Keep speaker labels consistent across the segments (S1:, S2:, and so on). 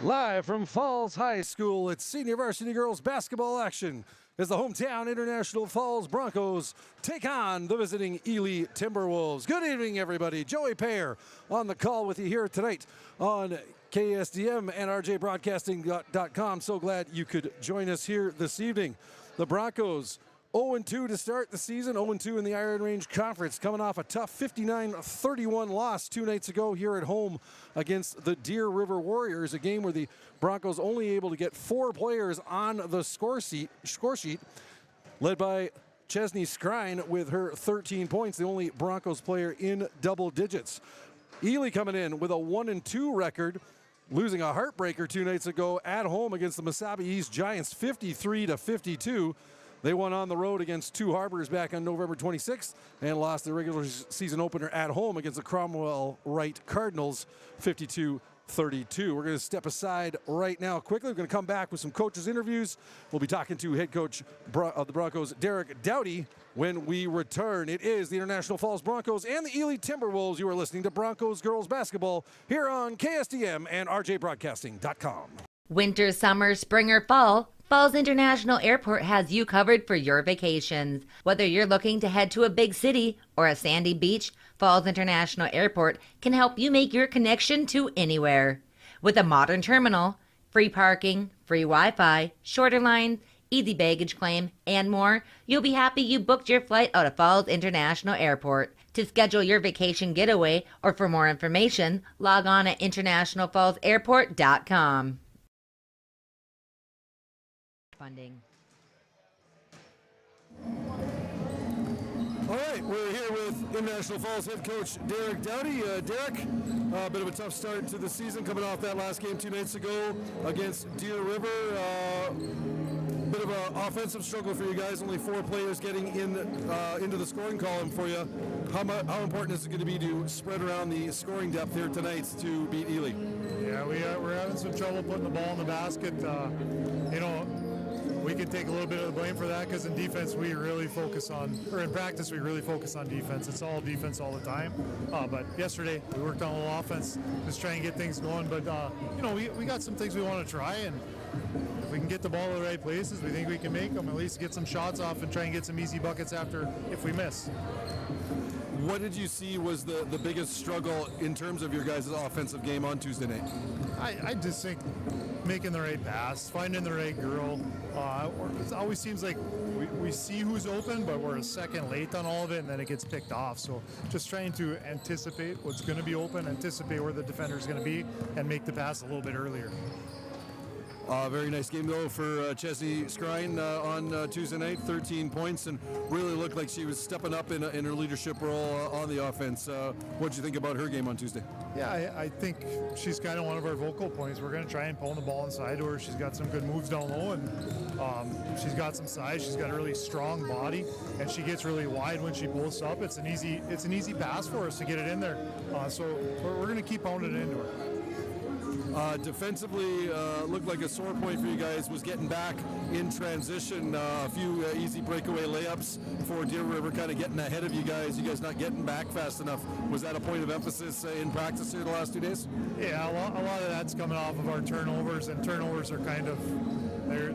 S1: Live from Falls High School, it's senior varsity girls basketball action as the hometown International Falls Broncos take on the visiting Ely Timberwolves. Good evening, everybody. Joey Payer on the call with you here tonight on KSDM and RJBroadcasting.com. So glad you could join us here this evening. The Broncos 0-2 to start the season, 0-2 in the Iron Range Conference, coming off a tough 59-31 loss 2 nights ago here at home against the Deer River Warriors, a game where the Broncos only able to get 4 players on the score sheet, led by Chesney Skrine with her 13 points, the only Broncos player in double digits. Ely coming in with a 1-2 record, losing a heartbreaker 2 nights ago at home against the Mesabi East Giants, 53-52. They won on the road against Two Harbors back on November 26th and lost the regular season opener at home against the Cromwell Wright Cardinals, 52-32. We're going to step aside right now quickly. We're going to come back with some coaches' interviews. We'll be talking to head coach of the Broncos, Derek Doughty, when we return. It is the International Falls Broncos and the Ely Timberwolves. You are listening to Broncos Girls Basketball here on KSDM and RJBroadcasting.com.
S2: Winter, summer, spring, or fall, Falls International Airport has you covered for your vacations. Whether you're looking to head to a big city or a sandy beach, Falls International Airport can help you make your connection to anywhere. With a modern terminal, free parking, free Wi-Fi, shorter lines, easy baggage claim, and more, you'll be happy you booked your flight out of Falls International Airport. To schedule your vacation getaway or for more information, log on at internationalfallsairport.com. Funding.
S1: All right, we're here with International Falls head coach Derek Doughty. Derek, a bit of a tough start to the season coming off that last game 2 nights ago against Deer River. Bit of an offensive struggle for you guys, only 4 players getting into the scoring column for you. How important is it going to be to spread around the scoring depth here tonight to beat Ely?
S3: Yeah, we're having some trouble putting the ball in the basket. We can take a little bit of the blame for that because in defense we really focus on, or in practice we really focus on defense. It's all defense all the time. But yesterday we worked on a little offense, just trying to get things going. But we got some things we want to try, and if we can get the ball to the right places, we think we can make them. At least get some shots off and try and get some easy buckets after if we miss.
S1: What did you see was the biggest struggle in terms of your guys' offensive game on Tuesday night?
S3: I just think making the right pass, finding the right girl. It always seems like we see who's open, but we're a second late on all of it, and then it gets picked off. So just trying to anticipate what's going to be open, anticipate where the defender is going to be, and make the pass a little bit earlier.
S1: Very nice game, though, for Chesney Skrine on Tuesday night, 13 points, and really looked like she was stepping up in her leadership role on the offense. What did you think about her game on Tuesday?
S3: Yeah, I think she's kind of one of our vocal points. We're going to try and pull the ball inside to her. She's got some good moves down low, and she's got some size. She's got a really strong body, and she gets really wide when she posts up. It's an easy pass for us to get it in there. So we're going to keep pounding it into her.
S1: Defensively, looked like a sore point for you guys was getting back in transition. A few easy breakaway layups for Deer River, kind of getting ahead of you guys. You guys not getting back fast enough. Was that a point of emphasis in practice here the last 2 days?
S3: Yeah, a lot of that's coming off of our turnovers, and turnovers are kind of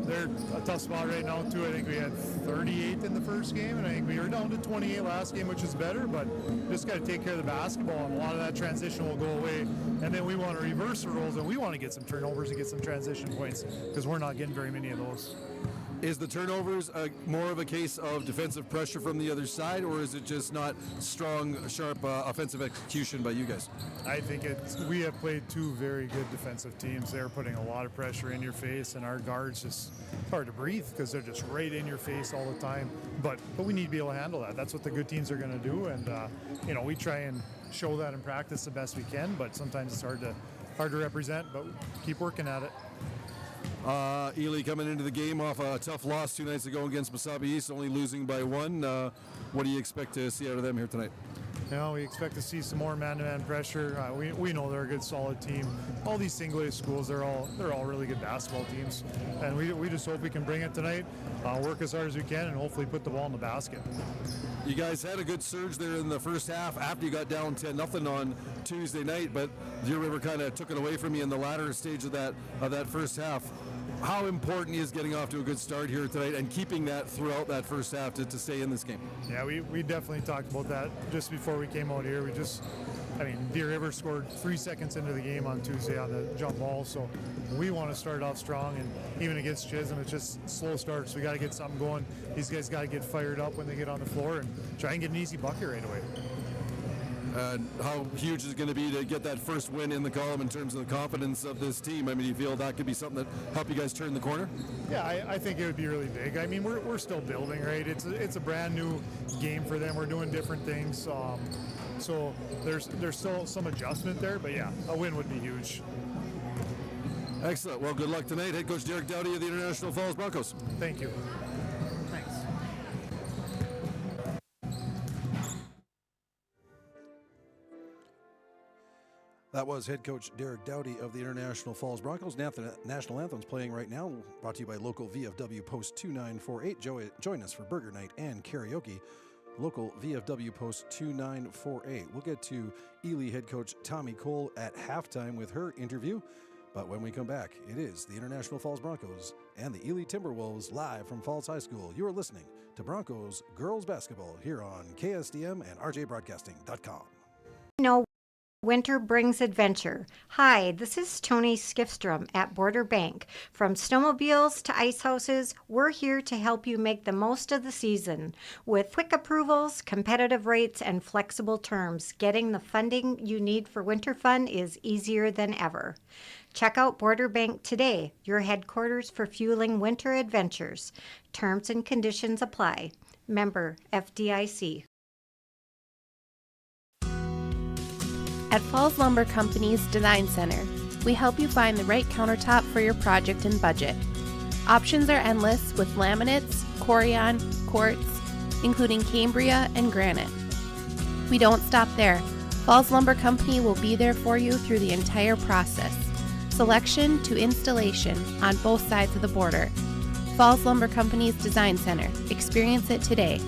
S3: they're a tough spot right now too. I think we had 38 in the first game, and I think we were down to 28 last game, which is better, but just got to take care of the basketball, and a lot of that transition will go away, and then we want to reverse the roles, and we want to get some turnovers and get some transition points because we're not getting very many of those.
S1: Is the turnovers more of a case of defensive pressure from the other side, or is it just not strong, sharp offensive execution by you guys?
S3: I think we have played 2 very good defensive teams. They're putting a lot of pressure in your face, and our guards it's hard to breathe because they're just right in your face all the time. But we need to be able to handle that. That's what the good teams are going to do, and we try and show that in practice the best we can. But sometimes it's hard to represent, but keep working at it.
S1: Ely coming into the game off a tough loss 2 nights ago against Mesabi East, only losing by 1. What do you expect to see out of them here tonight?
S3: We expect to see some more man-to-man pressure. We know they're a good, solid team. All these single A schools, they're all really good basketball teams, and we just hope we can bring it tonight, work as hard as we can, and hopefully put the ball in the basket.
S1: You guys had a good surge there in the first half after you got down 10-0 on Tuesday night, but Deer River kind of took it away from you in the latter stage of that first half. How important is getting off to a good start here tonight and keeping that throughout that first half to stay in this game?
S3: Yeah, we definitely talked about that just before we came out here. Deer River scored 3 seconds into the game on Tuesday on the jump ball, so we want to start off strong, and even against Chisholm, it's just slow starts. We got to get something going. These guys got to get fired up when they get on the floor and try and get an easy bucket right away.
S1: How huge is it going to be to get that first win in the column in terms of the confidence of this team? I mean, do you feel that could be something that help you guys turn the corner?
S3: Yeah, I think it would be really big. I mean, we're still building, right? It's a brand new game for them. We're doing different things, so there's still some adjustment there. But yeah, a win would be huge.
S1: Excellent. Well, good luck tonight, head coach Derek Dowdy of the International Falls Broncos.
S3: Thank you.
S1: Thanks. That was head coach Derek Dowdy of the International Falls Broncos. National Anthem's playing right now, brought to you by local VFW Post 2948. Join us for Burger Night and karaoke. Local VFW Post 2948. We'll get to Ely head coach Tommy Cole at halftime with her interview. But when we come back, it is the International Falls Broncos and the Ely Timberwolves live from Falls High School. You are listening to Broncos Girls Basketball here on KSDM and RJBroadcasting.com.
S4: No. Winter brings adventure. Hi, this is Tony Skifstrom at Border Bank. From snowmobiles to ice houses, we're here to help you make the most of the season. With quick approvals, competitive rates, and flexible terms, getting the funding you need for winter fun is easier than ever. Check out Border Bank today, your headquarters for fueling winter adventures. Terms and conditions apply. Member FDIC.
S5: At Falls Lumber Company's Design Center, we help you find the right countertop for your project and budget. Options are endless with laminates, Corian, quartz, including Cambria and granite. We don't stop there. Falls Lumber Company will be there for you through the entire process, selection to installation on both sides of the border. Falls Lumber Company's Design Center. Experience it today.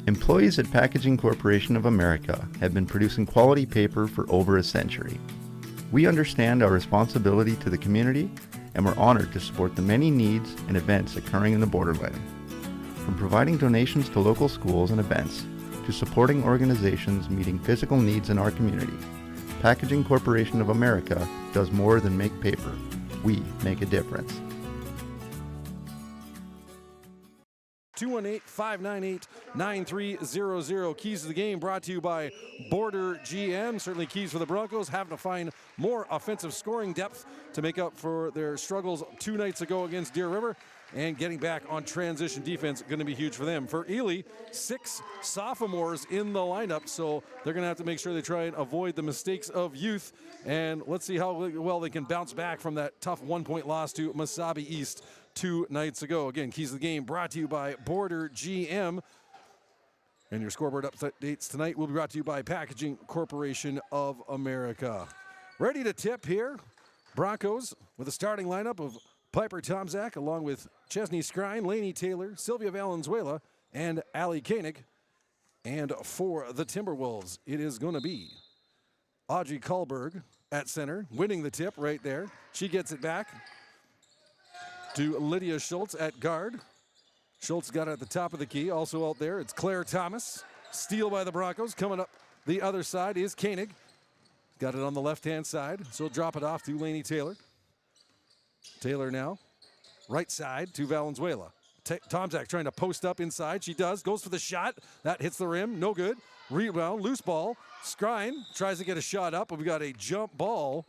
S6: Employees at Packaging Corporation of America have been producing quality paper for over a century. We understand our responsibility to the community, and we're honored to support the many needs and events occurring in the borderland. From providing donations to local schools and events, to supporting organizations meeting physical needs in our community, Packaging Corporation of America does more than make paper. We make a difference.
S1: 218-598-9300. Keys to the game brought to you by Border GM. Certainly keys for the Broncos, having to find more offensive scoring depth to make up for their struggles 2 nights ago against Deer River. And getting back on transition defense, going to be huge for them. For Ely, 6 sophomores in the lineup, so they're going to have to make sure they try and avoid the mistakes of youth. And let's see how well they can bounce back from that tough 1-point loss to Mesabi East 2 nights ago. Again, keys of the game brought to you by Border GM. And your scoreboard updates tonight will be brought to you by Packaging Corporation of America. Ready to tip here. Broncos with a starting lineup of Piper Tomczak, along with Chesney Skrine, Lainey Taylor, Sylvia Valenzuela, and Allie Koenig. And for the Timberwolves, it is going to be Audrey Kahlberg at center, winning the tip right there. She gets it back to Lydia Schultz at guard. Schultz got it at the top of the key. Also out there, it's Claire Thomas. Steal by the Broncos. Coming up the other side is Koenig. Got it on the left-hand side, so drop it off to Lainey Taylor. Taylor now, right side to Valenzuela. Tomczak trying to post up inside. She does, goes for the shot. That hits the rim, no good. Rebound, loose ball. Skrine tries to get a shot up, but we got a jump ball.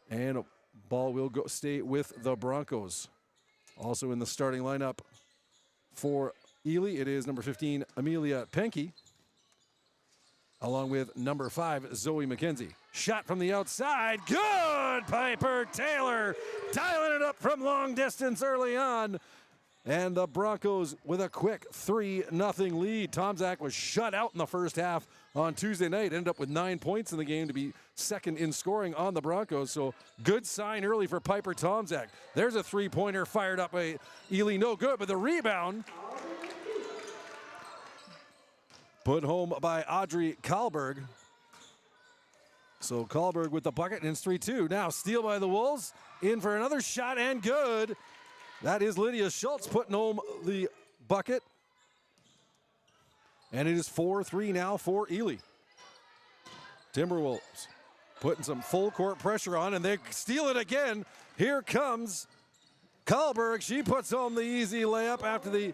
S1: And a ball will stay with the Broncos. Also in the starting lineup for Ely, it is number 15, Amelia Penke. along with number 5, Zoe McKenzie. Shot from the outside. Good! Piper Taylor dialing it up from long distance early on. And the Broncos with a quick 3-0 lead. Tomczak was shut out in the first half on Tuesday night. Ended up with 9 points in the game to be second in scoring on the Broncos. So good sign early for Piper Tomczak. There's a three-pointer fired up by Ely. No good, but the rebound put home by Audrey Kahlberg. So Kahlberg with the bucket, and it's 3-2. Now steal by the Wolves. In for another shot, and good. That is Lydia Schultz putting home the bucket. And it is 4-3 now for Ely. Timberwolves putting some full court pressure on, and they steal it again. Here comes Kahlberg. She puts home the easy layup after the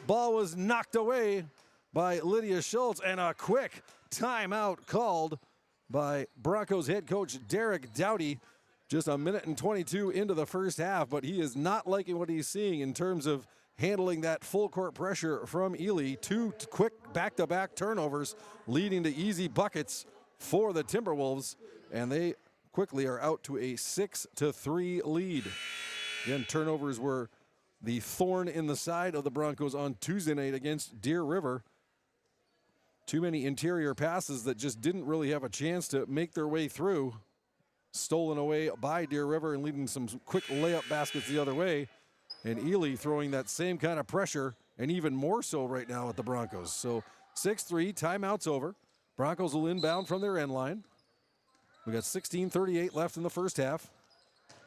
S1: ball was knocked away by Lydia Schultz, and a quick timeout called by Broncos head coach Derek Doughty. Just a minute and 22 into the first half, but he is not liking what he's seeing in terms of handling that full court pressure from Ely. 2 quick back-to-back turnovers leading to easy buckets for the Timberwolves, and they quickly are out to a 6-3 lead. Again, turnovers were the thorn in the side of the Broncos on Tuesday night against Deer River. Too many interior passes that just didn't really have a chance to make their way through. Stolen away by Deer River and leading some quick layup baskets the other way. And Ely throwing that same kind of pressure, and even more so right now at the Broncos. So 6-3, timeout's over. Broncos will inbound from their end line. We got 16:38 left in the first half.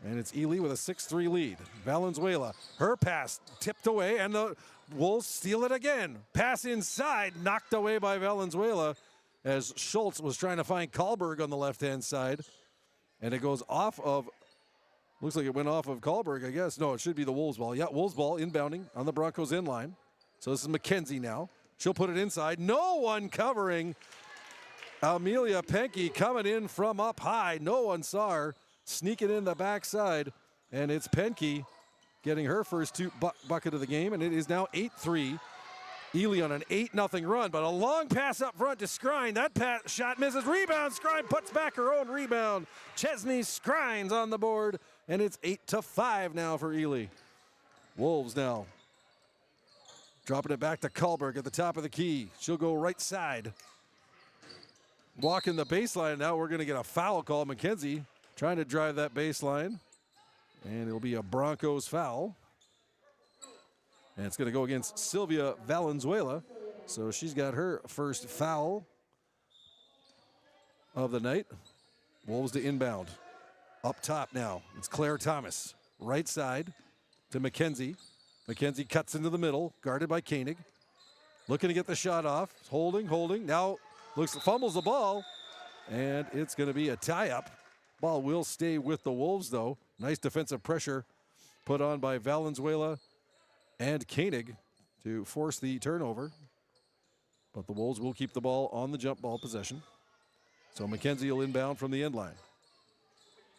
S1: And it's Ely with a 6-3 lead. Valenzuela, her pass tipped away, and the Wolves steal it again. Pass inside, knocked away by Valenzuela as Schultz was trying to find Kahlberg on the left-hand side. And it goes off of, looks like it went off of Kahlberg, I guess. No, it should be the Wolves ball. Yeah, Wolves ball inbounding on the Broncos in line. So this is McKenzie now. She'll put it inside. No one covering. Amelia Penke coming in from up high. No one saw her sneaking in the backside. And it's Penke getting her first bucket of the game. And it is now 8-3. Ely on an 8-0 run, but a long pass up front to Skrine. That shot misses. Rebound. Skrine puts back her own rebound. Chesney Skrine's on the board, and it's 8-5 now for Ely. Wolves now dropping it back to Kahlberg at the top of the key. She'll go right side. Walking the baseline now. We're going to get a foul call. McKenzie trying to drive that baseline, and it'll be a Broncos foul. And it's going to go against Sylvia Valenzuela. So she's got her first foul of the night. Wolves to inbound. Up top now, it's Claire Thomas. Right side to McKenzie. McKenzie cuts into the middle, guarded by Koenig. Looking to get the shot off. Holding. Now fumbles the ball. And it's going to be a tie-up. Ball will stay with the Wolves, though. Nice defensive pressure put on by Valenzuela and Koenig to force the turnover. But the Wolves will keep the ball on the jump ball possession. So McKenzie will inbound from the end line.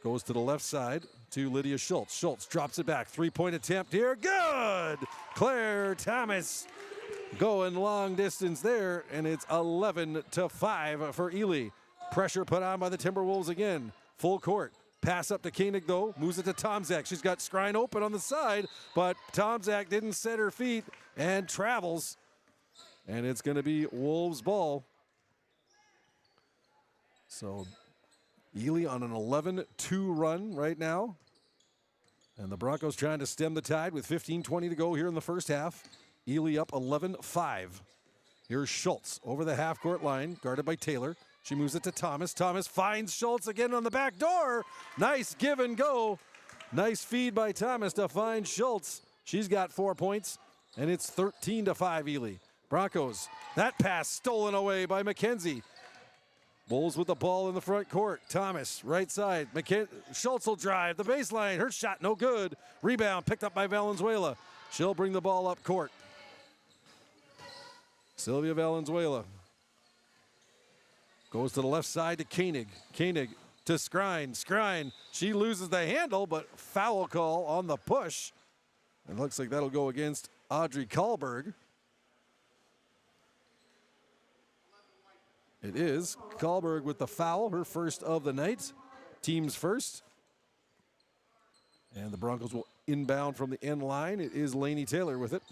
S1: Goes to the left side to Lydia Schultz. Schultz drops it back. Three-point attempt here. Good! Claire Thomas going long distance there, and it's 11-5 for Ely. Pressure put on by the Timberwolves again. Full court. Pass up to Koenig, though. Moves it to Tomczak. She's got Skrine open on the side, but Tomczak didn't set her feet and travels. And it's going to be Wolves ball. So Ely on an 11-2 run right now. And the Broncos trying to stem the tide with 15:20 to go here in the first half. Ely up 11-5. Here's Schultz over the half-court line, guarded by Taylor. She moves it to Thomas. Thomas finds Schultz again on the back door. Nice give and go. Nice feed by Thomas to find Schultz. She's got 4 points, and it's 13-5 Ely. Broncos, that pass stolen away by McKenzie. Wolves with the ball in the front court. Thomas, right side. Schultz will drive the baseline. Her shot no good. Rebound picked up by Valenzuela. She'll bring the ball up court. Sylvia Valenzuela goes to the left side to Koenig. Koenig to Skrine. Skrine, she loses the handle, but foul call on the push. It looks like that'll go against Audrey Kahlberg. It is Kahlberg with the foul, her first of the night. Team's first. And the Broncos will inbound from the end line. It is Lainey Taylor with it.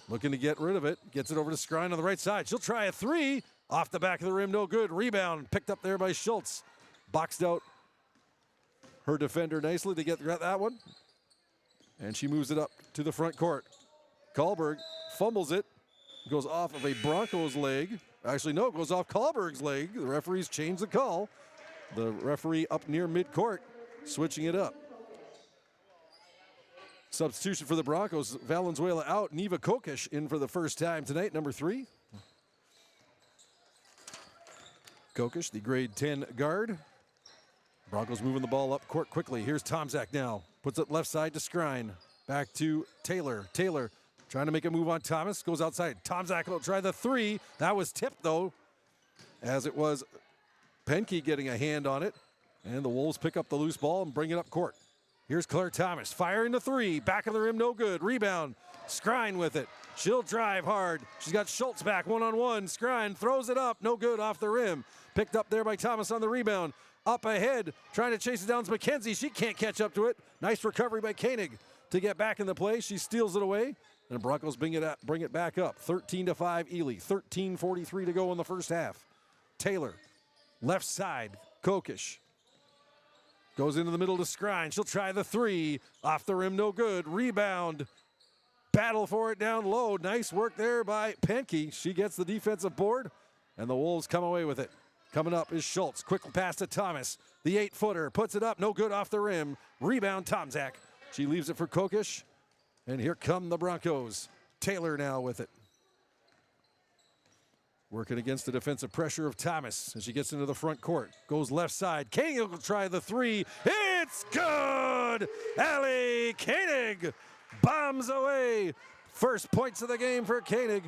S1: Looking to get rid of it. Gets it over to Skrine on the right side. She'll try a three. Off the back of the rim, no good. Rebound picked up there by Schultz. Boxed out her defender nicely to get that one. And she moves it up to the front court. Kahlberg fumbles it. Goes off of a Broncos leg. Actually, no, it goes off Kahlberg's leg. The referees changed the call. The referee up near midcourt, switching it up. Substitution for the Broncos, Valenzuela out. Neva Kokish in for the first time tonight, number 3. Kokish, the grade 10 guard. Broncos moving the ball up court quickly. Here's Tomczak now. Puts it left side to Skrine. Back to Taylor. Taylor trying to make a move on Thomas. Goes outside. Tomczak will try the three. That was tipped, though, as it was Penke getting a hand on it. And the Wolves pick up the loose ball and bring it up court. Here's Claire Thomas firing the three. Back of the rim, no good. Rebound. Skrine with it. She'll drive hard. She's got Schultz back one-on-one. Skrine throws it up. No good off the rim. Picked up there by Thomas on the rebound. Up ahead, trying to chase it down to McKenzie. She can't catch up to it. Nice recovery by Koenig to get back in the play. She steals it away. And Broncos bring it back up. 13-5 Ely. 13:43 to go in the first half. Taylor, left side, Kokish. Goes into the middle to Skrine. She'll try the three. Off the rim, no good. Rebound. Battle for it down low. Nice work there by Penke. She gets the defensive board, and the Wolves come away with it. Coming up is Schultz. Quick pass to Thomas. The 8-footer puts it up. No good off the rim. Rebound, Tomczak. She leaves it for Kokish. And here come the Broncos. Taylor now with it. Working against the defensive pressure of Thomas as she gets into the front court. Goes left side. Koenig will try the three. It's good! Allie Koenig bombs away. First points of the game for Koenig.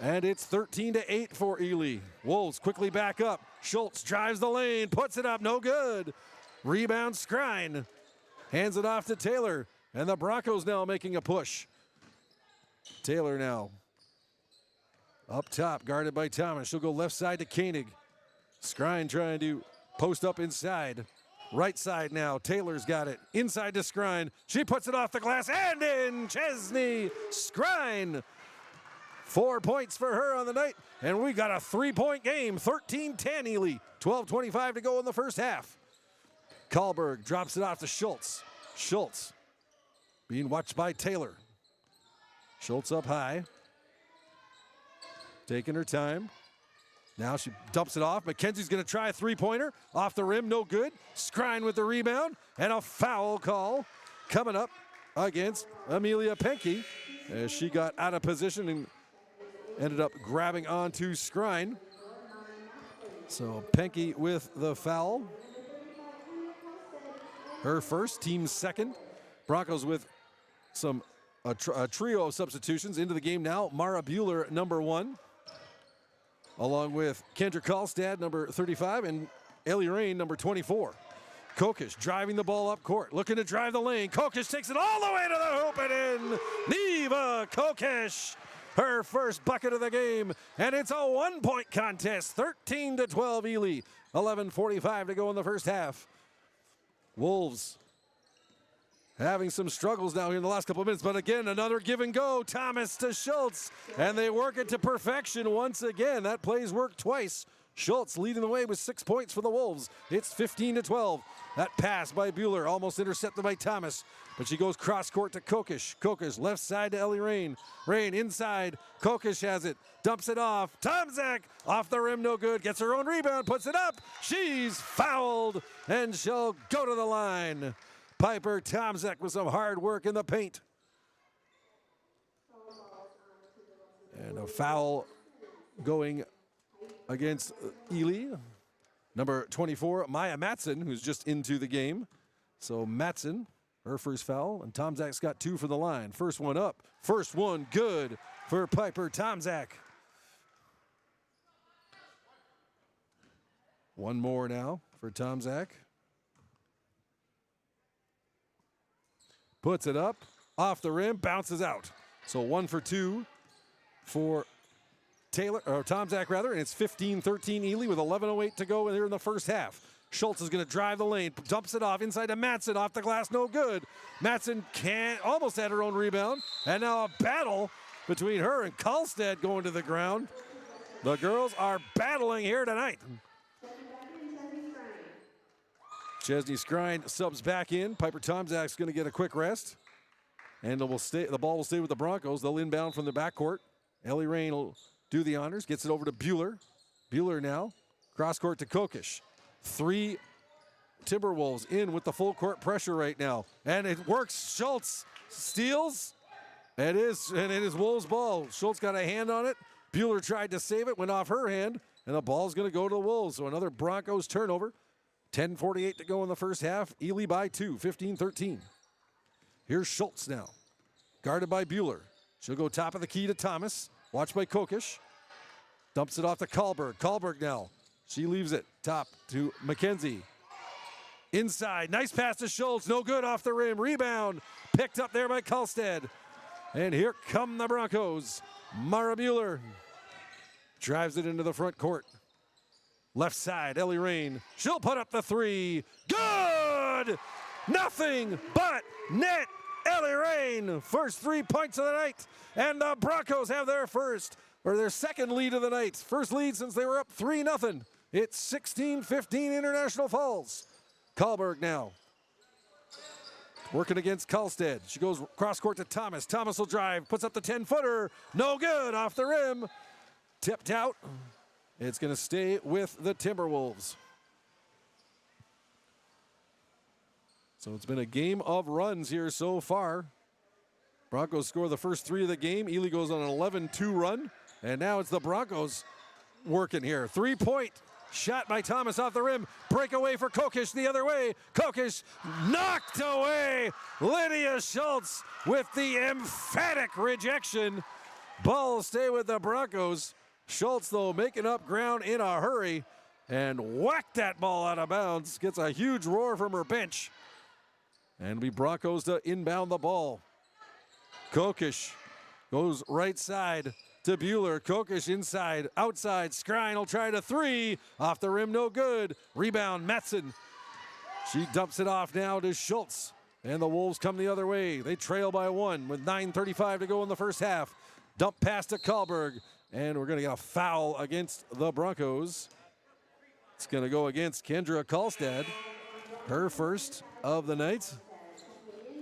S1: And it's 13-8 for Ely. Wolves quickly back up. Schultz drives the lane, puts it up, no good. Rebound Skrine. Hands it off to Taylor. And the Broncos now making a push. Taylor now up top, guarded by Thomas. She'll go left side to Koenig. Skrine trying to post up inside. Right side now, Taylor's got it. Inside to Skrine. She puts it off the glass and in. Chesney Skrine. 4 points for her on the night. And we got a 3-point game. 13-10 Ely. 12:25 to go in the first half. Kahlberg drops it off to Schultz. Schultz being watched by Taylor. Schultz up high. Taking her time. Now she dumps it off. McKenzie's going to try a three-pointer. Off the rim, no good. Skrine with the rebound. And a foul call coming up against Amelia Penke as she got out of position and ended up grabbing onto Skrine. So Penke with the foul. Her first, team's second. Broncos with a trio of substitutions into the game now. Mara Bueller, number 1. Along with Kendra Karlstad, number 35, and Ellie Rain, number 24. Kokish driving the ball up court, looking to drive the lane. Kokish takes it all the way to the hoop and in. Neva Kokish, her first bucket of the game, and it's a 1-point contest. 13-12 Ely. 11:45 to go in the first half. Wolves having some struggles now here in the last couple of minutes, but again, another give and go. Thomas to Schultz, and they work it to perfection once again. That play's worked twice. Schultz leading the way with 6 points for the Wolves. It's 15-12. That pass by Bueller, almost intercepted by Thomas, but she goes cross court to Kokish. Kokish left side to Ellie Rain. Rain inside. Kokish has it, dumps it off. Tomczak off the rim, no good. Gets her own rebound, puts it up. She's fouled, and she'll go to the line. Piper Tomczak with some hard work in the paint. And a foul going against Ely. Number 24, Maya Matson, who's just into the game. So Matson, her first foul, and Tomczak's got 2 for the line. First one up, first one good for Piper Tomczak. One more now for Tomczak. Puts it up, off the rim, bounces out. So 1 for 2 for Tomzak rather, and it's 15-13 Ely with 11:08 to go here in the first half. Schultz is going to drive the lane, dumps it off inside to Matson, off the glass, no good. Matson almost had her own rebound, and now a battle between her and Karlstad going to the ground. The girls are battling here tonight. Chesney Skrine subs back in. Piper Tomzak's going to get a quick rest. And the ball will stay with the Broncos. They'll inbound from the backcourt. Ellie Rain will do the honors, gets it over to Bueller. Bueller now, cross court to Kokish. 3 Timberwolves in with the full court pressure right now. And it works. Schultz steals. It is Wolves' ball. Schultz got a hand on it. Bueller tried to save it, went off her hand, and the ball's going to go to the Wolves. So another Broncos turnover. 10:48 to go in the first half. Ely by 2, 15-13. Here's Schultz now, guarded by Bueller. She'll go top of the key to Thomas, watched by Kokish. Dumps it off to Karlberg. Karlberg now, she leaves it top to McKenzie. Inside, nice pass to Schultz, no good off the rim. Rebound, picked up there by Karlstad. And here come the Broncos. Mara Bueller drives it into the front court. Left side, Ellie Rain. She'll put up the 3. Good! Nothing but net. Ellie Rain, first 3 points of the night. And the Broncos have their second lead of the night. First lead since they were up 3-0. It's 16-15 International Falls. Karlberg now, working against Karlstad. She goes cross court to Thomas. Thomas will drive, puts up the 10-footer. No good, off the rim. Tipped out. It's going to stay with the Timberwolves. So it's been a game of runs here so far. Broncos score the first 3 of the game. Ely goes on an 11-2 run. And now it's the Broncos working here. 3-point shot by Thomas off the rim. Breakaway for Kokish the other way. Kokish knocked away. Lydia Schultz with the emphatic rejection. Ball will stay with the Broncos. Schultz, though, making up ground in a hurry and whacked that ball out of bounds. Gets a huge roar from her bench. And it'll be Broncos to inbound the ball. Kokish goes right side to Bueller. Kokish inside, outside. Skrine will try to 3. Off the rim, no good. Rebound, Matson. She dumps it off now to Schultz. And the Wolves come the other way. They trail by 1 with 9:35 to go in the first half. Dump pass to Karlberg. And we're going to get a foul against the Broncos. It's going to go against Kendra Karlstad. Her first of the night.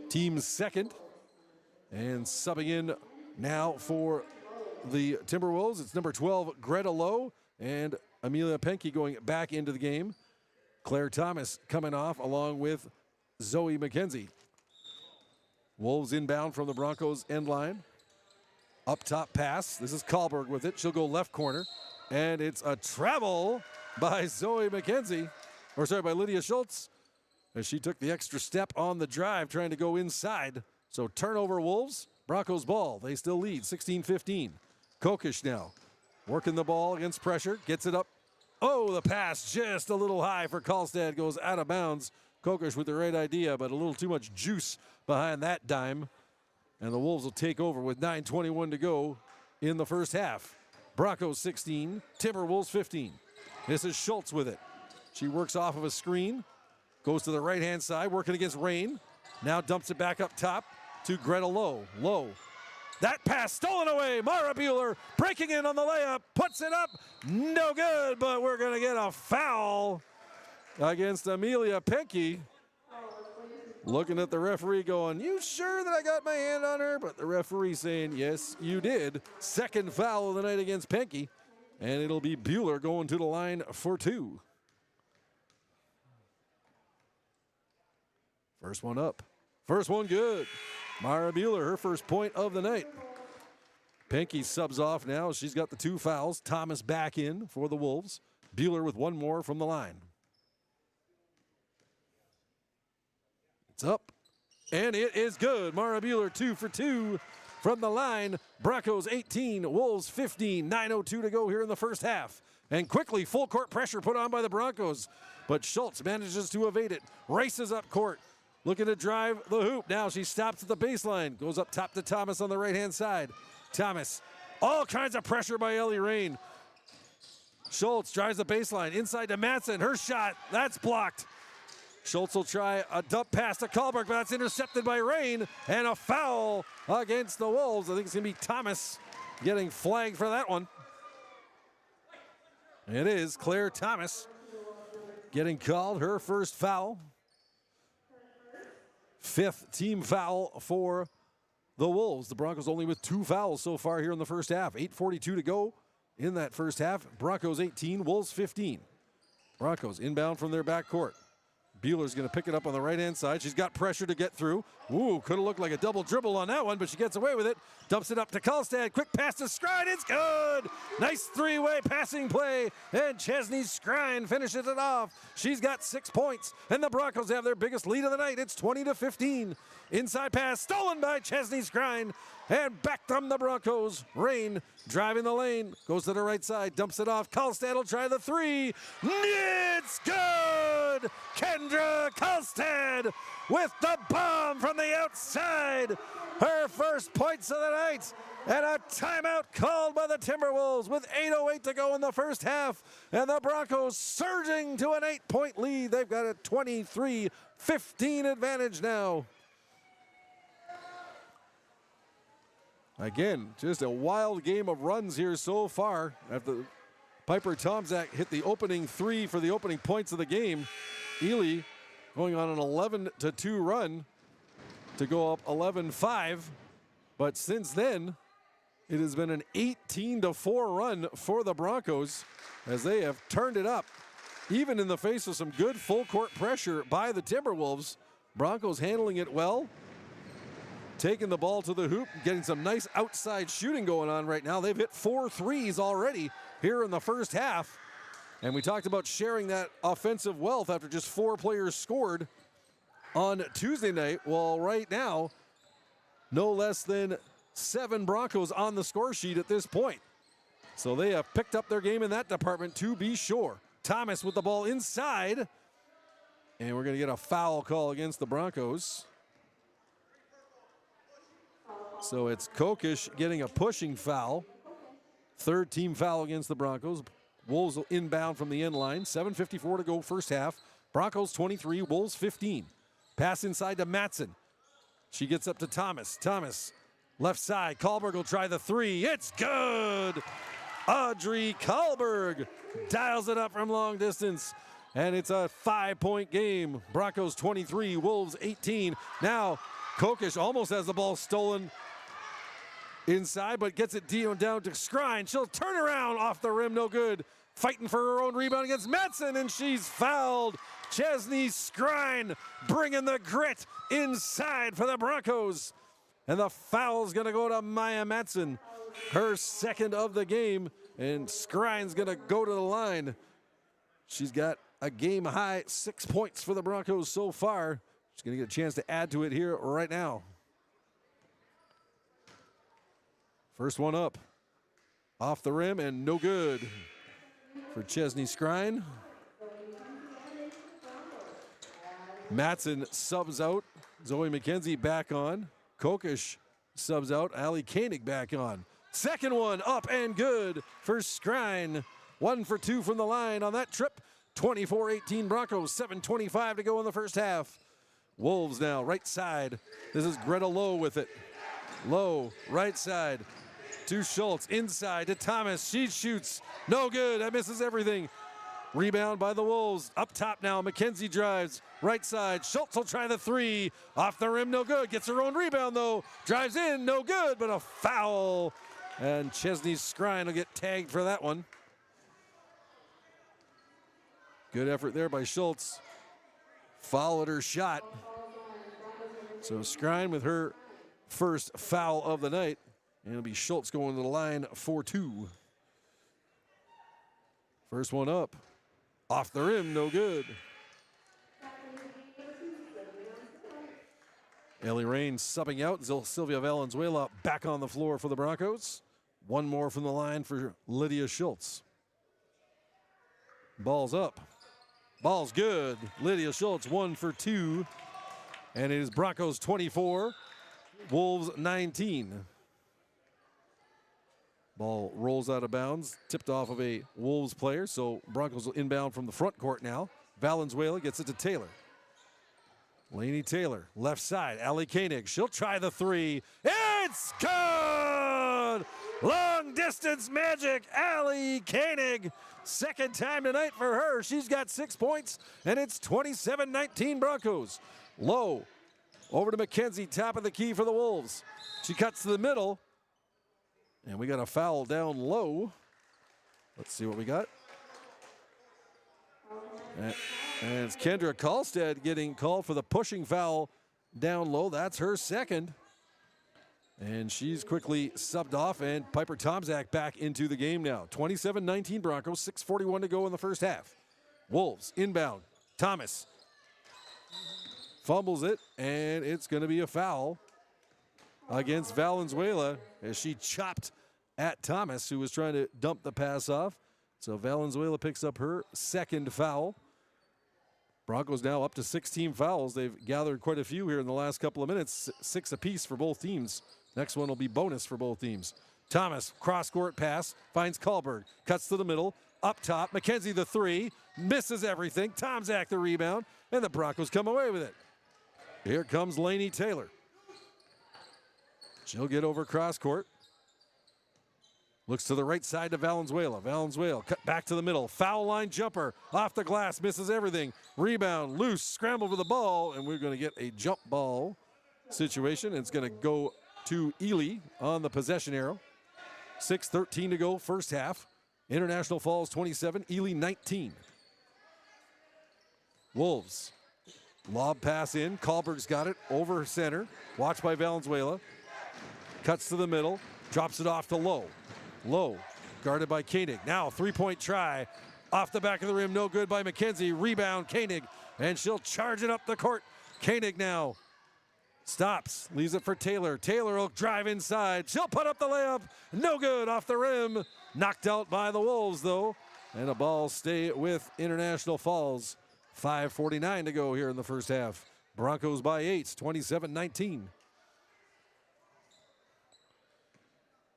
S1: Team's second. And subbing in now for the Timberwolves, it's number 12, Greta Lowe, and Amelia Penke going back into the game. Claire Thomas coming off along with Zoe McKenzie. Wolves inbound from the Broncos end line. Up top pass. This is Karlberg with it. She'll go left corner. And it's a travel by Zoe McKenzie. By Lydia Schultz. As she took the extra step on the drive trying to go inside. So turnover Wolves. Broncos ball. They still lead 16-15. Kokish now working the ball against pressure. Gets it up. Oh, the pass just a little high for Karlstad. Goes out of bounds. Kokish with the right idea, but a little too much juice behind that dime. And the Wolves will take over with 9:21 to go in the first half. Broncos 16, Timberwolves 15. This is Schultz with it. She works off of a screen, goes to the right-hand side, working against Rain. Now dumps it back up top to Greta Lowe. Lowe. That pass stolen away. Mara Bueller breaking in on the layup, puts it up. No good, but we're going to get a foul against Amelia Penke. Looking at the referee going, you sure that I got my hand on her? But the referee saying, yes, you did. Second foul of the night against Penke. And it'll be Bueller going to the line for 2. First one up. First one good. Mara Bueller, her first point of the night. Penke subs off now. She's got the 2 fouls. Thomas back in for the Wolves. Bueller with 1 more from the line. It's up, and it is good. Mara Bueller 2 for 2 from the line. Broncos 18, Wolves 15, 9:02 to go here in the first half. And quickly, full court pressure put on by the Broncos, but Schultz manages to evade it. Races up court, looking to drive the hoop. Now she stops at the baseline, goes up top to Thomas on the right-hand side. Thomas All kinds of pressure by Ellie Rain. Schultz drives the baseline inside to Madsen. Her shot, that's blocked. Schultz will try a dump pass to Kahlberg, but that's intercepted by Rain, and a foul against the Wolves. I think it's going to be Thomas getting flagged for that one. It is Claire Thomas getting called, her first foul. 5th team foul for the Wolves. The Broncos only with 2 fouls so far here in the first half. 8:42 to go in that first half. Broncos 18, Wolves 15. Broncos inbound from their backcourt. Bueller's going to pick it up on the right-hand side. She's got pressure to get through. Ooh, could have looked like a double dribble on that one, but she gets away with it. Dumps it up to Karlstad. Quick pass to Skrine. It's good. Nice 3-way passing play, and Chesney Skrine finishes it off. She's got 6 points, and the Broncos have their biggest lead of the night. It's 20-15. Inside pass stolen by Chesney Skrine, and back from the Broncos. Rain driving the lane, goes to the right side, dumps it off. Karlstad will try the 3. It's good! Kendra Karlstad with the bomb from the outside. Her first points of the night, and a timeout called by the Timberwolves with 8:08 to go in the first half, and the Broncos surging to an 8-point lead. They've got a 23-15 advantage now. Again, just a wild game of runs here so far. After Piper Tomczak hit the opening 3 for the opening points of the game, Ely going on an 11-2 run to go up 11-5. But since then, it has been an 18-4 run for the Broncos as they have turned it up. Even in the face of some good full court pressure by the Timberwolves, Broncos handling it well. Taking the ball to the hoop, getting some nice outside shooting going on right now. They've hit 4 threes already here in the first half. And we talked about sharing that offensive wealth after just 4 players scored on Tuesday night. Well, right now, no less than 7 Broncos on the score sheet at this point. So they have picked up their game in that department, to be sure. Thomas with the ball inside. And we're going to get a foul call against the Broncos. So it's Kokish getting a pushing foul. 3rd team foul against the Broncos. Wolves will inbound from the end line. 7:54 to go first half. Broncos 23, Wolves 15. Pass inside to Madsen. She gets up to Thomas. Thomas, left side. Kahlberg will try the 3. It's good! Audrey Kahlberg dials it up from long distance. And it's a 5-point game. Broncos 23, Wolves 18. Now, Kokish almost has the ball stolen inside, but gets it down to Skrine. She'll turn around off the rim, no good. Fighting for her own rebound against Madsen, and she's fouled. Chesney Skrine bringing the grit inside for the Broncos. And the foul's going to go to Maya Madsen, her 2nd of the game, and Skrine's going to go to the line. She's got a game-high 6 points for the Broncos so far. She's going to get a chance to add to it here right now. First one up. Off the rim and no good for Chesney Skrine. Madsen subs out. Zoe McKenzie back on. Kokish subs out. Ali Koenig back on. Second one up and good for Skrine. 1 for 2 from the line on that trip. 24-18 Broncos. 7:25 to go in the first half. Wolves now, right side. This is Greta Lowe with it. Lowe, right side to Schultz. Inside to Thomas. She shoots. No good. That misses everything. Rebound by the Wolves. Up top now. McKenzie drives. Right side. Schultz will try the 3. Off the rim. No good. Gets her own rebound though. Drives in. No good. But a foul. And Chesney Skrine will get tagged for that one. Good effort there by Schultz. Followed her shot. So Skrine with her first foul of the night. And it'll be Schultz going to the line for 2. First one up. Off the rim, no good. Ellie Rain subbing out. Sylvia Valenzuela back on the floor for the Broncos. One more from the line for Lydia Schultz. Ball's up. Ball's good. Lydia Schultz 1 for 2. And it is Broncos 24, Wolves 19. Ball rolls out of bounds, tipped off of a Wolves player, so Broncos will inbound from the front court now. Valenzuela gets it to Taylor. Lainey Taylor, left side, Allie Koenig. She'll try the three. It's good! Long distance magic, Allie Koenig. Second time tonight for her. She's got 6 points, and it's 27-19 Broncos. Low, over to McKenzie, top of the key for the Wolves. She cuts to the middle, and we got a foul down low. Let's see what we got. And it's Kendra Kallstad getting called for the pushing foul down low. That's her second. And she's quickly subbed off, and Piper Tomczak back into the game now. 27-19 Broncos, 6:41 to go in the first half. Wolves inbound. Thomas fumbles it, and it's going to be a foul against Valenzuela as she chopped at Thomas, who was trying to dump the pass off. So Valenzuela picks up her second foul. Broncos now up to 16 fouls. They've gathered quite a few here in the last couple of minutes, 6 apiece for both teams. Next one will be bonus for both teams. Thomas, cross-court pass, finds Kallberg, cuts to the middle, up top, McKenzie the three, misses everything, Tomczak the rebound, and the Broncos come away with it. Here comes Lainey Taylor. She'll get over cross-court. Looks to the right side to Valenzuela. Valenzuela cut back to the middle. Foul line jumper off the glass, misses everything. Rebound, loose, scramble for the ball, and we're going to get a jump ball situation. It's going to go to Ely on the possession arrow. 6:13 to go, first half. International Falls 27, Ely 19. Wolves. Lob pass in. Kallberg's got it over center. Watched by Valenzuela. Cuts to the middle. Drops it off to Lowe. Lowe guarded by Koenig. Now three-point try. Off the back of the rim. No good by McKenzie. Rebound Koenig. And she'll charge it up the court. Koenig now stops. Leaves it for Taylor. Taylor will drive inside. She'll put up the layup. No good off the rim. Knocked out by the Wolves though. And a ball stay with International Falls. 5:49 to go here in the first half. Broncos by 8, 27-19.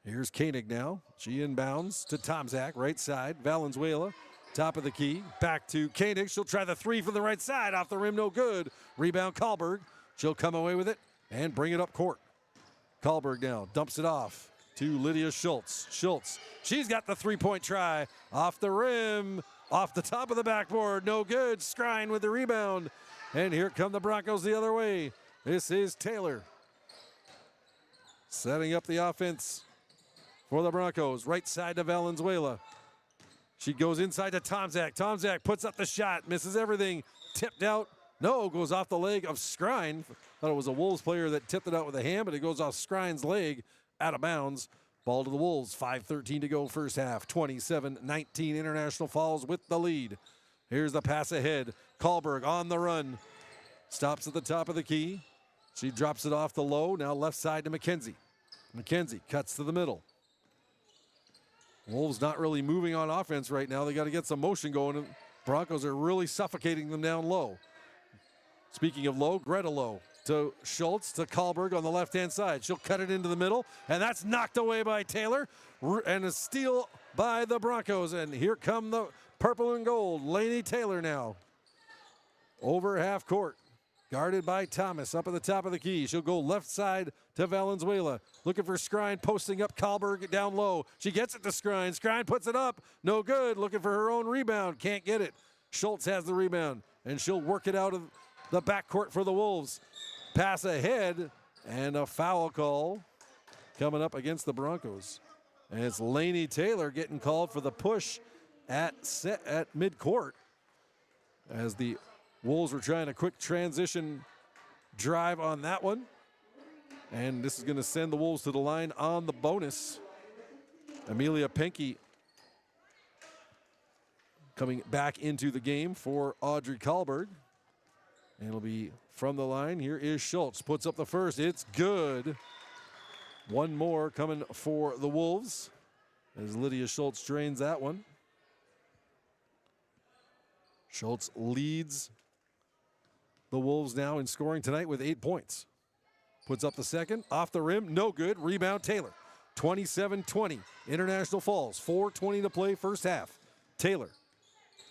S1: Here's Koenig now. She inbounds to Tomczak, right side. Valenzuela, top of the key. Back to Koenig. She'll try the three from the right side. Off the rim, no good. Rebound Kallberg. She'll come away with it and bring it up court. Kallberg now dumps it off to Lydia Schultz. Schultz, she's got the three-point try. Off the rim. Off the top of the backboard, no good. Skrine with the rebound. And here come the Broncos the other way. This is Taylor. Setting up the offense for the Broncos. Right side to Valenzuela. She goes inside to Tomczak. Tomczak puts up the shot, misses everything. Tipped out. No, goes off the leg of Skrine. Thought it was a Wolves player that tipped it out with a hand, but it goes off Skrine's leg out of bounds. Ball to the Wolves, 5:13 to go first half. 27-19 International Falls with the lead. Here's the pass ahead. Kallberg on the run. Stops at the top of the key. She drops it off the low. Now left side to McKenzie. McKenzie cuts to the middle. Wolves not really moving on offense right now. They got to get some motion going. Broncos are really suffocating them down low. Speaking of low, Greta Lowe to Schultz to Kallberg on the left-hand side. She'll cut it into the middle, and that's knocked away by Taylor. And a steal by the Broncos. And here come the purple and gold. Lainey Taylor now. Over half court. Guarded by Thomas up at the top of the key. She'll go left side to Valenzuela. Looking for Skrine, posting up Kallberg down low. She gets it to Skrine. Skrine puts it up. No good. Looking for her own rebound. Can't get it. Schultz has the rebound, and she'll work it out of the backcourt for the Wolves. Pass ahead, and a foul call coming up against the Broncos. And it's Lainey Taylor getting called for the push at midcourt as the Wolves were trying a quick transition drive on that one. And this is going to send the Wolves to the line on the bonus. Amelia Penke coming back into the game for Audrey Kallberg. And it'll be from the line. Here is Schultz. Puts up the first. It's good. One more coming for the Wolves as Lydia Schultz drains that one. Schultz leads the Wolves now in scoring tonight with 8 points. Puts up the second. Off the rim. No good. Rebound Taylor. 27-20. International Falls. 4:20 to play first half. Taylor,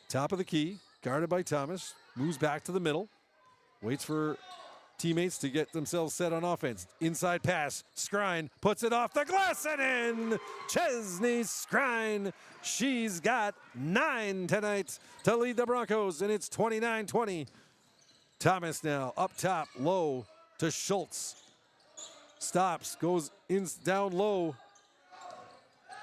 S1: top of the key, guarded by Thomas. Moves back to the middle. Waits for teammates to get themselves set on offense. Inside pass. Skrine puts it off the glass and in. Chesney Skrine. She's got 9 tonight to lead the Broncos, and it's 29-20. Thomas now up top, low to Schultz. Stops, goes in down low.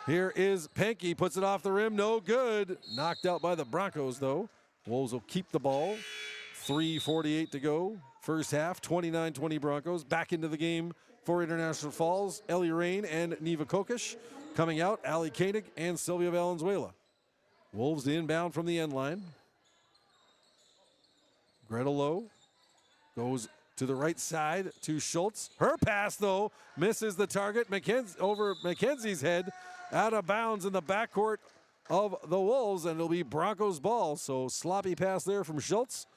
S1: Here is Penke, puts it off the rim, no good. Knocked out by the Broncos though. Wolves will keep the ball. 3:48 to go. First half, 29-20 Broncos. Back into the game for International Falls. Ellie Rain and Neva Kokish. Coming out, Ali Koenig and Sylvia Valenzuela. Wolves inbound from the end line. Greta Lowe goes to the right side to Schultz. Her pass, though, misses the target. Over McKenzie's head, out of bounds in the backcourt of the Wolves, and it'll be Broncos ball. So sloppy pass there from Schultz.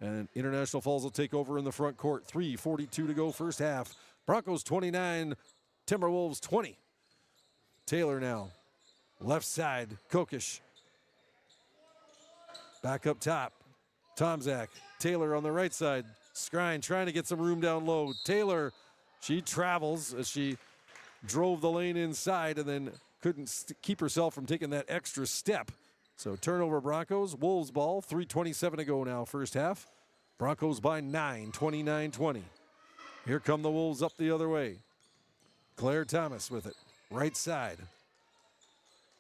S1: And International Falls will take over in the front court. 3:42 to go first half. Broncos 29, Timberwolves 20. Taylor now, left side, Kokish. Back up top, Tomzak. Taylor on the right side. Skrine trying to get some room down low. Taylor, she travels as she drove the lane inside and then couldn't keep herself from taking that extra step. So turnover Broncos, Wolves ball, 3:27 to go now first half. Broncos by 9, 29-20. Here come the Wolves up the other way. Claire Thomas with it, right side.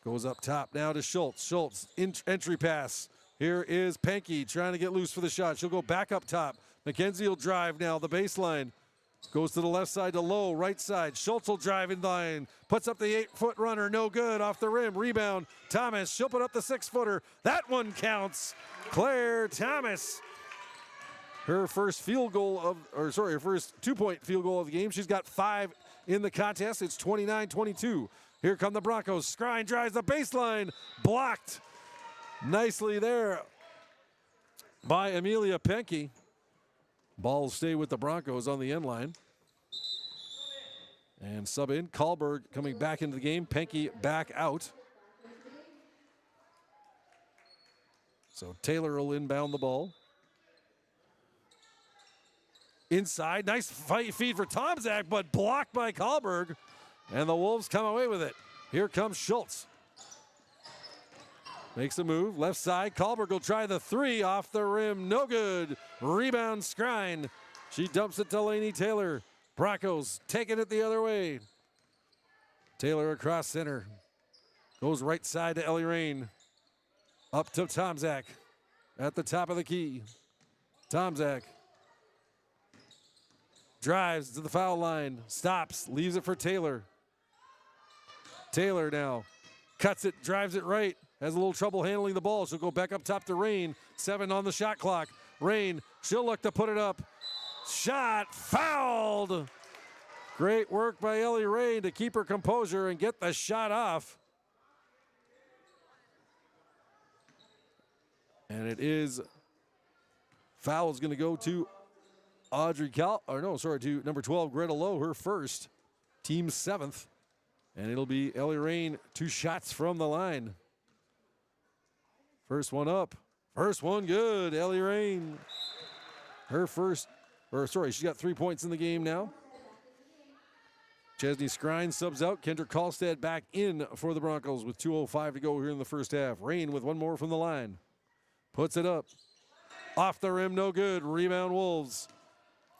S1: Goes up top now to Schultz. Schultz, entry pass. Here is Penke trying to get loose for the shot. She'll go back up top. McKenzie will drive now, the baseline. Goes to the left side to Lowe, right side. Schultz will drive in line. Puts up the 8-foot runner, no good, off the rim. Rebound, Thomas, she'll put up the 6-footer. That one counts. Claire Thomas. Her first field goal her first 2-point field goal of the game. She's got 5 in the contest. It's 29-22. Here come the Broncos. Skrine drives the baseline. Blocked nicely there by Amelia Penke. Ball will stay with the Broncos on the end line. And sub in, Kahlberg coming back into the game. Penke back out. So Taylor will inbound the ball. Inside, nice feed for Tomzak, but blocked by Kahlberg. And the Wolves come away with it. Here comes Schultz. Makes a move, left side. Kahlberg will try the 3 off the rim, no good. Rebound Skrine. She dumps it to Lainey Taylor. Broncos taking it the other way. Taylor across center. Goes right side to Ellie Rain. Up to Tomzak at the top of the key. Tomzak drives to the foul line, stops, leaves it for Taylor. Taylor now cuts it, drives it right. Has a little trouble handling the ball. She'll go back up top to Rain. 7 on the shot clock. Rain, she'll look to put it up. Shot fouled. Great work by Ellie Rain to keep her composure and get the shot off. And it is, foul is going to go to to number 12, Greta Lowe, her first, team 7th. And it'll be Ellie Rain, 2 shots from the line. First one up. First one good. Ellie Rain. She's got 3 points in the game now. Chesney Skrine subs out. Kendra Kallstad back in for the Broncos with 2:05 to go here in the first half. Rain with one more from the line. Puts it up. Off the rim, no good. Rebound Wolves.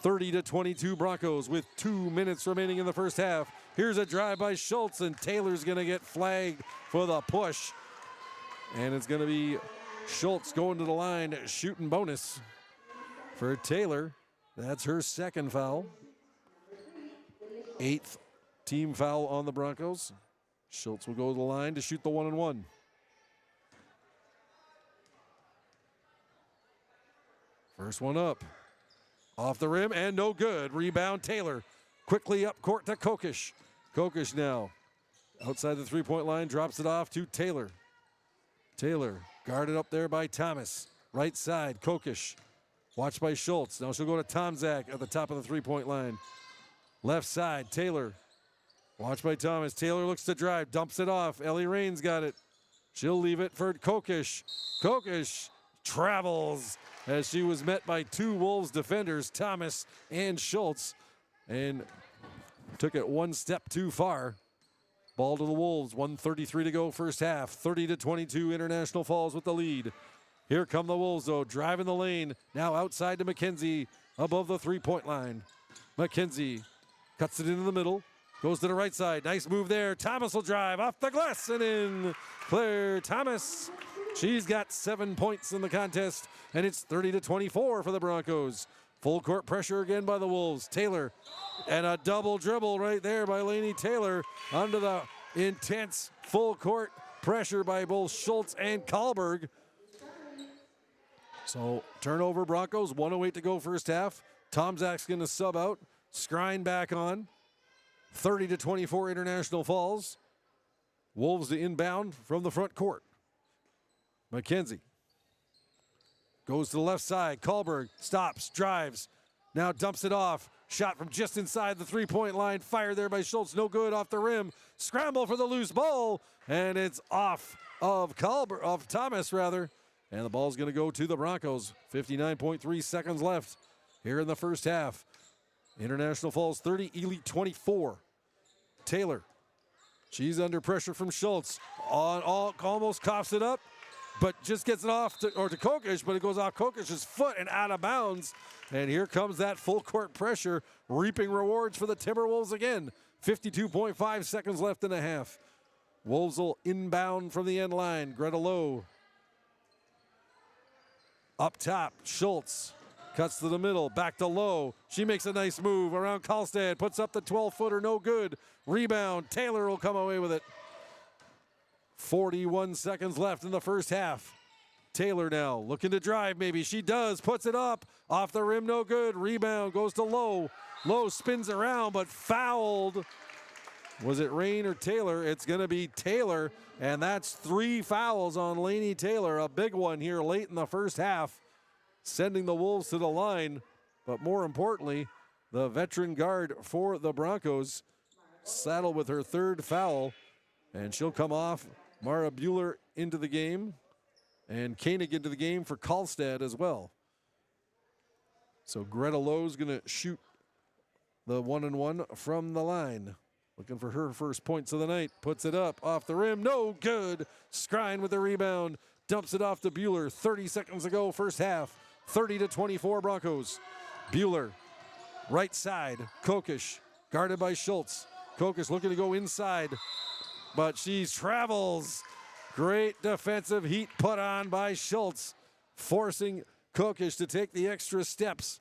S1: 30-22 Broncos with 2 minutes remaining in the first half. Here's a drive by Schultz, and Taylor's going to get flagged for the push. And it's going to be Schultz going to the line, shooting bonus for Taylor. That's her second foul. 8th team foul on the Broncos. Schultz will go to the line to shoot the 1-and-1. First one up. Off the rim and no good. Rebound Taylor. Quickly up court to Kokish. Kokish now outside the 3-point line, drops it off to Taylor. Taylor guarded up there by Thomas. Right side, Kokish. Watched by Schultz. Now she'll go to Tomzak at the top of the 3-point line. Left side, Taylor. Watch by Thomas. Taylor looks to drive, dumps it off. Ellie Rains got it. She'll leave it for Kokish. Kokish travels as she was met by two Wolves defenders, Thomas and Schultz, and took it one step too far. Ball to the Wolves, 1:33 to go first half. 30-22, International Falls with the lead. Here come the Wolves, though, driving the lane. Now outside to McKenzie, above the three-point line. McKenzie cuts it into the middle, goes to the right side. Nice move there. Thomas will drive off the glass and in. Claire Thomas. She's got 7 points in the contest, and it's 30-24 for the Broncos. Full court pressure again by the Wolves. Taylor, and a double dribble right there by Lainey Taylor under the intense full court pressure by both Schultz and Kahlberg. So turnover Broncos, 1:08 to go first half. Tomczak's going to sub out. Skrine back on. 30-24 International Falls. Wolves to inbound from the front court. McKenzie goes to the left side. Kahlberg stops, drives, now dumps it off. Shot from just inside the three-point line. Fired there by Schultz. No good off the rim. Scramble for the loose ball, and it's off of Thomas rather. And the ball's going to go to the Broncos. 59.3 seconds left here in the first half. International Falls 30, Ely 24. Taylor, she's under pressure from Schultz. Almost coughs it up, but just gets it off to Kokish, but it goes off Kokish's foot and out of bounds. And here comes that full court pressure, reaping rewards for the Timberwolves again. 52.5 seconds left in the half. Wolves will inbound from the end line. Greta Lowe. Up top, Schultz cuts to the middle, back to Lowe. She makes a nice move around Karlstad, puts up the 12-footer, no good. Rebound, Taylor will come away with it. 41 seconds left in the first half. Taylor now looking to drive maybe. She does, puts it up. Off the rim, no good. Rebound goes to Lowe. Lowe spins around, but fouled. Was it Rain or Taylor? It's going to be Taylor, and that's 3 fouls on Lainey Taylor. A big one here late in the first half, sending the Wolves to the line. But more importantly, the veteran guard for the Broncos saddled with her 3rd foul, and she'll come off. Mara Bueller into the game, and Koenig into the game for Karlstad as well. So Greta Lowe's going to shoot the 1-and-1 from the line. Looking for her first points of the night. Puts it up off the rim. No good. Skrine with the rebound. Dumps it off to Bueller. 30 seconds to go first half. 30-24 Broncos. Bueller, right side. Kokish, guarded by Schultz. Kokish looking to go inside, but she travels. Great defensive heat put on by Schultz, forcing Kokish to take the extra steps.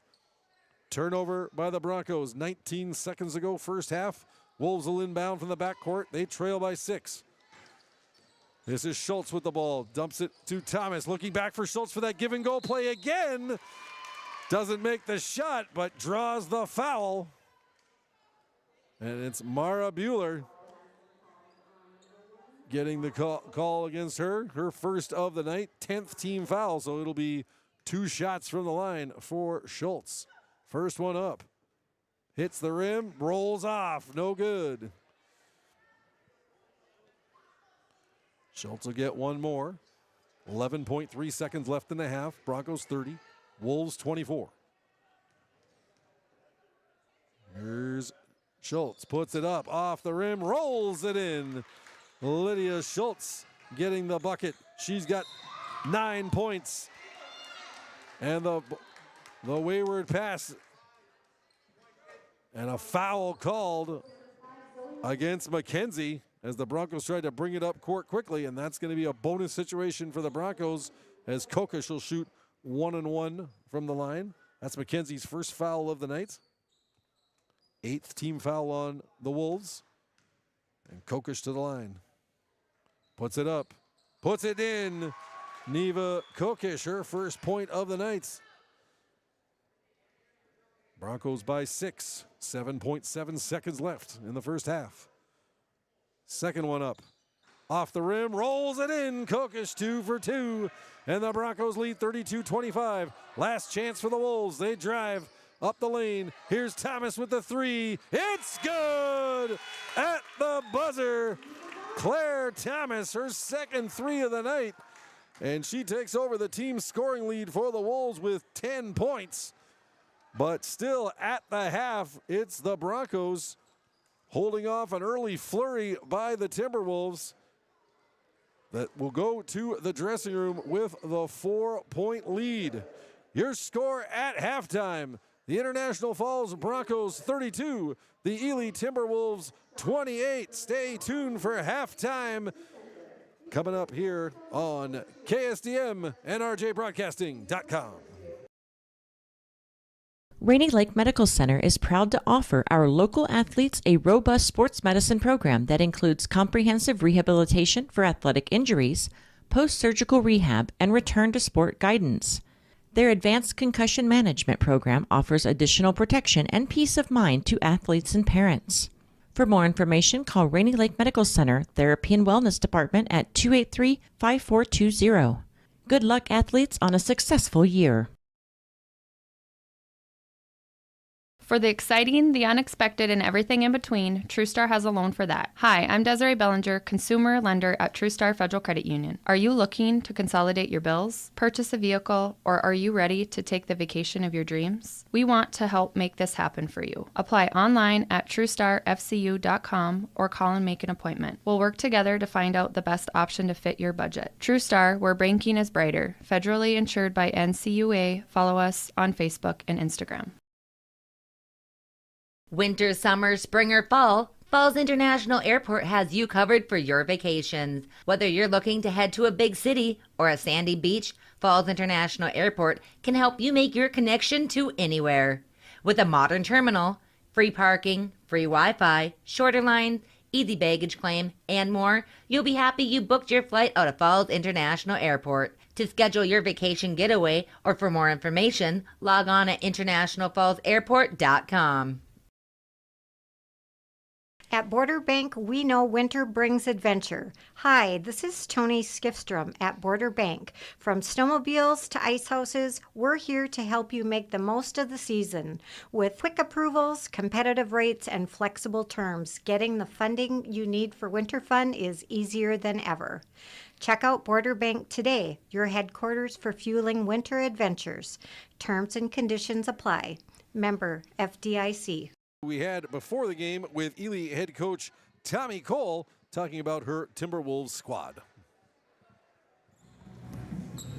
S1: Turnover by the Broncos. 19 seconds to go first half. Wolves will inbound from the backcourt. They trail by 6. This is Schultz with the ball. Dumps it to Thomas. Looking back for Schultz for that give-and-go play again. Doesn't make the shot, but draws the foul. And it's Mara Bueller getting the call against her. Her first of the night. 10th team foul, so it'll be 2 shots from the line for Schultz. First one up. Hits the rim, rolls off, no good. Schultz will get one more. 11.3 seconds left in the half. Broncos 30, Wolves 24. Here's Schultz, puts it up, off the rim, rolls it in. Lydia Schultz getting the bucket. She's got 9 points. And the wayward pass. And a foul called against McKenzie as the Broncos tried to bring it up court quickly, and that's going to be a bonus situation for the Broncos as Kokish will shoot 1-and-1 from the line. That's McKenzie's first foul of the night. 8th team foul on the Wolves. And Kokish to the line. Puts it up. Puts it in. Neva Kokish, her first point of the night. Broncos by 6. 7.7 seconds left in the first half. Second one up. Off the rim, rolls it in. Kokish 2 for 2. And the Broncos lead 32-25. Last chance for the Wolves. They drive up the lane. Here's Thomas with the three. It's good at the buzzer. Claire Thomas, her second three of the night. And she takes over the team scoring lead for the Wolves with 10 points. But still at the half, it's the Broncos holding off an early flurry by the Timberwolves that will go to the dressing room with the 4-point lead. Your score at halftime, the International Falls Broncos 32, the Ely Timberwolves 28. Stay tuned for halftime coming up here on KSDM and RJBroadcasting.com.
S7: Rainy Lake Medical Center is proud to offer our local athletes a robust sports medicine program that includes comprehensive rehabilitation for athletic injuries, post-surgical rehab, and return to sport guidance. Their advanced concussion management program offers additional protection and peace of mind to athletes and parents. For more information, call Rainy Lake Medical Center Therapy and Wellness Department at 283-5420. Good luck, athletes, on a successful year.
S5: For the exciting, the unexpected, and everything in between, TrueStar has a loan for that. Hi, I'm Desiree Bellinger, consumer lender at TrueStar Federal Credit Union. Are you looking to consolidate your bills, purchase a vehicle, or are you ready to take the vacation of your dreams? We want to help make this happen for you. Apply online at TrueStarFCU.com or call and make an appointment. We'll work together to find out the best option to fit your budget. TrueStar, where banking is brighter. Federally insured by NCUA. Follow us on Facebook and Instagram.
S2: Winter, summer, spring, or fall, Falls International Airport has you covered for your vacations. Whether you're looking to head to a big city or a sandy beach, Falls International Airport can help you make your connection to anywhere. With a modern terminal, free parking, free Wi-Fi, shorter lines, easy baggage claim, and more, you'll be happy you booked your flight out of Falls International Airport. To schedule your vacation getaway or for more information, log on at internationalfallsairport.com.
S4: At Border Bank, we know winter brings adventure. Hi, this is Tony Skifstrom at Border Bank. From snowmobiles to ice houses, we're here to help you make the most of the season. With quick approvals, competitive rates, and flexible terms, getting the funding you need for winter fun is easier than ever. Check out Border Bank today, your headquarters for fueling winter adventures. Terms and conditions apply. Member FDIC.
S1: We had before the game with Ely head coach Tommy Cole talking about her Timberwolves squad.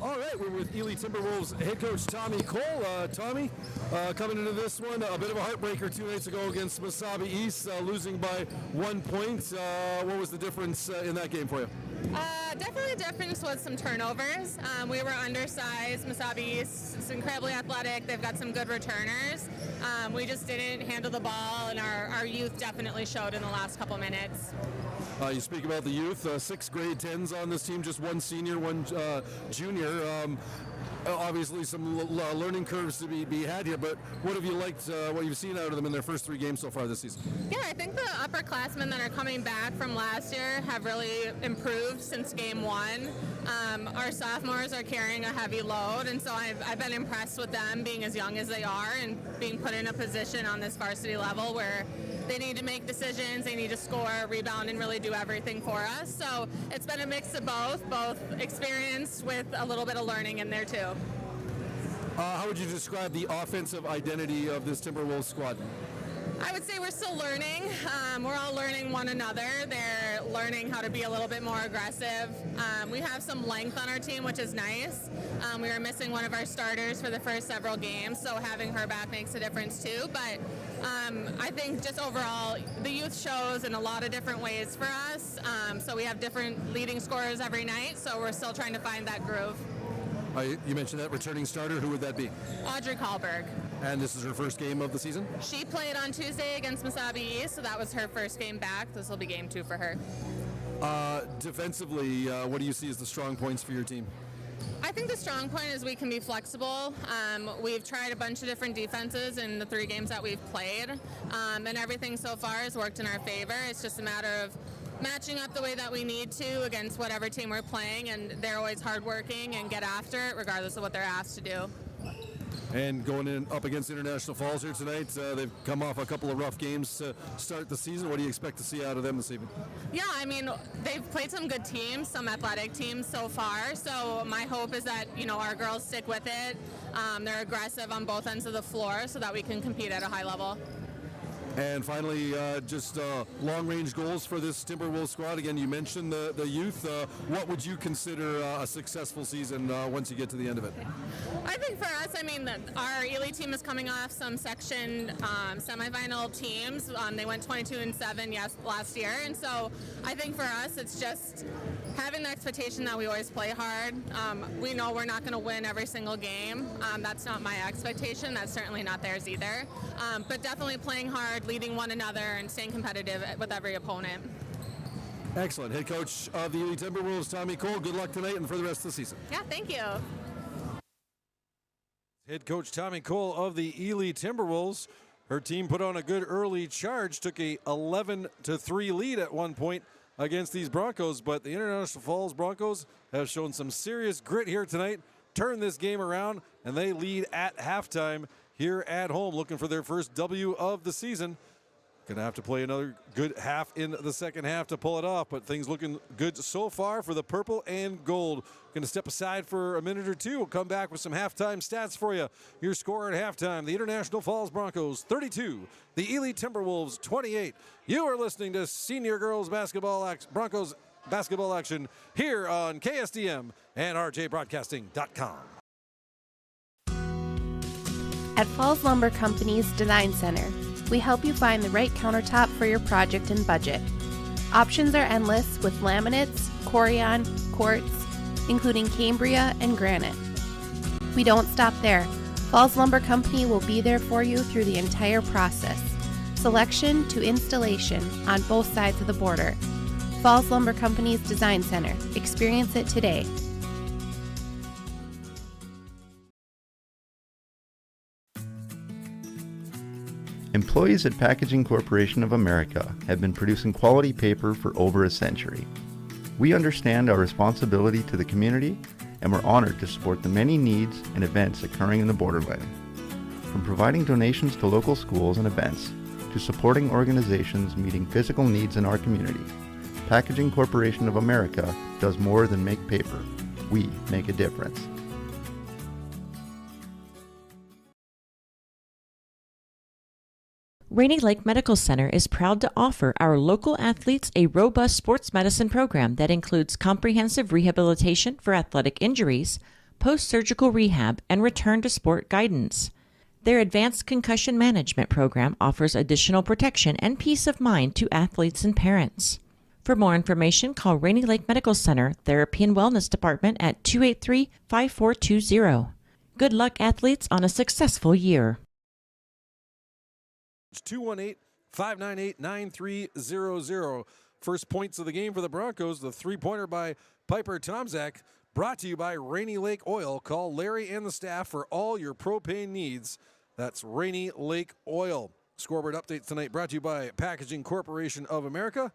S1: All right, we're with Ely Timberwolves head coach Tommy Cole. Tommy, coming into this one, a bit of a heartbreaker 2 nights ago against Mesabi East, losing by 1 point. What was the difference in that game for you?
S8: Definitely the difference was some turnovers. We were undersized. Mesabi East is incredibly athletic. They've got some good returners. We just didn't handle the ball, and our youth definitely showed in the last couple minutes.
S1: You speak about the youth, 6 grade 10s on this team, just 1 senior, 1 junior. Obviously some learning curves to be had here, but what have you liked, what you've seen out of them in their first 3 games so far this season? Yeah,
S8: I think the upperclassmen that are coming back from last year have really improved since game 1. Our sophomores are carrying a heavy load, and so I've been impressed with them being as young as they are and being put in a position on this varsity level where they need to make decisions, they need to score, rebound, and really do everything for us. So it's been a mix of both experience with a little bit of learning in there too.
S1: How would you describe the offensive identity of this Timberwolves squad?
S8: I would say we're still learning. We're all learning one another. They're learning how to be a little bit more aggressive. We have some length on our team, which is nice. We were missing one of our starters for the first several games, so having her back makes a difference too. But I think just overall, the youth shows in a lot of different ways for us. So we have different leading scorers every night, so we're still trying to find that groove.
S1: You mentioned that returning starter. Who would that be?
S8: Audrey Kahlberg.
S1: And this is her first game of the season?
S8: She played on Tuesday against Mesabi East, so that was her first game back. This will be game 2 for her.
S1: Defensively, what do you see as the strong points for your team?
S8: I think the strong point is we can be flexible. We've tried a bunch of different defenses in the 3 games that we've played, and everything so far has worked in our favor. It's just a matter of matching up the way that we need to against whatever team we're playing, and they're always hardworking and get after it regardless of what they're asked to do.
S1: and going in up against International Falls here tonight. They've come off a couple of rough games to start the season. What do you expect to see out of them this evening?
S8: Yeah, I mean, they've played some good teams, some athletic teams so far. So my hope is that, our girls stick with it. They're aggressive on both ends of the floor so that we can compete at a high level.
S1: And finally, just long-range goals for this Timberwolves squad. Again, you mentioned the youth. What would you consider a successful season once you get to the end of it?
S8: I think for us, our Ely team is coming off some section semifinal teams. They went 22-7 last year, and so I think for us, it's just having the expectation that we always play hard. We know we're not going to win every single game. That's not my expectation. That's certainly not theirs either. But definitely playing hard, leading one another, and staying competitive with every opponent.
S1: Excellent. Head coach of the Ely Timberwolves, Tommy Cole. Good luck tonight and for the rest of the season.
S8: Yeah, thank you.
S1: Head coach Tommy Cole of the Ely Timberwolves. Her team put on a good early charge, took a 11-3 lead at one point against these Broncos, but the International Falls Broncos have shown some serious grit here tonight, turned this game around, and they lead at halftime here at home, looking for their first W of the season. Gonna have to play another good half in the second half to pull it off, but things looking good so far for the purple and gold. Gonna step aside for a minute or two. We'll come back with some halftime stats for you. Your score at halftime, the International Falls Broncos 32, the Ely Timberwolves 28. You are listening to Senior Girls Broncos basketball action here on KSDM and RJBroadcasting.com.
S5: At Falls Lumber Company's Design Center, we help you find the right countertop for your project and budget. Options are endless with laminates, Corian, quartz, including Cambria and granite. We don't stop there. Falls Lumber Company will be there for you through the entire process, selection to installation on both sides of the border. Falls Lumber Company's Design Center. Experience it today.
S6: Employees at Packaging Corporation of America have been producing quality paper for over a century. We understand our responsibility to the community, and we're honored to support the many needs and events occurring in the borderland. From providing donations to local schools and events, to supporting organizations meeting physical needs in our community, Packaging Corporation of America does more than make paper. We make a difference.
S7: Rainy Lake Medical Center is proud to offer our local athletes a robust sports medicine program that includes comprehensive rehabilitation for athletic injuries, post-surgical rehab, and return to sport guidance. Their advanced concussion management program offers additional protection and peace of mind to athletes and parents. For more information, call Rainy Lake Medical Center Therapy and Wellness Department at 283-5420. Good luck, athletes, on a successful year.
S1: 218-598-9300. First points of the game for the Broncos, the three-pointer by Piper Tomzak, brought to you by Rainy Lake Oil. Call Larry and the staff for all your propane needs. That's Rainy Lake Oil. Scoreboard updates tonight brought to you by Packaging Corporation of America.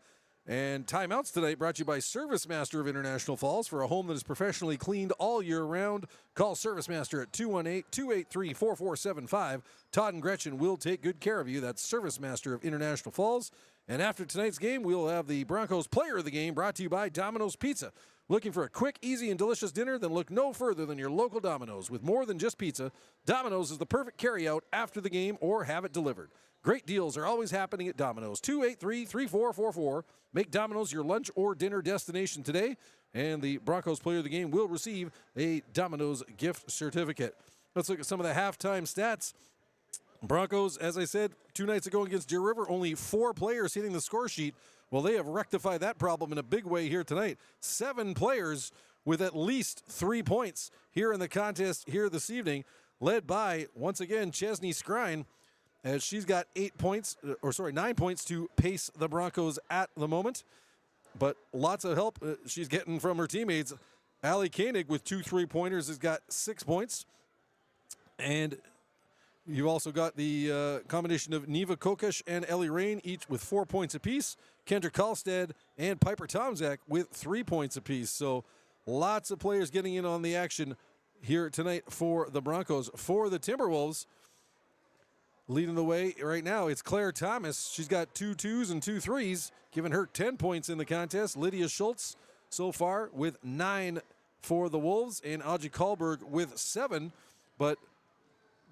S1: And timeouts tonight brought to you by Service Master of International Falls. For a home that is professionally cleaned all year round, call Service Master at 218-283-4475. Todd and Gretchen will take good care of you. That's Service Master of International Falls. And after tonight's game, we'll have the Broncos Player of the Game brought to you by Domino's Pizza. Looking for a quick, easy, and delicious dinner? Then look no further than your local Domino's. With more than just pizza, Domino's is the perfect carry-out after the game or have it delivered. Great deals are always happening at Domino's. 283-3444. Make Domino's your lunch or dinner destination today. And the Broncos Player of the Game will receive a Domino's gift certificate. Let's look at some of the halftime stats. Broncos, as I said 2 nights ago against Deer River, only 4 players hitting the score sheet. Well, they have rectified that problem in a big way here tonight. 7 players with at least 3 points here in the contest here this evening, led by, once again, Chesney Skrine, as she's got 9 points to pace the Broncos at the moment. But lots of help she's getting from her teammates. Allie Koenig with 2 3-pointers has got 6 points. And you've also got the combination of Neva Kokesh and Ellie Rain, each with 4 points apiece. Kendra Kalstad and Piper Tomzak with 3 points apiece. So lots of players getting in on the action here tonight for the Broncos. For the Timberwolves, leading the way right now, it's Claire Thomas. She's got 2 2s and 2 3s, giving her 10 points in the contest. Lydia Schultz so far with 9 for the Wolves, and Audrey Kahlberg with 7. But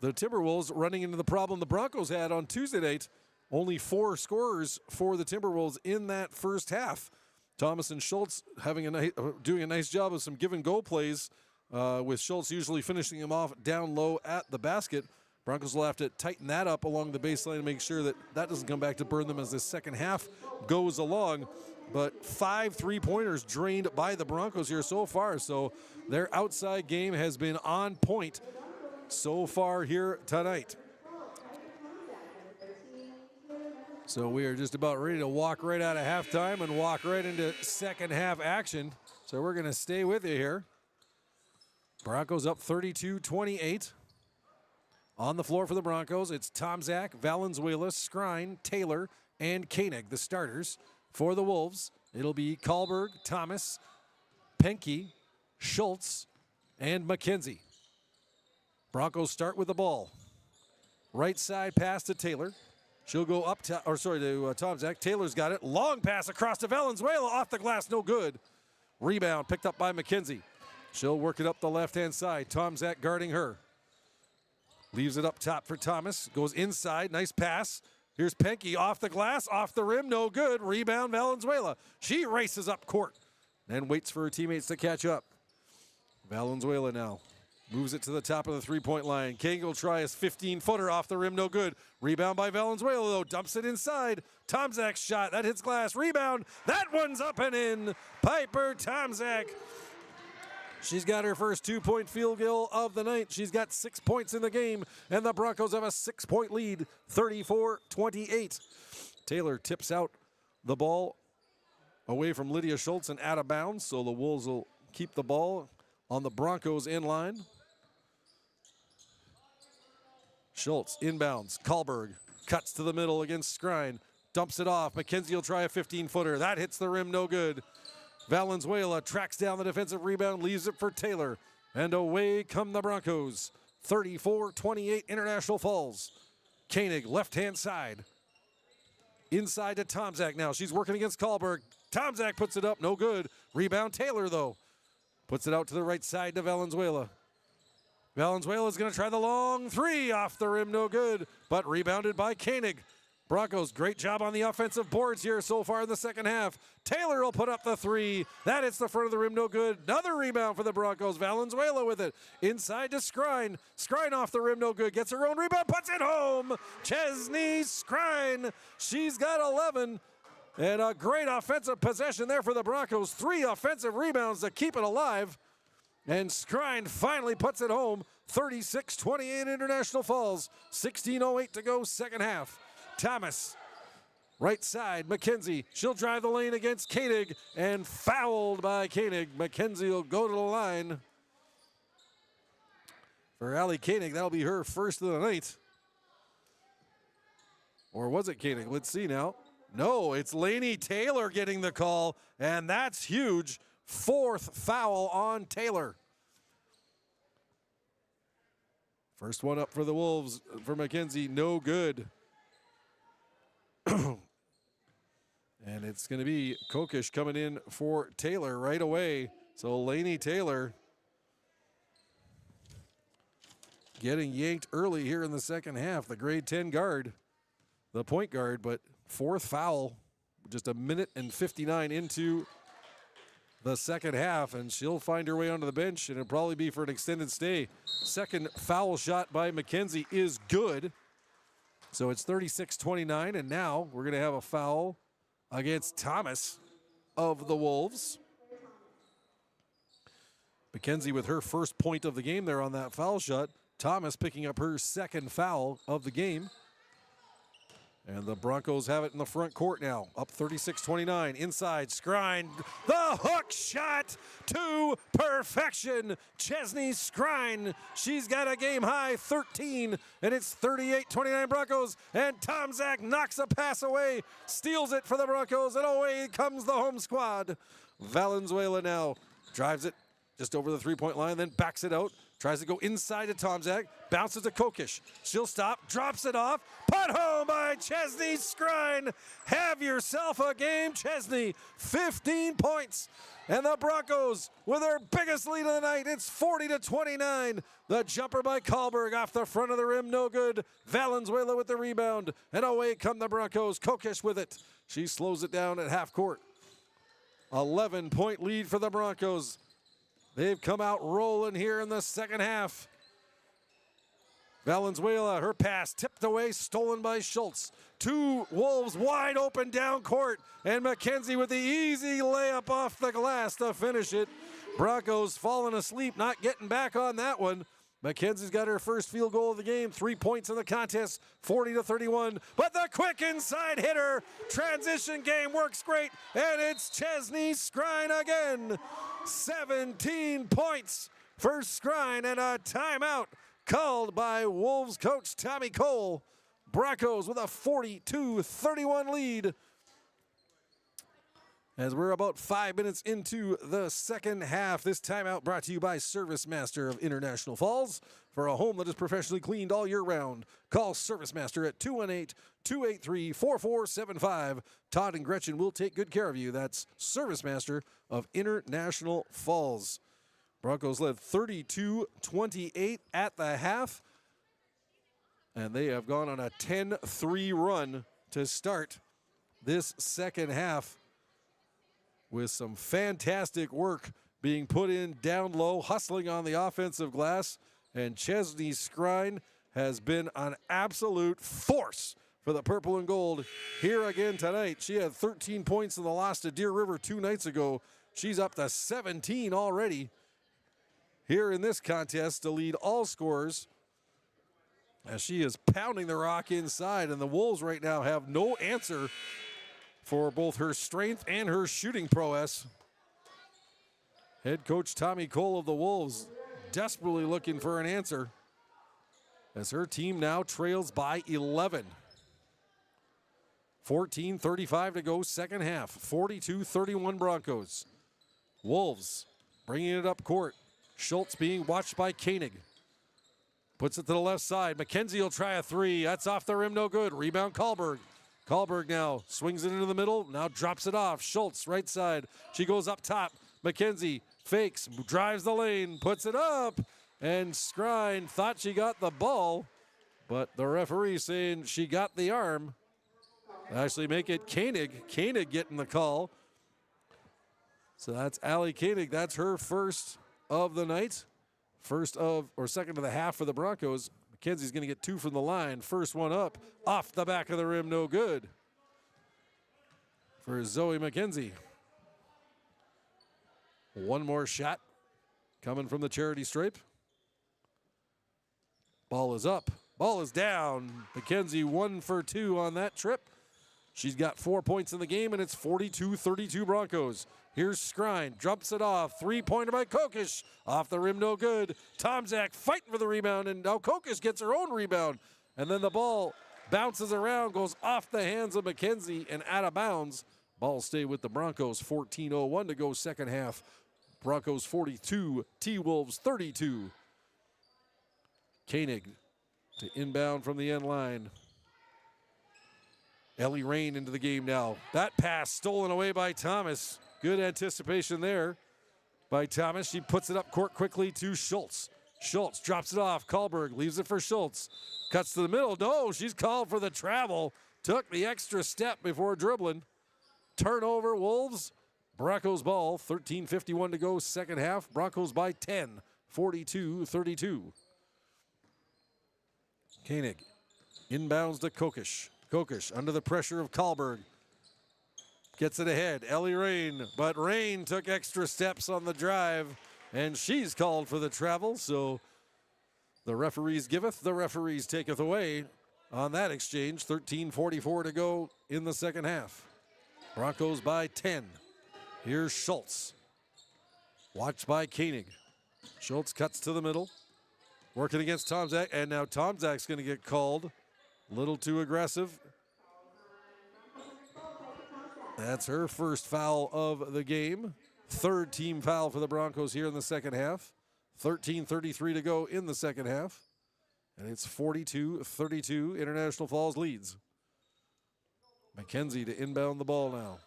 S1: the Timberwolves running into the problem the Broncos had on Tuesday night. Only 4 scorers for the Timberwolves in that first half. Thomas and Schultz doing a nice job of some give-and-go plays, with Schultz usually finishing them off down low at the basket. Broncos will have to tighten that up along the baseline to make sure that doesn't come back to burn them as the second half goes along. But 5 3-pointers drained by the Broncos here so far. So their outside game has been on point so far here tonight. So we are just about ready to walk right out of halftime and walk right into second half action. So we're going to stay with you here. Broncos up 32-28. On the floor for the Broncos, it's Tomczak, Valenzuela, Skrine, Taylor, and Koenig, the starters. For the Wolves, it'll be Kahlberg, Thomas, Penke, Schultz, and McKenzie. Broncos start with the ball. Right side pass to Taylor. She'll go up to Tomczak. Taylor's got it. Long pass across to Valenzuela. Off the glass, no good. Rebound picked up by McKenzie. She'll work it up the left-hand side. Tomczak guarding her. Leaves it up top for Thomas. Goes inside. Nice pass. Here's Penke off the glass, off the rim, no good. Rebound Valenzuela. She races up court and waits for her teammates to catch up. Valenzuela now moves it to the top of the three-point line. King will try his 15-footer off the rim, no good. Rebound by Valenzuela, though. Dumps it inside. Tomczak's shot. That hits glass. Rebound. That one's up and in. Piper Tomczak. She's got her first 2-point field goal of the night. She's got 6 points in the game, and the Broncos have a 6-point lead, 34-28. Taylor tips out the ball away from Lydia Schultz and out of bounds, so the Wolves will keep the ball on the Broncos in line. Schultz inbounds. Kahlberg cuts to the middle against Skrine. Dumps it off. McKenzie will try a 15-footer. That hits the rim, no good. Valenzuela tracks down the defensive rebound, leaves it for Taylor. And away come the Broncos. 34-28 International Falls. Koenig, left-hand side. Inside to Tomczak now. She's working against Kahlberg. Tomczak puts it up, no good. Rebound Taylor, though. Puts it out to the right side to Valenzuela. Valenzuela's going to try the long three. Off the rim, no good. But rebounded by Koenig. Broncos, great job on the offensive boards here so far in the second half. Taylor will put up the three. That hits the front of the rim, no good. Another rebound for the Broncos. Valenzuela with it. Inside to Skrine. Skrine off the rim, no good. Gets her own rebound, puts it home. Chesney Skrine. She's got 11. And a great offensive possession there for the Broncos. 3 offensive rebounds to keep it alive. And Skrine finally puts it home. 36-28 International Falls. 16:08 to go, second half. Thomas, right side, McKenzie. She'll drive the lane against Koenig and fouled by Koenig. McKenzie will go to the line. For Allie Koenig, that'll be her first of the night. Or was it Koenig? Let's see now. No, it's Lainey Taylor getting the call, and that's huge. 4th foul on Taylor. First one up for the Wolves for McKenzie, no good. And it's going to be Kokish coming in for Taylor right away. So Lainey Taylor getting yanked early here in the second half. The grade 10 guard, the point guard, but 4th foul, just a minute and 59 into the second half, and she'll find her way onto the bench, and it'll probably be for an extended stay. Second foul shot by McKenzie is good. So it's 36-29, and now we're going to have a foul against Thomas of the Wolves. McKenzie with her first point of the game there on that foul shot. Thomas picking up her second foul of the game. And the Broncos have it in the front court now, up 36-29. Inside, Skrine, the hook shot to perfection. Chesney Skrine, she's got a game-high 13, and it's 38-29 Broncos. And Tomczak knocks a pass away, steals it for the Broncos, and away comes the home squad. Valenzuela now drives it just over the three-point line, then backs it out. Tries to go inside to Tomzak. Bounces to Kokish. She'll stop. Drops it off. Put home by Chesney Scrine. Have yourself a game, Chesney. 15 points. And the Broncos with their biggest lead of the night. It's 40-29. The jumper by Kahlberg off the front of the rim. No good. Valenzuela with the rebound. And away come the Broncos. Kokish with it. She slows it down at half court. 11-point lead for the Broncos. They've come out rolling here in the second half. Valenzuela, her pass tipped away, stolen by Schultz. Two Wolves wide open down court, and McKenzie with the easy layup off the glass to finish it. Broncos falling asleep, not getting back on that one. McKenzie's got her first field goal of the game, 3 points in the contest, 40-31. But the quick inside hitter, transition game works great, and it's Chesney Scrine again. 17 points for Scrine, and a timeout called by Wolves coach Tommy Cole. Broncos with a 42-31 lead. As we're about 5 minutes into the second half, this timeout brought to you by Service Master of International Falls. For a home that is professionally cleaned all year round, call Service Master at 218-283-4475. Todd and Gretchen will take good care of you. That's Service Master of International Falls. Broncos led 32-28 at the half, and they have gone on a 10-3 run to start this second half, with some fantastic work being put in down low, hustling on the offensive glass. And Chesney Scrine has been an absolute force for the purple and gold here again tonight. She had 13 points in the loss to Deer River 2 nights ago. She's up to 17 already here in this contest to lead all scorers, as she is pounding the rock inside. And the Wolves right now have no answer for both her strength and her shooting prowess. Head coach Tommy Cole of the Wolves desperately looking for an answer, as her team now trails by 11. 14:35 to go, second half. 42-31 Broncos. Wolves bringing it up court. Schultz being watched by Koenig. Puts it to the left side. McKenzie will try a three. That's off the rim, no good. Rebound Kahlberg. Kahlberg now swings it into the middle, now drops it off. Schultz, right side. She goes up top. McKenzie fakes, drives the lane, puts it up, and Scrine thought she got the ball, but the referee saying she got the arm. Actually make it Koenig. Koenig getting the call. So that's Allie Koenig. That's her first of the night. First of, or second of the half for the Broncos. McKenzie's going to get two from the line. First one up, off the back of the rim, no good for Zoe McKenzie. One more shot coming from the charity stripe. Ball is up, ball is down. McKenzie 1 for 2 on that trip. She's got 4 points in the game, and it's 42-32 Broncos. Here's Scrine, drops it off. Three-pointer by Kokish. Off the rim, no good. Tomzak fighting for the rebound, and now Kokish gets her own rebound. And then the ball bounces around, goes off the hands of McKenzie and out of bounds. Ball stay with the Broncos. 14:01 to go, second half. Broncos 42, T-Wolves 32. Koenig to inbound from the end line. Ellie Rain into the game now. That pass stolen away by Thomas. Good anticipation there by Thomas. She puts it up court quickly to Schultz. Schultz drops it off. Kahlberg leaves it for Schultz. Cuts to the middle. No, she's called for the travel. Took the extra step before dribbling. Turnover, Wolves. Broncos ball. 13:51 to go, second half. Broncos by 10. 42-32. Koenig inbounds to Kokish. Kokish under the pressure of Kahlberg. Gets it ahead. Ellie Rain, but Rain took extra steps on the drive, and she's called for the travel. So the referees giveth, the referees taketh away on that exchange. 13:44 to go in the second half. Broncos by 10. Here's Schultz. Watched by Koenig. Schultz cuts to the middle. Working against Tomzak, and now Tomzak's going to get called. A little too aggressive. That's her first foul of the game. Third team foul for the Broncos here in the second half. 13:33 to go in the second half. And it's 42-32. International Falls leads. McKenzie to inbound the ball now.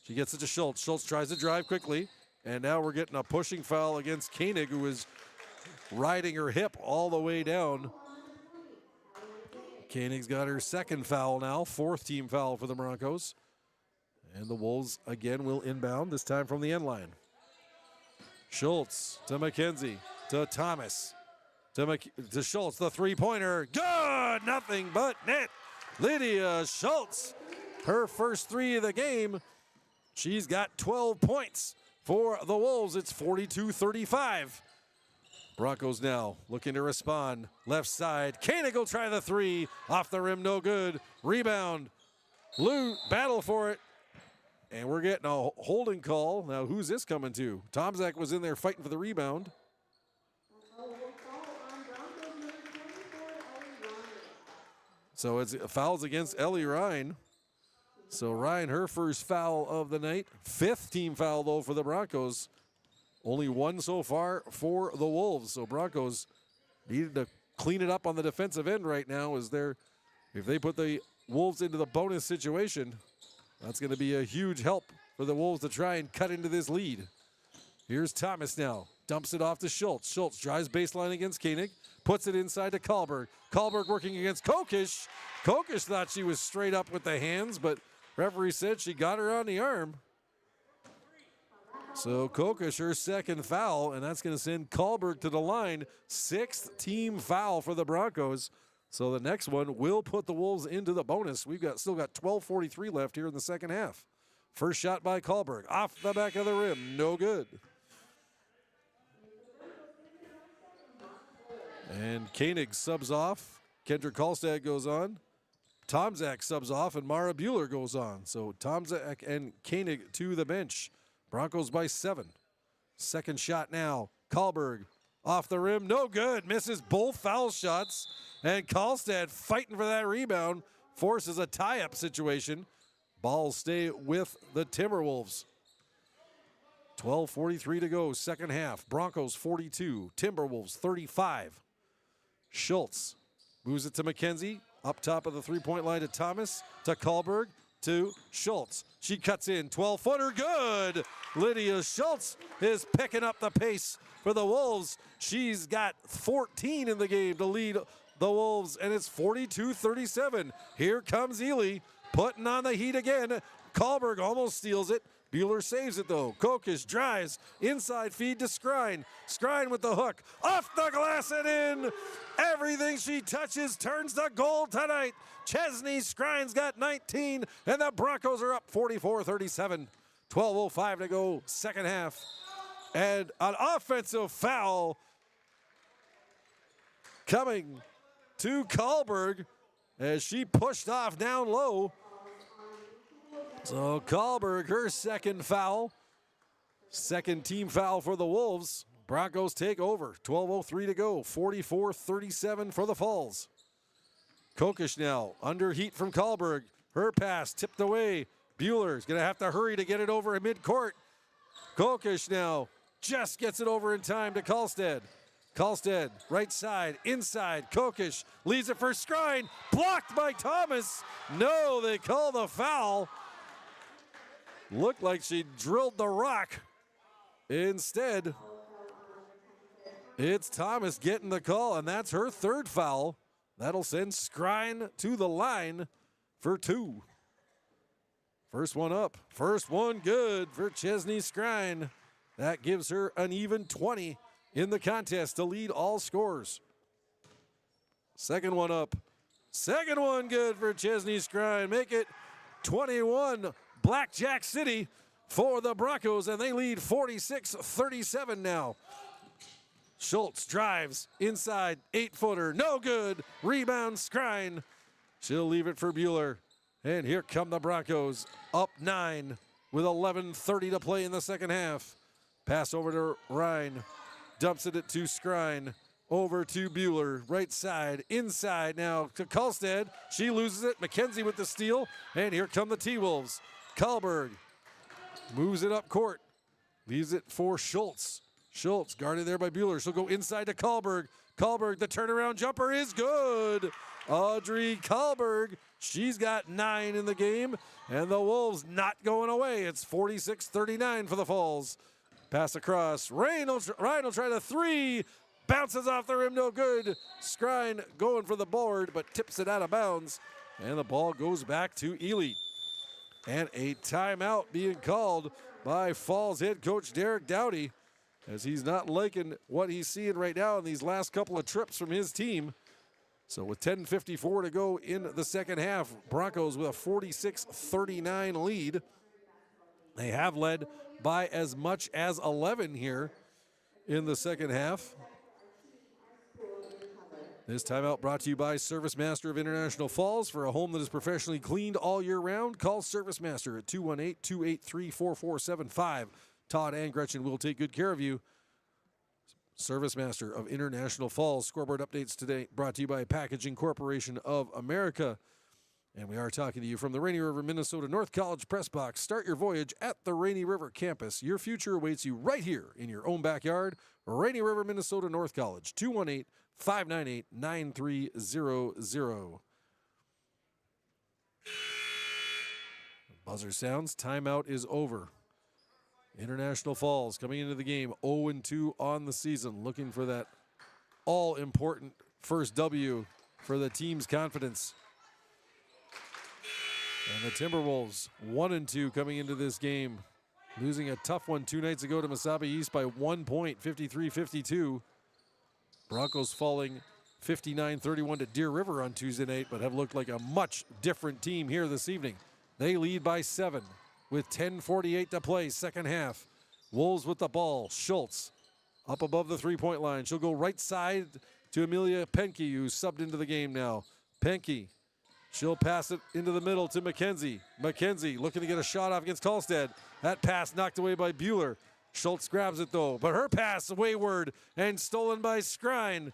S1: She gets it to Schultz. Schultz tries to drive quickly. And now we're getting a pushing foul against Koenig, who is riding her hip all the way down. Koenig's got her second foul now, fourth team foul for the Broncos. And the Wolves again will inbound, this time from the end line. Schultz to McKenzie, to Thomas, to Schultz, the three-pointer. Good, nothing but net. Lydia Schultz, her first three of the game. She's got 12 points for the Wolves. It's 42-35. Broncos now looking to respond. Left side, Koenig will try the three. Off the rim, no good. Rebound. Lou, battle for it. And we're getting a holding call. Now, who's this coming to? Tomczak was in there fighting for the rebound. So it's fouls against Ellie Ryan. So Ryan, her first foul of the night. Fifth team foul, though, for the Broncos. Only one so far for the Wolves. So Broncos needed to clean it up on the defensive end right now. If they put the Wolves into the bonus situation, that's going to be a huge help for the Wolves to try and cut into this lead. Here's Thomas now. Dumps it off to Schultz. Schultz drives baseline against Koenig. Puts it inside to Kahlberg. Kahlberg working against Kokish. Kokish thought she was straight up with the hands, but referee said she got her on the arm. So Kokish, her second foul, and that's going to send Kahlberg to the line. Sixth team foul for the Broncos. So the next one will put the Wolves into the bonus. We've still got 12:43 left here in the second half. First shot by Kahlberg. Off the back of the rim. No good. And Koenig subs off. Kendrick Kallstad goes on. Tomczak subs off, and Mara Bueller goes on. So Tomczak and Koenig to the bench. Broncos by 7. Second shot now. Kahlberg off the rim. No good. Misses both foul shots. And Kallstad fighting for that rebound. Forces a tie-up situation. Balls stay with the Timberwolves. 12:43 to go, second half. Broncos 42, Timberwolves 35. Schultz moves it to McKenzie. Up top of the three-point line to Thomas, to Kahlberg, to Schultz. She cuts in, 12-footer, good! Lydia Schultz is picking up the pace for the Wolves. She's got 14 in the game to lead the Wolves, and it's 42-37. Here comes Ely, putting on the heat again. Kahlberg almost steals it. Bueller saves it, though. Kokish drives, inside feed to Skrine. Skrine with the hook, off the glass and in. Everything she touches turns to gold tonight. Chesney Skrine's got 19, and the Broncos are up 44-37. 12:05 to go, second half. And an offensive foul coming to Kahlberg as she pushed off down low. So Kahlberg, her second foul. Second team foul for the Wolves. Broncos take over. 12:03 to go. 44-37 for the Falls. Kokish now under heat from Kahlberg. Her pass tipped away. Bueller's going to have to hurry to get it over in midcourt. Kokish now just gets it over in time to Kallstad. Kallstad, right side, inside. Kokish leaves it for Skrine. Blocked by Thomas. No, they call the foul. Looked like she drilled the rock. Instead, it's Thomas getting the call, and that's her third foul. That'll send Skrine to the line for 2. First one up. First one good for Chesney Skrine. That gives her an even 20 in the contest to lead all scores. Second one up. Second one good for Chesney Skrine. Make it 21. Blackjack City for the Broncos, and they lead 46-37 now. Schultz drives inside, 8-footer, no good. Rebound, Skrine. She'll leave it for Bueller. And here come the Broncos, up 9 with 11:30 to play in the second half. Pass over to Ryan, dumps it to Skrine. Over to Bueller, right side, inside now to Kallstad. She loses it. McKenzie with the steal, and here come the T-Wolves. Kahlberg moves it up court, leaves it for Schultz. Schultz guarded there by Bueller. She'll go inside to Kahlberg. Kahlberg, the turnaround jumper is good. Audrey Kahlberg, she's got 9 in the game, and the Wolves not going away. It's 46-39 for the Falls. Pass across. Ryan will try the 3. Bounces off the rim, no good. Skrine going for the board, but tips it out of bounds. And the ball goes back to Ely. And a timeout being called by Falls head coach Derek Dowdy, as he's not liking what he's seeing right now in these last couple of trips from his team. So with 10:54 to go in the second half, Broncos with a 46-39 lead. They have led by as much as 11 here in the second half. This timeout brought to you by Service Master of International Falls. For a home that is professionally cleaned all year round, call Service Master at 218-283-4475. Todd and Gretchen will take good care of you. Service Master of International Falls. Scoreboard updates today brought to you by Packaging Corporation of America. And we are talking to you from the Rainy River, Minnesota North College Press Box. Start your voyage at the Rainy River campus. Your future awaits you right here in your own backyard. Rainy River, Minnesota North College, 218-598-9300. Buzzer sounds. Timeout is over. International Falls coming into the game 0-2 on the season, looking for that all-important first W for the team's confidence. And the Timberwolves 1-2 coming into this game, losing a tough one 2 nights ago to Mesabi East by 1 point, 53-52. Broncos falling 59-31 to Deer River on Tuesday night, but have looked like a much different team here this evening. They lead by 7 with 10:48 to play, second half. Wolves with the ball. Schultz up above the three-point line. She'll go right side to Amelia Penke, who's subbed into the game now. Penke, she'll pass it into the middle to McKenzie. McKenzie looking to get a shot off against Kolstad. That pass knocked away by Bueller. Schultz grabs it though, but her pass wayward and stolen by Skrine.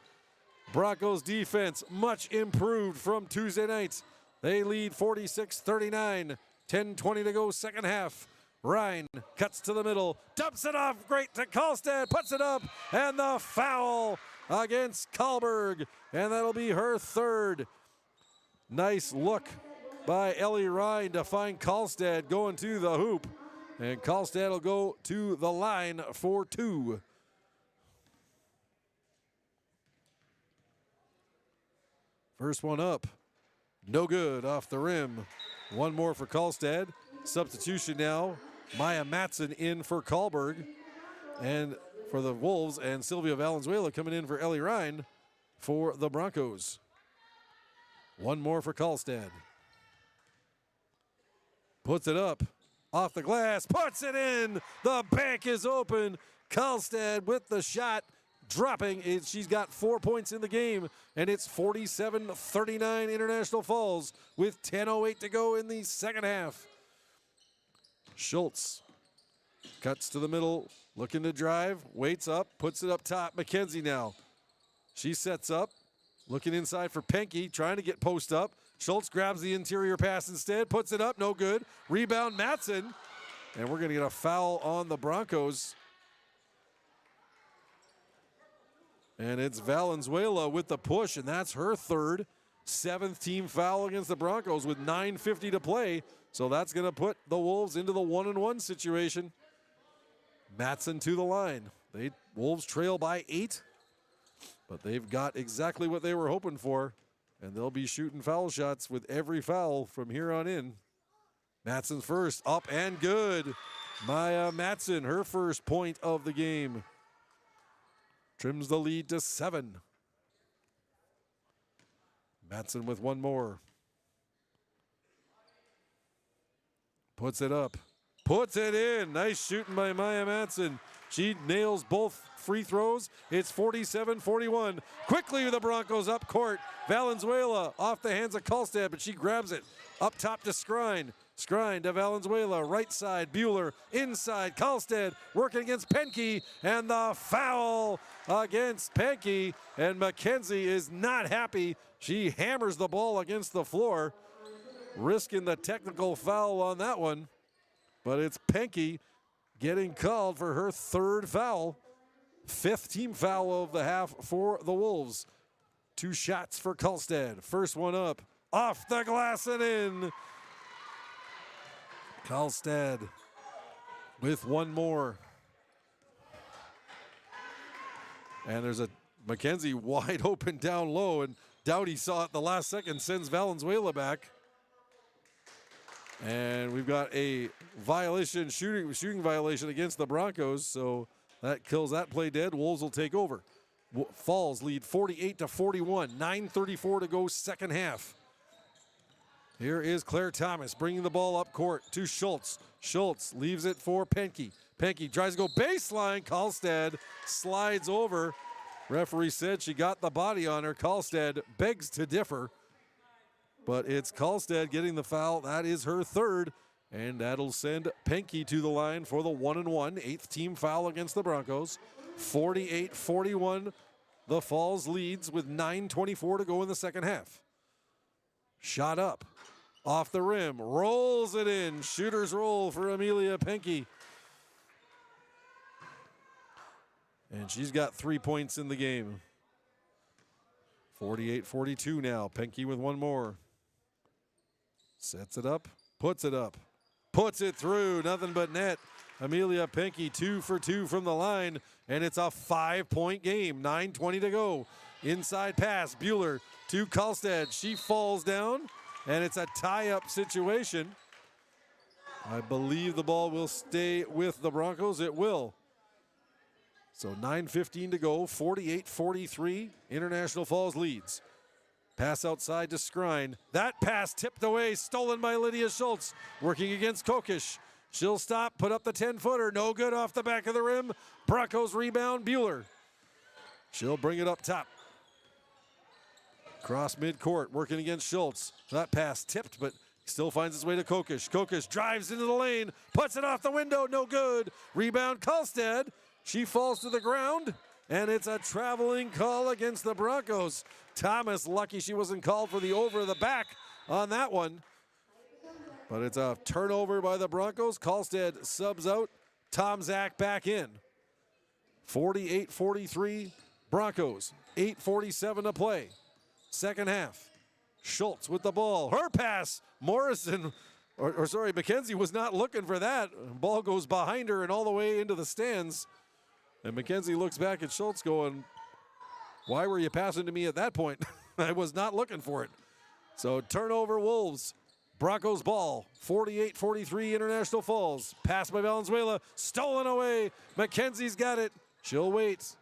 S1: Broncos defense much improved from Tuesday night. They lead 46-39. 10:20 to go, second half. Ryan cuts to the middle, dumps it off, great to Kolstad, puts it up, and the foul against Kahlberg, and that'll be her third. Nice look by Ellie Ryan to find Kolstad going to the hoop, and Kolstad will go to the line for 2. First one up, no good off the rim. One more for Kolstad. Substitution now. Maya Matson in for Kahlberg. And for the Wolves, and Sylvia Valenzuela coming in for Ellie Ryan for the Broncos. One more for Kolstad. Puts it up. Off the glass. Puts it in. The bank is open. Kolstad with the shot. Dropping it. She's got 4 points in the game, and it's 47-39 International Falls with 10:08 to go in the second half. Schultz cuts to the middle, looking to drive, waits up, puts it up top. McKenzie now. She sets up, looking inside for Penke, trying to get post up. Schultz grabs the interior pass instead, puts it up, no good. Rebound Matson, and we're going to get a foul on the Broncos. And it's Valenzuela with the push, and that's her third. 7th team foul against the Broncos with 9:50 to play. So that's going to put the Wolves into the 1-1 situation. Matson to the line. Wolves trail by 8, but they've got exactly what they were hoping for, and they'll be shooting foul shots with every foul from here on in. Matson's first, up and good. Maya Matson, her first point of the game. Trims the lead to 7. Matson with one more. Puts it up. Puts it in. Nice shooting by Maya Matson. She nails both free throws. It's 47-41. Quickly the Broncos up court. Valenzuela off the hands of Kolstad, but she grabs it. Up top to Skrine. Skrine to Valenzuela, right side, Bueller, inside, Kolstad working against Penke, and the foul against Penke, and McKenzie is not happy. She hammers the ball against the floor, risking the technical foul on that one, but it's Penke getting called for her third foul. 5th team foul of the half for the Wolves. 2 shots for Karlstad. First one up, off the glass and in. Karlstad with one more. And there's a McKenzie wide open down low, and Doughty saw it the last second, sends Valenzuela back. And we've got a violation, shooting violation against the Broncos, so that kills that play dead. Wolves will take over. Falls lead 48-41, 9:34 to go, second half. Here is Claire Thomas bringing the ball up court to Schultz. Schultz leaves it for Penke. Penke tries to go baseline. Karlstad slides over. Referee said she got the body on her. Karlstad begs to differ, but it's Karlstad getting the foul. That is her 3rd, and that'll send Penke to the line for the 1-1, 8th team foul against the Broncos. 48-41, the Falls leads with 9:24 to go in the second half. Shot up, off the rim, rolls it in. Shooter's roll for Amelia Penke. And she's got 3 points in the game. 48-42 now. Penke with one more. Sets it up, puts it through, nothing but net. Amelia Penke 2 for 2 from the line, and it's a 5-point game. 9:20 to go. Inside pass, Bueller to Karlstad. She falls down, and it's a tie-up situation. I believe the ball will stay with the Broncos. It will. So 9:15 to go, 48-43, International Falls leads. Pass outside to Skrine. That pass tipped away, stolen by Lydia Schultz, working against Kokish. She'll stop, put up the 10-footer, no good off the back of the rim. Broncos rebound, Bueller. She'll bring it up top. Cross midcourt, working against Schultz. That pass tipped, but still finds its way to Kokish. Kokish drives into the lane, puts it off the window, no good. Rebound, Karlstad. She falls to the ground, and it's a traveling call against the Broncos. Thomas lucky she wasn't called for the over the back on that one. But it's a turnover by the Broncos. Karlstad subs out. Tom Zach back in. 48-43 Broncos. 8:47 to play. Second half. Schultz with the ball. Her pass. Morrison, McKenzie was not looking for that. Ball goes behind her and all the way into the stands. And McKenzie looks back at Schultz going, why were you passing to me at that point? I was not looking for it. So turnover Wolves. Broncos ball. 48-43 International Falls. Pass by Valenzuela. Stolen away. McKenzie's got it. She'll wait.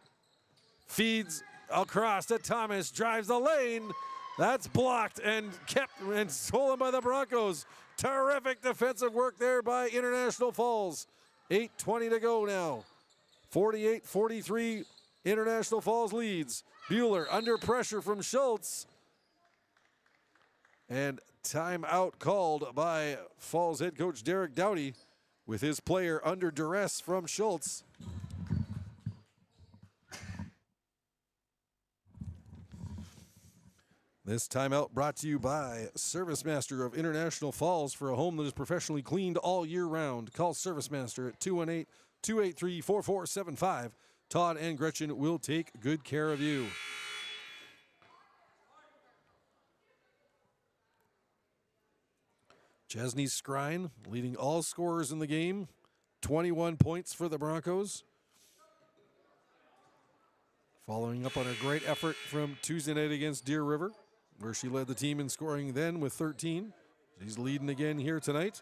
S1: Feeds across to Thomas. Drives the lane. That's blocked and kept and stolen by the Broncos. Terrific defensive work there by International Falls. 8:20 to go now. 48-43 International Falls leads. Bueller under pressure from Schultz. And timeout called by Falls head coach Derek Doughty with his player under duress from Schultz. This timeout brought to you by Service Master of International Falls for a home that is professionally cleaned all year round. Call Service Master at 218-283-4475. Todd and Gretchen will take good care of you. Chesney Skrine leading all scorers in the game. 21 points for the Broncos. Following up on a great effort from Tuesday night against Deer River, where she led the team in scoring then with 13. She's leading again here tonight.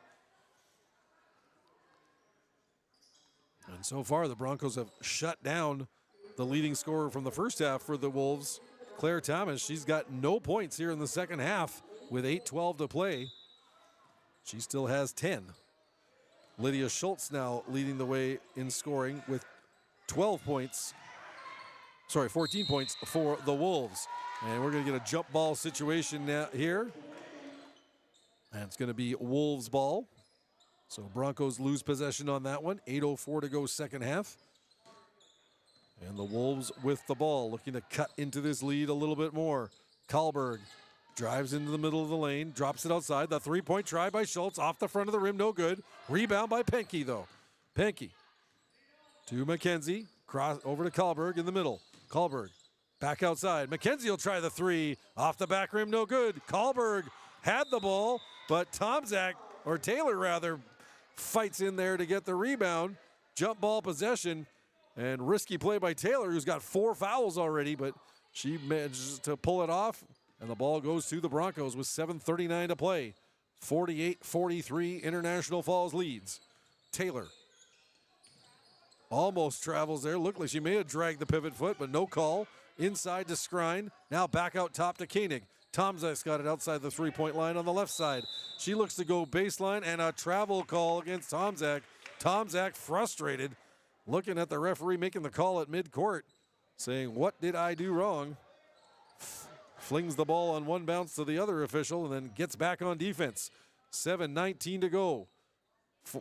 S1: And so far, the Broncos have shut down the leading scorer from the first half for the Wolves, Claire Thomas. She's got no points here in the second half with 8:12 to play. She still has 10. Lydia Schultz now leading the way in scoring with 14 points for the Wolves. And we're going to get a jump ball situation now here. And it's going to be Wolves ball. So Broncos lose possession on that one. 8:04 to go second half. And the Wolves with the ball, looking to cut into this lead a little bit more. Kahlberg drives into the middle of the lane, drops it outside. The three-point try by Schultz off the front of the rim, no good. Rebound by Penke, though. Penke to McKenzie. Cross over to Kahlberg in the middle. Kahlberg back outside. McKenzie will try the three. Off the back rim, no good. Kahlberg had the ball, but Taylor rather, fights in there to get the rebound. Jump ball possession, and risky play by Taylor, who's got 4 fouls already, but she manages to pull it off, and the ball goes to the Broncos with 7:39 to play. 48-43, International Falls leads. Taylor almost travels there. Looked like she may have dragged the pivot foot, but no call. Inside to Skrine. Now back out top to Koenig. Tomzak's got it outside the three-point line on the left side. She looks to go baseline, and a travel call against Tomzak. Tomzak frustrated, looking at the referee making the call at midcourt, saying, "What did I do wrong?" Flings the ball on one bounce to the other official and then gets back on defense. 7:19 to go.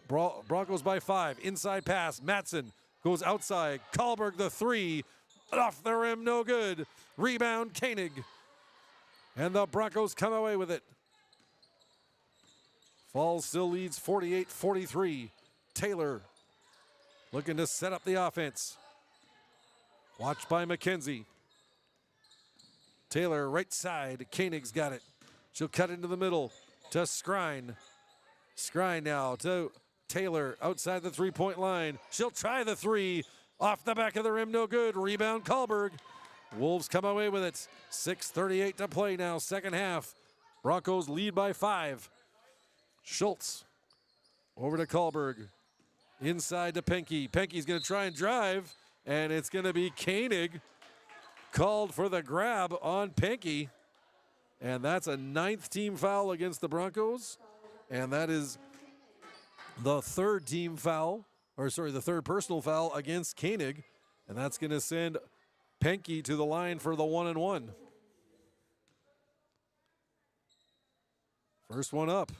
S1: Broncos by 5. Inside pass. Matson goes outside. Kahlberg the three. Off the rim, no good. Rebound, Koenig. And the Broncos come away with it. Falls still leads 48-43. Taylor looking to set up the offense. Watched by McKenzie. Taylor right side. Koenig's got it. She'll cut into the middle to Skrine. Skrine now to Taylor outside the three-point line. She'll try the three. Off the back of the rim, no good. Rebound, Kahlberg. Wolves come away with it. 6:38 to play now, second half. Broncos lead by 5. Schultz over to Kahlberg. Inside to Penke. Penke's going to try and drive, and it's going to be Koenig called for the grab on Penke. And that's a 9th team foul against the Broncos. And that is the third team foul, the third personal foul against Koenig. And that's going to send Penke to the line for the 1-and-1. First one up.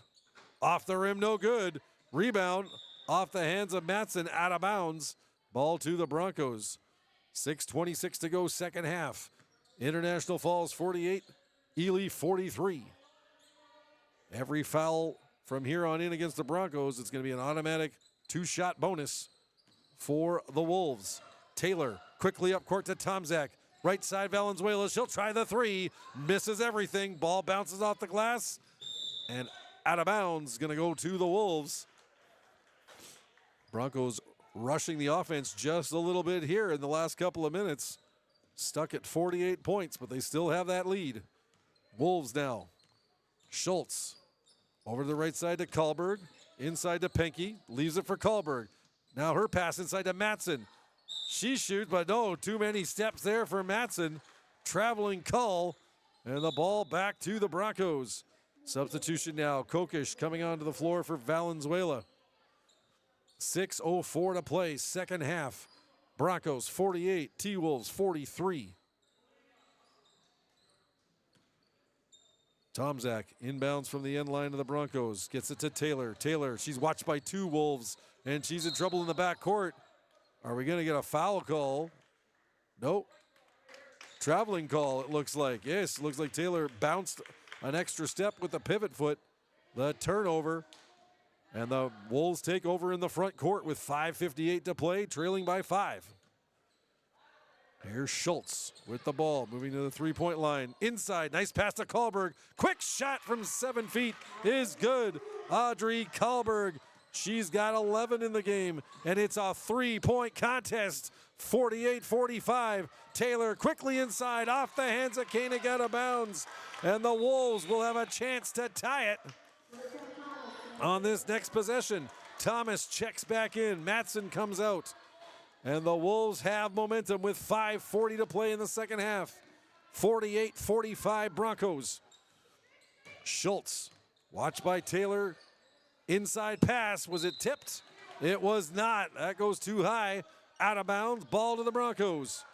S1: Off the rim, no good. Rebound off the hands of Matson, out of bounds. Ball to the Broncos. 6:26 to go, second half. International Falls 48, Ely 43. Every foul from here on in against the Broncos, it's going to be an automatic 2-shot bonus for the Wolves. Taylor quickly up court to Tomzak. Right side, Valenzuela. She'll try the three. Misses everything. Ball bounces off the glass. And out of bounds. Going to go to the Wolves. Broncos rushing the offense just a little bit here in the last couple of minutes. Stuck at 48 points, but they still have that lead. Wolves now. Schultz over to the right side to Kahlberg. Inside to Penke. Leaves it for Kahlberg. Now her pass inside to Matson. She shoots, but no, too many steps there for Matson. Traveling Cull, and the ball back to the Broncos. Substitution now. Kokish coming onto the floor for Valenzuela. 6:04 to play, second half. Broncos 48, T-Wolves 43. Tomzak inbounds from the end line of the Broncos. Gets it to Taylor. Taylor, she's watched by 2 Wolves, and she's in trouble in the backcourt. Are we going to get a foul call? Nope. Traveling call, it looks like. Yes, it looks like Taylor bounced an extra step with the pivot foot. The turnover. And the Wolves take over in the front court with 5:58 to play, trailing by 5. Here's Schultz with the ball, moving to the three-point line. Inside, nice pass to Kahlberg. Quick shot from 7 feet is good. Audrey Kahlberg, she's got 11 in the game, and it's a 3-point contest. 48-45. Taylor quickly inside, off the hands of Koenig, out of bounds. And the Wolves will have a chance to tie it on this next possession. Thomas checks back in. Matson comes out. And the Wolves have momentum with 5:40 to play in the second half. 48-45 Broncos. Schultz, watched by Taylor. Inside pass. Was it tipped? It was not. That goes too high. Out of bounds. Ball to the Broncos.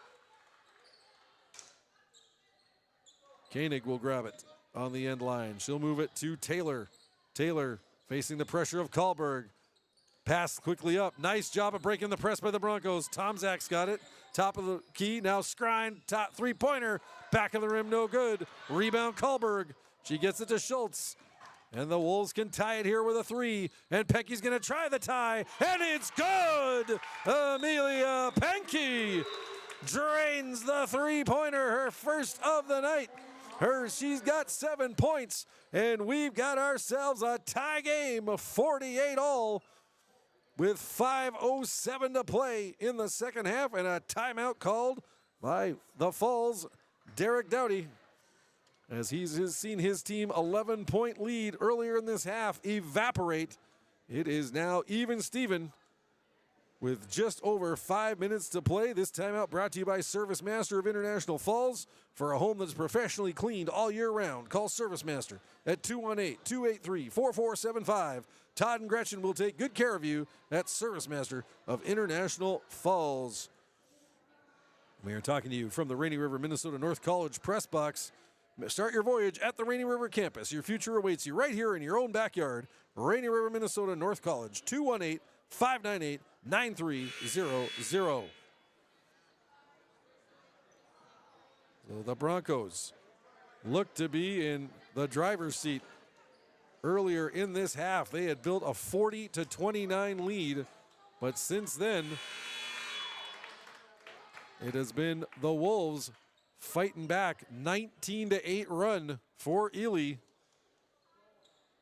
S1: Koenig will grab it on the end line. She'll move it to Taylor. Taylor facing the pressure of Kahlberg. Pass quickly up. Nice job of breaking the press by the Broncos. Tomzak's got it. Top of the key. Now Skrine. Top three-pointer. Back of the rim, no good. Rebound Kahlberg. She gets it to Schultz. And the Wolves can tie it here with a 3. And Penke's going to try the tie. And it's good! Amelia Penke drains the three-pointer, her first of the night. She's got 7 points. And we've got ourselves a tie game of 48 all with 5:07 to play in the second half and a timeout called by the Falls' Derek Doughty, as he's seen his team 11-point lead earlier in this half evaporate. It is now even Steven with just over 5 minutes to play. This timeout brought to you by Service Master of International Falls. For a home that's professionally cleaned all year round, call Service Master at 218-283-4475. Todd and Gretchen will take good care of you at Service Master of International Falls. We are talking to you from the Rainy River, Minnesota North College press box. Start your voyage at the Rainy River campus. Your future awaits you right here in your own backyard. Rainy River, Minnesota North College, 218-598-9300. So the Broncos look to be in the driver's seat. Earlier in this half, they had built a 40-29 lead, but since then, it has been the Wolves fighting back. 19-8 run for Ely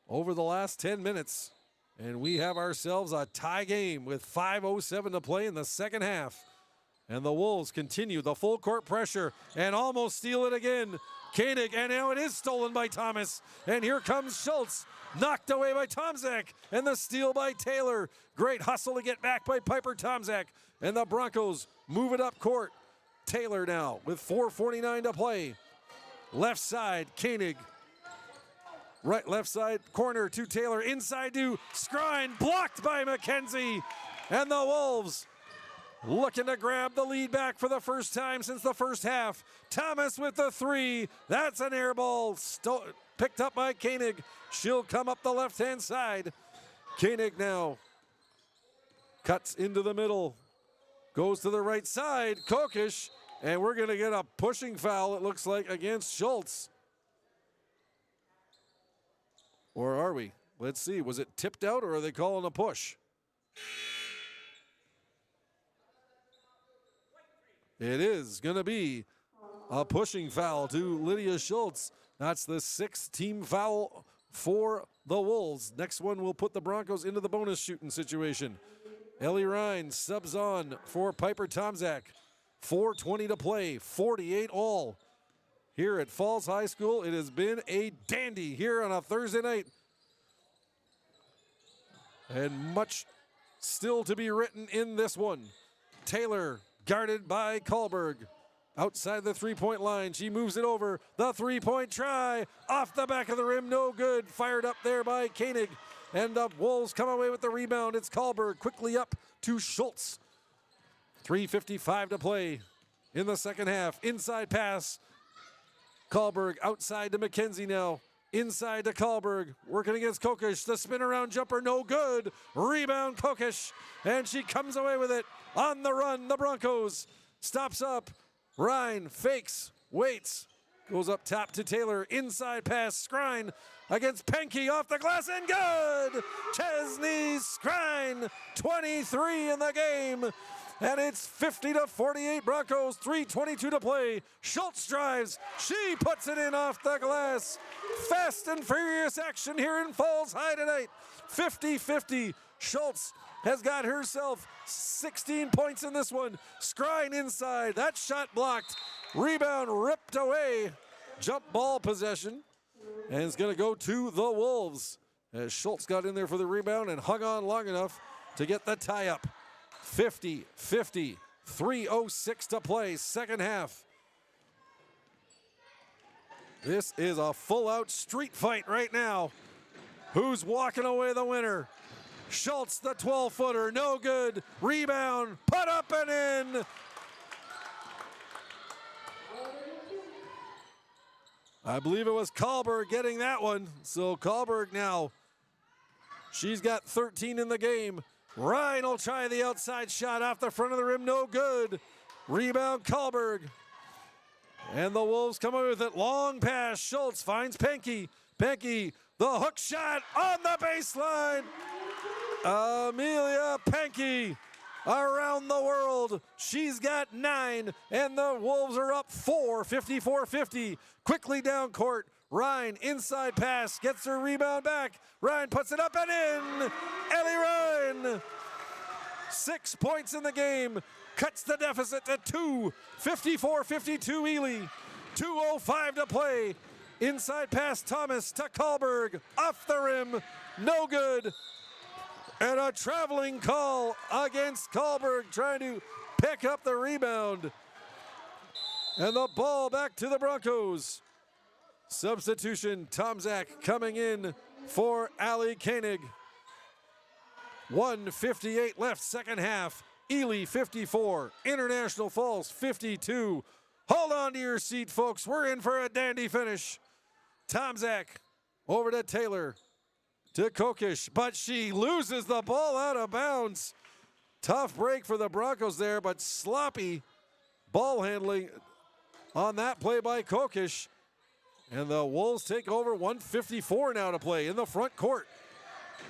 S1: over the last 10 minutes. And we have ourselves a tie game with 5:07 to play in the second half. And the Wolves continue the full court pressure and almost steal it again. Koenig, and now it is stolen by Thomas. And here comes Schultz, knocked away by Tomzak, and the steal by Taylor. Great hustle to get back by Piper Tomzak. And the Broncos move it up court. Taylor now with 4:49 to play. Left side, Koenig. Right, left side, corner to Taylor. Inside to Skrine, blocked by McKenzie. And the Wolves looking to grab the lead back for the first time since the first half. Thomas with the 3. That's an air ball picked up by Koenig. She'll come up the left-hand side. Koenig now cuts into the middle. Goes to the right side. Kokish. And we're going to get a pushing foul, it looks like, against Schultz. Or are we? Let's see. Was it tipped out or are they calling a push? It is going to be a pushing foul to Lydia Schultz. That's the 6th team foul for the Wolves. Next one will put the Broncos into the bonus shooting situation. Ellie Ryan subs on for Piper Tomzak. 4:20 to play, 48 all. Here at Falls High School, it has been a dandy here on a Thursday night. And much still to be written in this one. Taylor guarded by Kahlberg. Outside the three-point line, she moves it over. The three-point try, off the back of the rim, no good. Fired up there by Koenig. And the Wolves come away with the rebound. It's Kahlberg quickly up to Schultz. 3:55 to play in the second half. Inside pass. Kahlberg outside to McKenzie now. Inside to Kahlberg, working against Kokish. The spin around jumper, no good. Rebound Kokish, and she comes away with it. On the run, the Broncos. Stops up. Ryan fakes, waits. Goes up top to Taylor. Inside pass, Skrine against Penke off the glass and good! Chesney Skrine, 23 in the game. And it's 50-48 Broncos, 3:22 to play. Schultz drives, she puts it in off the glass. Fast and furious action here in Falls High tonight. 50-50, Schultz has got herself 16 points in this one. Skrine inside, that shot blocked. Rebound ripped away. Jump ball possession. And it's gonna go to the Wolves as Schultz got in there for the rebound and hung on long enough to get the tie up. 50-50, 3:06 to play, second half. This is a full-out street fight right now. Who's walking away the winner? Schultz, the 12-footer, no good. Rebound, put up and in. I believe it was Kahlberg getting that one. So Kahlberg now, she's got 13 in the game. Ryan will try the outside shot off the front of the rim, no good. Rebound Kahlberg. And the Wolves come away with it. Long pass, Schultz finds Penke. Penke The hook shot on the baseline. Amelia Pankey around the world. She's got 9, and the Wolves are up 4, 54-50. Quickly down court. Ryan, inside pass, gets her rebound back. Ryan puts it up and in. Ellie Ryan, 6 points in the game, cuts the deficit to 2. 54-52 Ely. 2:05 to play. Inside pass, Thomas to Kahlberg, off the rim, no good. And a traveling call against Kahlberg, trying to pick up the rebound. And the ball back to the Broncos. Substitution, Tomczak coming in for Allie Koenig. 1:58 left, second half. Ely 54, International Falls 52. Hold on to your seat, folks. We're in for a dandy finish. Tomczak over to Taylor, to Kokish, but she loses the ball out of bounds. Tough break for the Broncos there, but sloppy ball handling on that play by Kokish. And the Wolves take over. 1:54 now to play in the front court.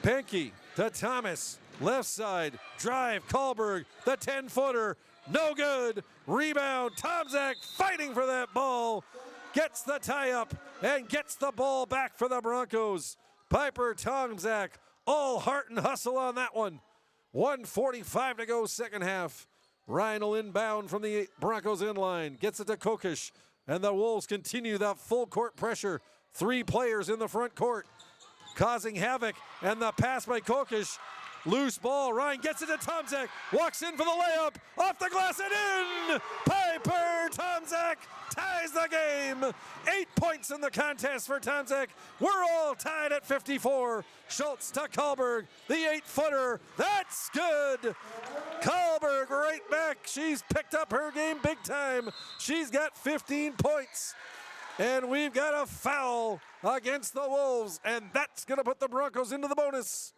S1: Pankey to Thomas, left side, drive, Kahlberg, the 10-footer, no good. Rebound, Tomczak fighting for that ball, gets the tie-up and gets the ball back for the Broncos. Piper Tomczak, all heart and hustle on that one. 1:45 to go, second half. Ryan will inbound from the Broncos inline, gets it to Kokish, and the Wolves continue that full court pressure. 3 players in the front court, causing havoc, and the pass by Kokish. Loose ball, Ryan gets it to Tomczak, walks in for the layup, off the glass and in! Piper Tomczak ties the game. 8 points in the contest for Tomczak. We're all tied at 54. Schultz to Kahlberg, the 8-footer, that's good! Kahlberg right back, she's picked up her game big time. She's got 15 points. And we've got a foul against the Wolves, and that's gonna put the Broncos into the bonus.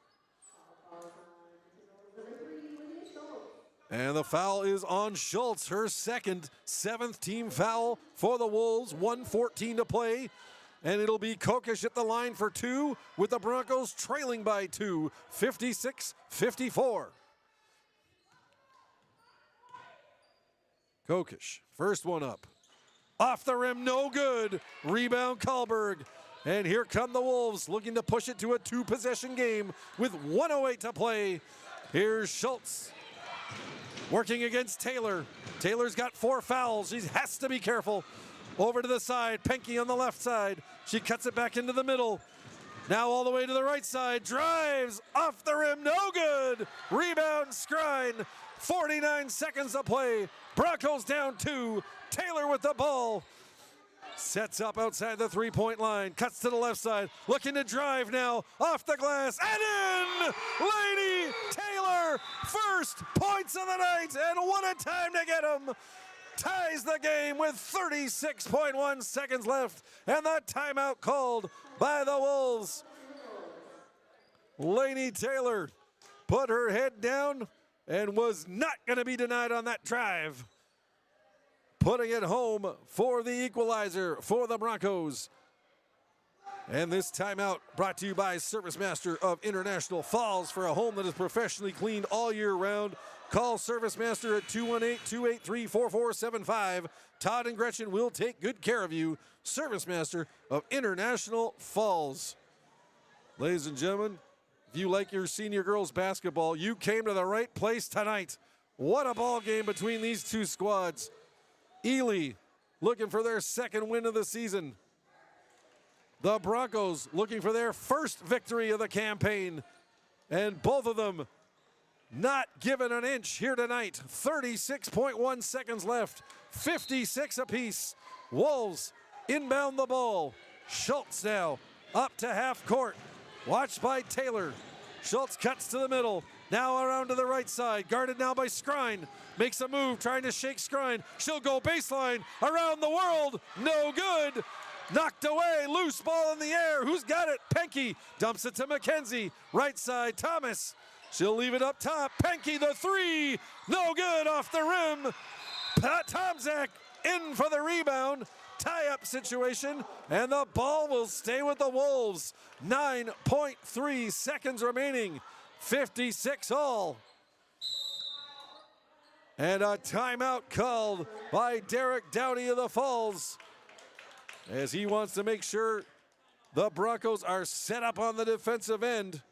S1: And the foul is on Schultz, her second, 7th team foul for the Wolves. 1:14 to play. And it'll be Kokish at the line for 2, with the Broncos trailing by 2, 56-54. Kokish, first one up. Off the rim, no good. Rebound, Kahlberg. And here come the Wolves, looking to push it to a 2-possession game with 1:08 to play. Here's Schultz, working against Taylor. Taylor's got 4 fouls. She has to be careful. Over to the side, Pankey on the left side. She cuts it back into the middle. Now all the way to the right side, drives, off the rim, no good. Rebound, Skrine. 49 seconds to play. Broncos down 2. Taylor with the ball. Sets up outside the 3-point line, cuts to the left side, looking to drive now, off the glass, and in! Lady Taylor, first points of the night, and what a time to get them! Ties the game with 36.1 seconds left, and the timeout called by the Wolves. Lainey Taylor put her head down and was not going to be denied on that drive, putting it home for the equalizer for the Broncos. And this timeout brought to you by ServiceMaster of International Falls, for a home that is professionally cleaned all year round. Call ServiceMaster at 218-283-4475. Todd and Gretchen will take good care of you. ServiceMaster of International Falls. Ladies and gentlemen, if you like your senior girls basketball, you came to the right place tonight. What a ball game between these two squads. Ely looking for their second win of the season. The Broncos looking for their first victory of the campaign. And both of them not given an inch here tonight. 36.1 seconds left, 56 apiece. Wolves inbound the ball. Schultz now up to half court, watched by Taylor. Schultz cuts to the middle, now around to the right side, guarded now by Skrine. Makes a move, trying to shake Skrine. She'll go baseline, around the world, no good. Knocked away, loose ball in the air. Who's got it? Pankey dumps it to McKenzie. Right side, Thomas. She'll leave it up top. Pankey, the 3, no good, off the rim. Tomczak in for the rebound. tie-up situation, and the ball will stay with the Wolves. 9.3 seconds remaining, 56 all. And a timeout called by Derek Downey of the Falls, as he wants to make sure the Broncos are set up on the defensive end.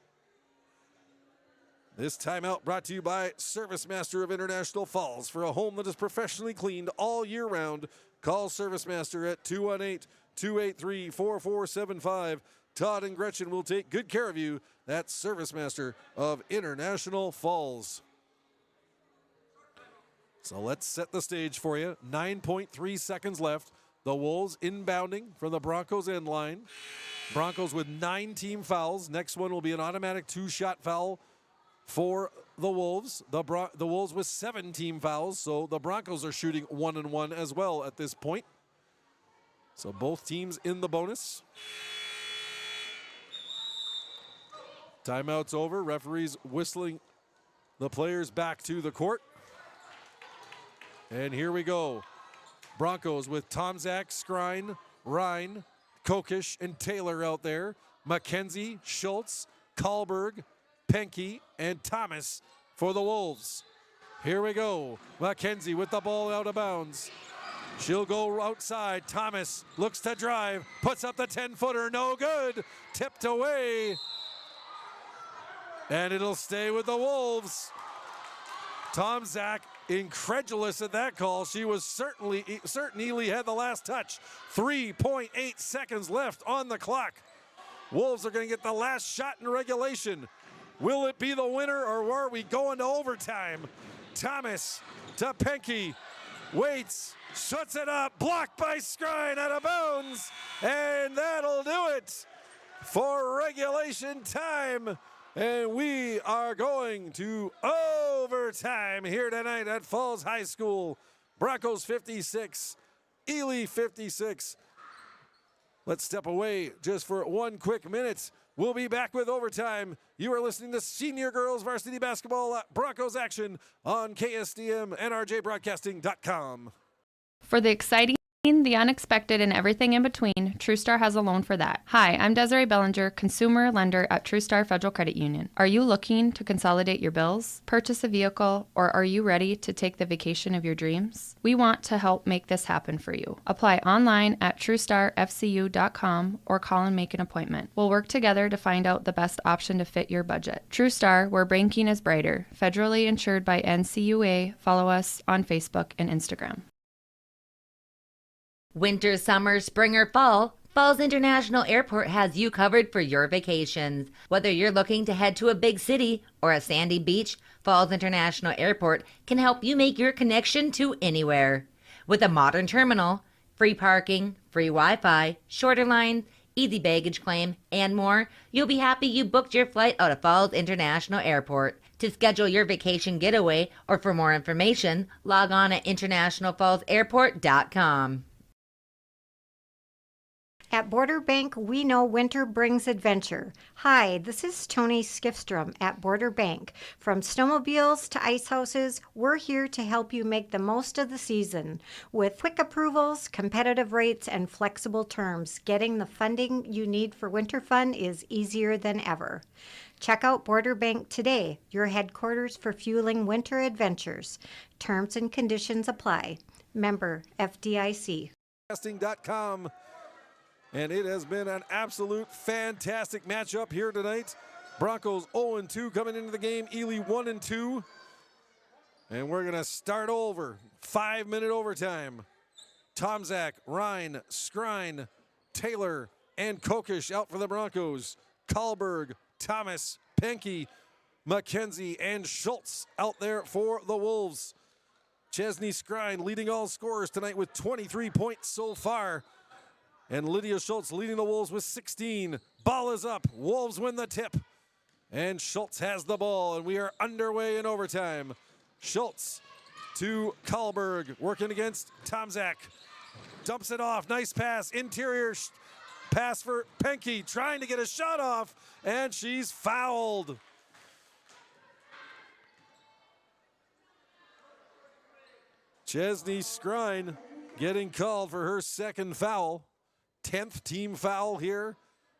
S1: This timeout brought to you by ServiceMaster of International Falls. For a home that is professionally cleaned all year round, call ServiceMaster at 218-283-4475. Todd and Gretchen will take good care of you. That's ServiceMaster of International Falls. So let's set the stage for you. 9.3 seconds left. The Wolves inbounding from the Broncos end line. Broncos with 9 team fouls. Next one will be an automatic 2-shot foul for the Wolves. The Wolves with 7 team fouls, so the Broncos are shooting 1-1 as well at this point. So both teams in the bonus. Timeout's over. Referees whistling the players back to the court. And here we go. Broncos with Tomczak, Skrine, Ryan, Kokish, and Taylor out there. McKenzie, Schultz, Kahlberg, Penke, and Thomas for the Wolves. Here we go. McKenzie with the ball out of bounds. She'll go outside. Thomas looks to drive, puts up the 10-footer, no good. Tipped away. And it'll stay with the Wolves. Tomczak incredulous at that call. She was certain Ely had the last touch. 3.8 seconds left on the clock. Wolves are going to get the last shot in regulation. Will it be the winner, or are we going to overtime? Thomas to Penke. Waits, shuts it up, blocked by Skrine, out of bounds, and that'll do it for regulation time. And we are going to overtime here tonight at Falls High School. Broncos 56, Ely 56. Let's step away just for one quick minute. We'll be back with overtime. You are listening to Senior Girls Varsity Basketball Broncos action on KSDM, NRJBroadcasting.com.
S5: For the exciting, the unexpected, and everything in between, TrueStar has a loan for that. Hi, I'm Desiree Bellinger, consumer lender at TrueStar Federal Credit Union. Are you looking to consolidate your bills, purchase a vehicle, or are you ready to take the vacation of your dreams? We want to help make this happen for you. Apply online at TrueStarFCU.com or call and make an appointment. We'll work together to find out the best option to fit your budget. TrueStar, where banking is brighter. Federally insured by NCUA. Follow us on Facebook and Instagram.
S2: Winter, summer, spring, or fall, Falls International Airport has you covered for your vacations. Whether you're looking to head to a big city or a sandy beach, Falls International Airport can help you make your connection to anywhere. With a modern terminal, free parking, free Wi-Fi, shorter lines, easy baggage claim, and more, you'll be happy you booked your flight out of Falls International Airport. To schedule your vacation getaway or for more information, log on at internationalfallsairport.com.
S4: At Border Bank, we know winter brings adventure. Hi, this is Tony Skifstrom at Border Bank. From snowmobiles to ice houses, we're here to help you make the most of the season. With quick approvals, competitive rates, and flexible terms, getting the funding you need for winter fun is easier than ever. Check out Border Bank today, your headquarters for fueling winter adventures. Terms and conditions apply. Member FDIC.
S1: Broadcasting.com. And it has been an absolute fantastic matchup here tonight. Broncos 0-2 coming into the game. Ely 1-2. And we're going to start over. 5-minute overtime. Tomczak, Ryan, Skrine, Taylor, and Kokish out for the Broncos. Kahlberg, Thomas, Penke, McKenzie, and Schultz out there for the Wolves. Chesney Skrine leading all scorers tonight with 23 points so far. And Lydia Schultz leading the Wolves with 16. Ball is up. Wolves win the tip. And Schultz has the ball, and we are underway in overtime. Schultz to Kahlberg, working against Tomczak. Dumps it off. Nice pass. Interior pass for Penke, trying to get a shot off, and she's fouled. Chesney Skrine getting called for her second foul. 10th team foul here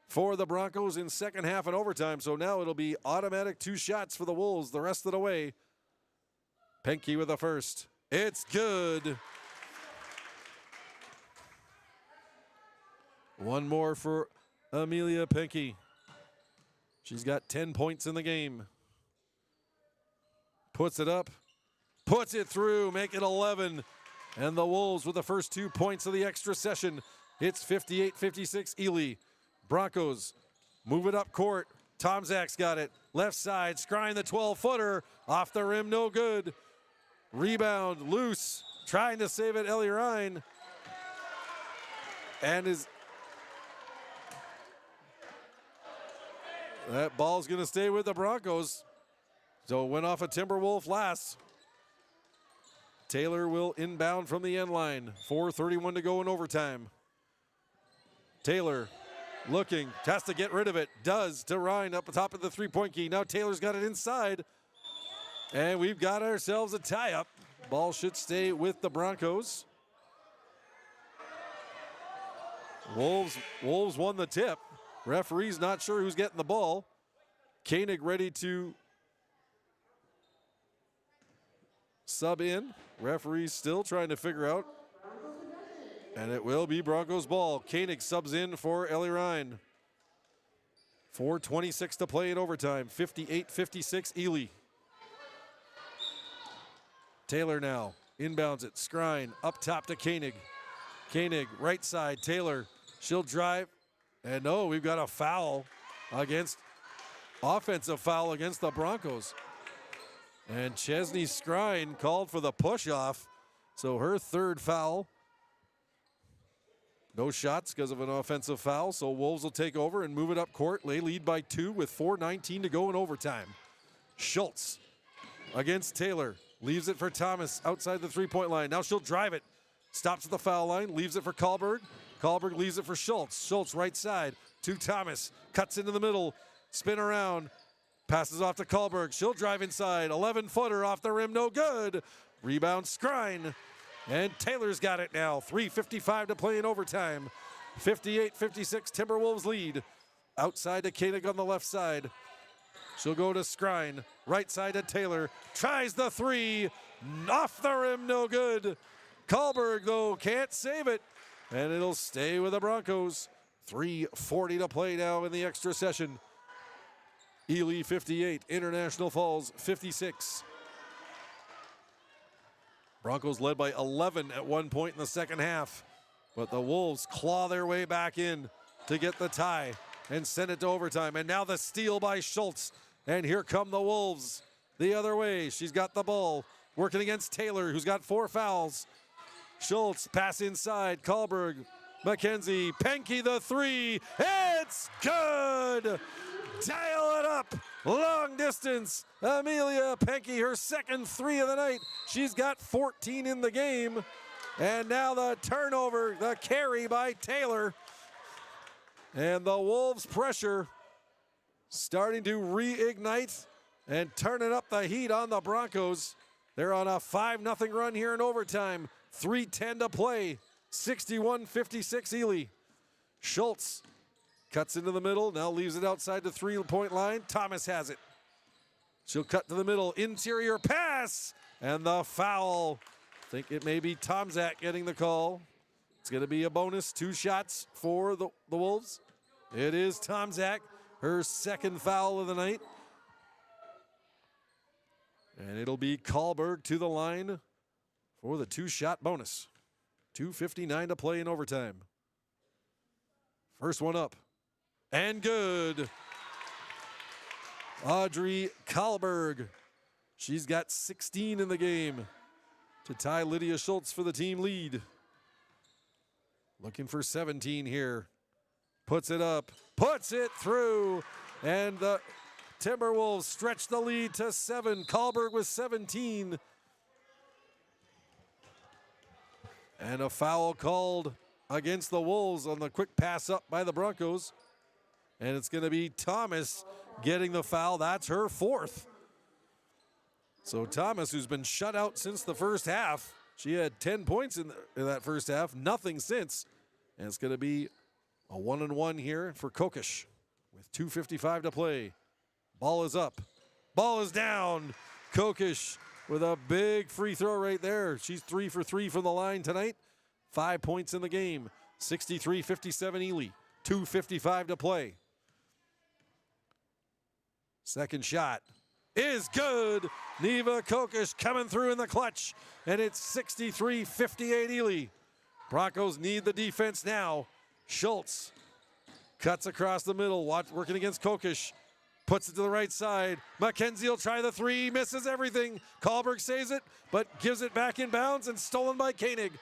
S1: for the Broncos in second half and overtime. So now it'll be automatic 2 shots for the Wolves the rest of the way. Penke with the first. It's good. One more for Amelia Penke. She's got 10 points in the game. Puts it up, puts it through, make it 11. And the Wolves with the first 2 points of the extra session. It's 58-56 Ely. Broncos move it up court. Tomczak's got it. Left side, scrying the 12-footer. Off the rim, no good. Rebound, loose. Trying to save it, Ellie Ryan. And that ball's going to stay with the Broncos. So it went off a Timberwolf last. Taylor will inbound from the end line. 4:31 to go in overtime. Taylor looking, has to get rid of it. Does to Ryan up the top of the three-point key. Now Taylor's got it inside. And we've got ourselves a tie-up. Ball should stay with the Broncos. Wolves won the tip. Referee's not sure who's getting the ball. Koenig ready to sub in. Referee's still trying to figure out. And it will be Broncos ball. Koenig subs in for Ellie Ryan. 4:26 to play in overtime. 58-56 Ely. Taylor now inbounds it. Skrine up top to Koenig. Koenig right side. Taylor. She'll drive. And no, we've got a foul against, offensive foul against the Broncos. And Chesney Skrine called for the push-off. So her third foul. No shots because of an offensive foul. So Wolves will take over and move it up court. They lead by 2 with 4:19 to go in overtime. Schultz against Taylor. Leaves it for Thomas outside the three-point line. Now she'll drive it. Stops at the foul line. Leaves it for Karlberg. Karlberg leaves it for Schultz. Schultz right side to Thomas. Cuts into the middle. Spin around. Passes off to Karlberg. She'll drive inside. 11-footer off the rim. No good. Rebound Skrine. And Taylor's got it now. 3:55 to play in overtime. 58-56 Timberwolves lead. Outside to Koenig on the left side. She'll go to Skrine. Right side to Taylor. Tries the three. Off the rim. No good. Karlberg, though, can't save it. And it'll stay with the Broncos. 3:40 to play now in the extra session. Ely 58, International Falls 56. Broncos led by 11 at one point in the second half. But the Wolves claw their way back in to get the tie and send it to overtime. And now the steal by Schultz. And here come the Wolves the other way. She's got the ball, working against Taylor, who's got 4 fouls. Schultz, pass inside, Karlberg, McKenzie, Penke the three, it's good! Dial it up, long distance, Amelia Penke, her second 3 of the night. She's got 14 in the game. And now the turnover, the carry by Taylor. And the Wolves pressure starting to reignite and turning up the heat on the Broncos. They're on a 5-0 run here in overtime. 3:10 to play. 61-56 Ely. Schultz cuts into the middle. Now leaves it outside the three-point line. Thomas has it. She'll cut to the middle. Interior pass. And the foul. I think it may be Tomczak getting the call. It's going to be a bonus. 2 shots for the Wolves. It is Tomczak. Her second foul of the night. And it'll be Karlberg to the line for the 2-shot bonus. 2:59 to play in overtime. First one up. And good. Audrey Karlberg. She's got 16 in the game to tie Lydia Schultz for the team lead. Looking for 17 here. Puts it up. Puts it through. And the Timberwolves stretch the lead to 7. Karlberg with 17. And a foul called against the Wolves on the quick pass up by the Broncos. And it's going to be Thomas getting the foul. That's her 4th. So Thomas, who's been shut out since the first half, She had 10 points in that first half, nothing since. And it's going to be a 1-on-1 here for Kokish with 2:55 to play. Ball is up. Ball is down. Kokish with a big free throw right there. She's 3 for 3 from the line tonight. 5 points in the game. 63-57 Ely. 2:55 to play. Second shot is good. Neva Kokish coming through in the clutch. And it's 63-58 Ely. Broncos need the defense now. Schultz cuts across the middle, working against Kokish. Puts it to the right side. Mackenzie will try the three, misses everything. Kahlberg saves it, but gives it back in bounds and stolen by Koenig.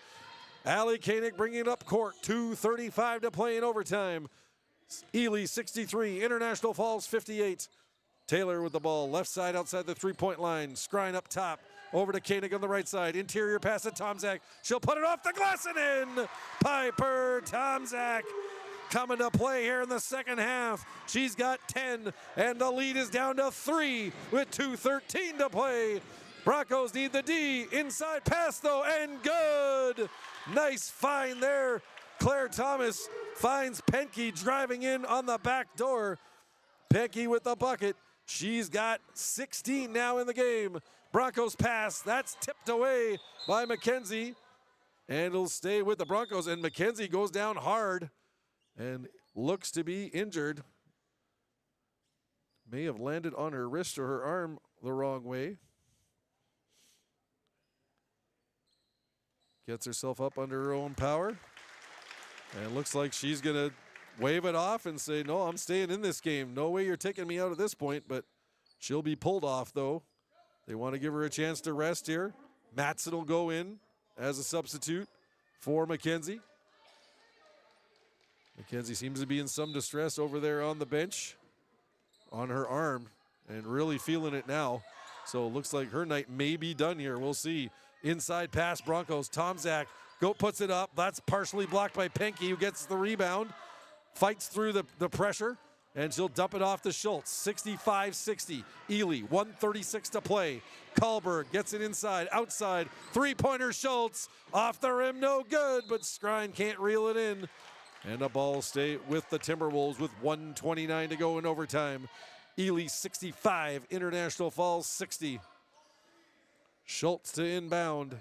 S1: Allie Koenig bringing it up court. 2:35 to play in overtime. Ely 63, International Falls 58. Taylor with the ball, left side outside the three-point line. Skrine up top, over to Koenig on the right side. Interior pass to Tomzak. She'll put it off the glass and in. Piper Tomzak coming to play here in the second half. She's got 10, and the lead is down to 3 with 2:13 to play. Broncos need the D. Inside pass, though, and good. Nice find there. Claire Thomas finds Penke driving in on the back door. Penke with the bucket. She's got 16 now in the game. Broncos pass. That's tipped away by Mackenzie. And it'll stay with the Broncos. And Mackenzie goes down hard and looks to be injured. May have landed on her wrist or her arm the wrong way. Gets herself up under her own power. And it looks like she's going to wave it off and say, no, I'm staying in this game. No way you're taking me out at this point, but she'll be pulled off, though. They want to give her a chance to rest here. Matson will go in as a substitute for Mackenzie. Mackenzie seems to be in some distress over there on the bench on her arm and really feeling it now. So it looks like her night may be done here. We'll see. Inside pass, Broncos. Tomzak puts it up. That's partially blocked by Penke, who gets the rebound. Fights through the pressure, and she'll dump it off to Schultz. 65-60. Ely, 1:36 to play. Kahlberg gets it inside, outside. Three-pointer Schultz. Off the rim, no good, but Skrine can't reel it in. And the ball stay with the Timberwolves with 1:29 to go in overtime. Ely 65, International Falls 60. Schultz to inbound.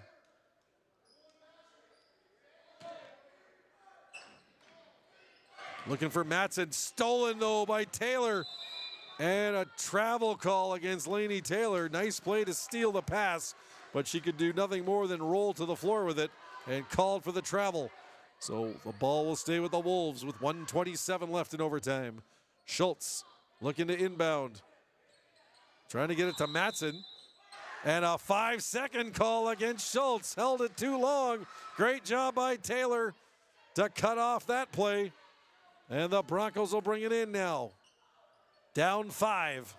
S1: Looking for Matson, stolen though by Taylor. And a travel call against Lainey Taylor. Nice play to steal the pass, but she could do nothing more than roll to the floor with it and called for the travel. So the ball will stay with the Wolves with 1:27 left in overtime. Schultz looking to inbound. Trying to get it to Matson. And a 5-second call against Schultz. Held it too long. Great job by Taylor to cut off that play. And the Broncos will bring it in now. Down 5.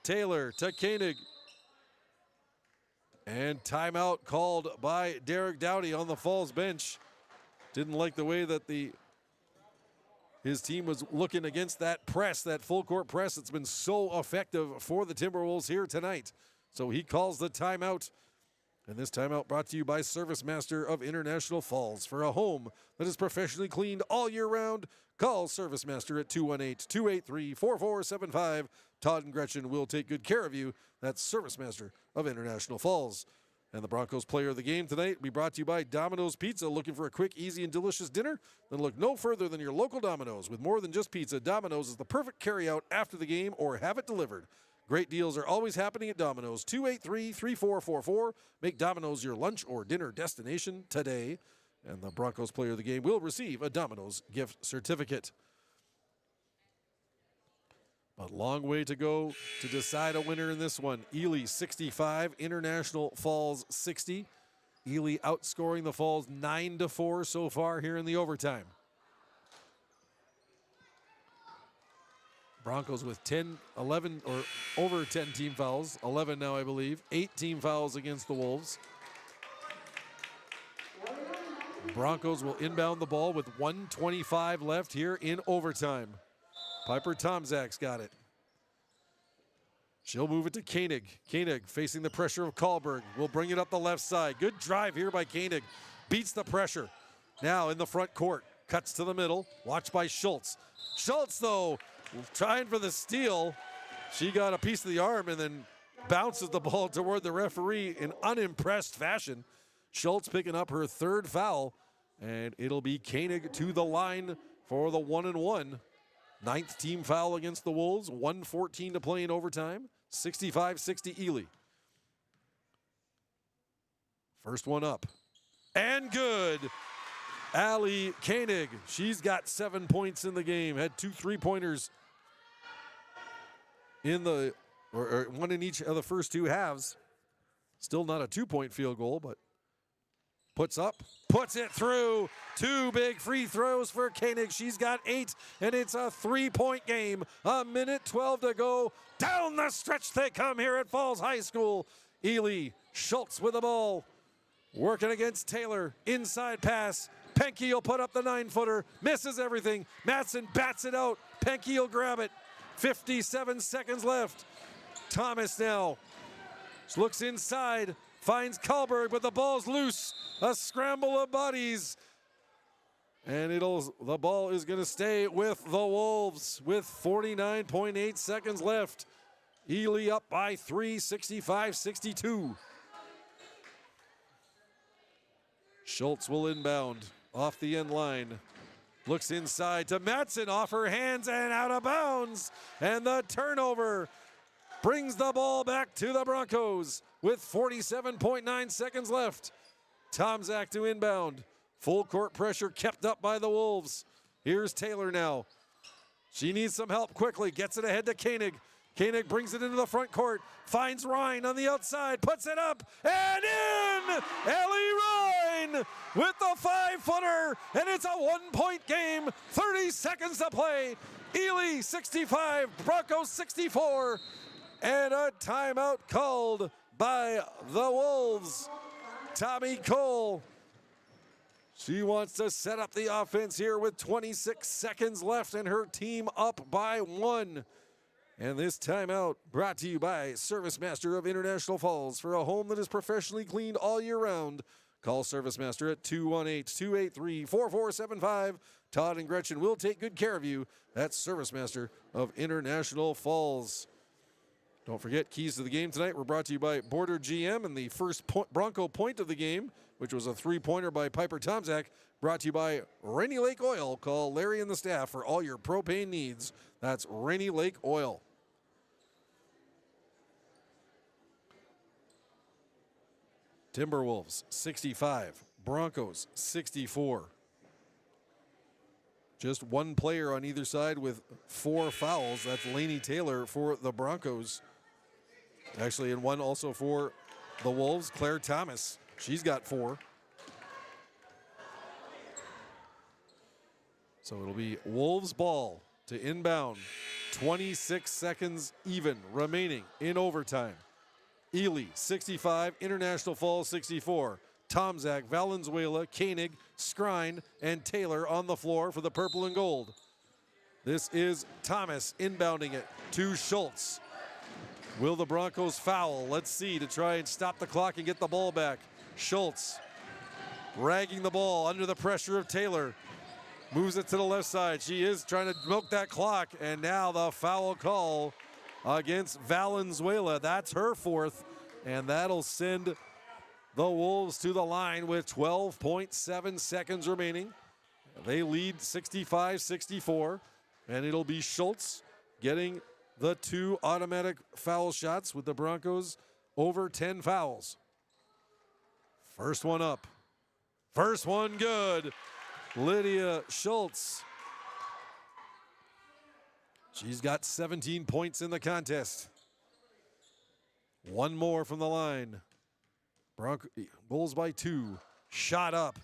S1: Taylor to Koenig. And timeout called by Derek Dowdy on the Falls bench. Didn't like the way that his team was looking against that press, that full court press that's been so effective for the Timberwolves here tonight. So he calls the timeout. And this timeout brought to you by Service Master of International Falls. For a home that is professionally cleaned all year round, call Service Master at 218-283-4475. Todd and Gretchen will take good care of you. That's Service Master of International Falls. And the Broncos player of the game tonight will be brought to you by Domino's Pizza. Looking for a quick, easy, and delicious dinner? Then look no further than your local Domino's. With more than just pizza, Domino's is the perfect carry-out after the game or have it delivered. Great deals are always happening at Domino's. 283-3444. Make Domino's your lunch or dinner destination today. And the Broncos player of the game will receive a Domino's gift certificate. But long way to go to decide a winner in this one. Ely 65, International Falls 60. Ely outscoring the Falls 9-4 so far here in the overtime. Broncos with 10, 11, or over 10 team fouls. 11 now, I believe. 8 team fouls against the Wolves. Broncos will inbound the ball with 1:25 left here in overtime. Piper Tomzak's got it. She'll move it to Koenig. Koenig facing the pressure of Kahlberg. Will bring it up the left side. Good drive here by Koenig. Beats the pressure. Now in the front court. Cuts to the middle. Watched by Schultz. Schultz, though, trying for the steal. She got a piece of the arm and then bounces the ball toward the referee in unimpressed fashion. Schultz picking up her third foul, and it'll be Koenig to the line for the 1-and-1. Ninth team foul against the Wolves. 1:14 to play in overtime. 65-60 Ely. First one up. And good. Allie Koenig. She's got 7 points in the game. Had 2 3-pointers in the, or one in each of the first 2 halves. Still not a 2-point field goal, but puts up, puts it through. 2 big free throws for Koenig. She's got 8, and it's a 3-point game. 1:12 to go. Down the stretch they come here at Falls High School. Ely Schultz with the ball. Working against Taylor. Inside pass. Penke will put up the 9-footer. Misses everything. Matson bats it out. Penke will grab it. 57 seconds left. Thomas now looks inside. Finds Kahlberg, but the ball's loose. A scramble of bodies. And the ball is going to stay with the Wolves with 49.8 seconds left. Ely up by 3, 65-62. Schultz will inbound off the end line. Looks inside to Matson, off her hands and out of bounds. And the turnover brings the ball back to the Broncos with 47.9 seconds left. Tomczak to inbound. Full court pressure kept up by the Wolves. Here's Taylor now. She needs some help quickly. Gets it ahead to Koenig. Koenig brings it into the front court. Finds Ryan on the outside. Puts it up and in! Ellie Ryan with the 5-footer. And it's a 1-point game. 30 seconds to play. Ely 65, Broncos 64. And a timeout called by the Wolves. Tommy Cole. She wants to set up the offense here with 26 seconds left and her team up by 1. And this timeout brought to you by Service Master of International Falls. For a home that is professionally cleaned all year round, call Service Master at 218-283-4475. Todd and Gretchen will take good care of you. That's Service Master of International Falls. Don't forget, keys to the game tonight were brought to you by Border GM, and the first Bronco point of the game, which was a 3-pointer by Piper Tomczak, brought to you by Rainy Lake Oil. Call Larry and the staff for all your propane needs. That's Rainy Lake Oil. Timberwolves 65, Broncos 64. Just one player on either side with 4 fouls. That's Lainey Taylor for the Broncos. Actually, and one also for the Wolves, Claire Thomas. She's got 4. So it'll be Wolves ball to inbound. 26 seconds even remaining in overtime. Ely 65, International Falls 64. Tomczak, Valenzuela, Koenig, Skrine, and Taylor on the floor for the purple and gold. This is Thomas inbounding it to Schultz. Will the Broncos foul? Let's see, to try and stop the clock and get the ball back. Schultz ragging the ball under the pressure of Taylor. Moves it to the left side. She is trying to milk that clock, and now the foul call against Valenzuela. That's her 4th, and that'll send the Wolves to the line with 12.7 seconds remaining. They lead 65-64, and it'll be Schultz getting the 2 automatic foul shots with the Broncos over 10 fouls. First one up. First one good. Lydia Schultz. She's got 17 points in the contest. One more from the line. Bulls by 2. Shot up.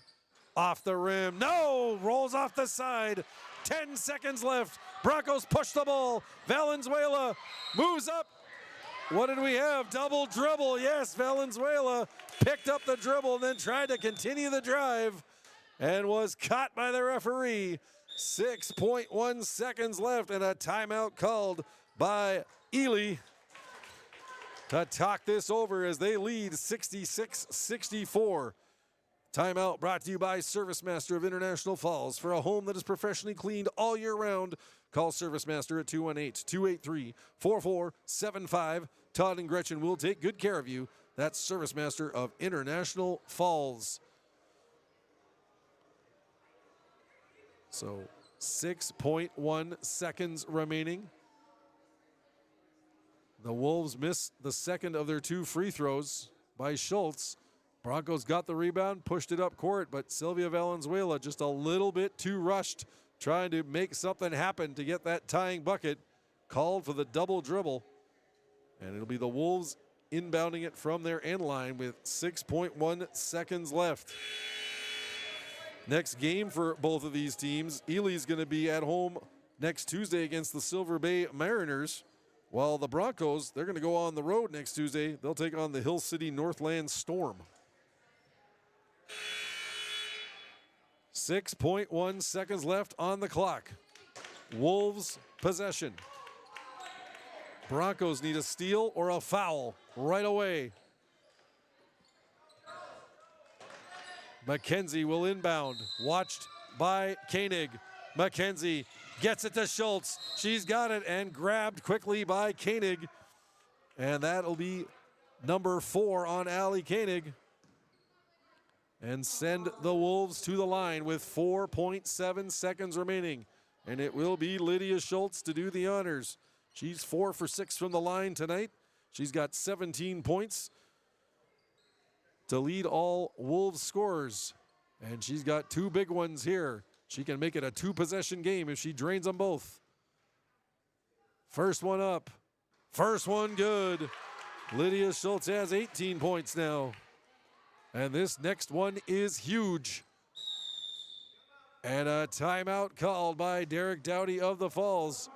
S1: Off the rim. No! Rolls off the side. 10 seconds left. Broncos push the ball. Valenzuela moves up. What did we have? Double dribble. Yes, Valenzuela picked up the dribble and then tried to continue the drive and was caught by the referee. 6.1 seconds left and a timeout called by Ely. to talk this over as they lead 66-64. Timeout brought to you by ServiceMaster of International Falls. For a home that is professionally cleaned all year round, call ServiceMaster at 218-283-4475. Todd and Gretchen will take good care of you. That's ServiceMaster of International Falls. So 6.1 seconds remaining. The Wolves miss the second of their 2 free throws by Schultz. Broncos got the rebound, pushed it up court, but Sylvia Valenzuela just a little bit too rushed, trying to make something happen to get that tying bucket. Called for the double dribble, and it'll be the Wolves inbounding it from their end line with 6.1 seconds left. Next game for both of these teams, Ely's going to be at home next Tuesday against the Silver Bay Mariners, while the Broncos, they're going to go on the road next Tuesday. They'll take on the Hill City Northland Storm. 6.1 seconds left on the clock. Wolves possession. Broncos need a steal or a foul right away. McKenzie will inbound, watched by Koenig. McKenzie gets it to Schultz. She's got it and grabbed quickly by Koenig. And that'll be number 4 on Allie Koenig. And send the Wolves to the line with 4.7 seconds remaining. And it will be Lydia Schultz to do the honors. She's 4 for 6 from the line tonight. She's got 17 points to lead all Wolves scorers. And she's got 2 big ones here. She can make it a 2-possession game if she drains them both. First one up. First one good. Lydia Schultz has 18 points now. And this next one is huge. And a timeout called by Derek Dowdy of the Falls,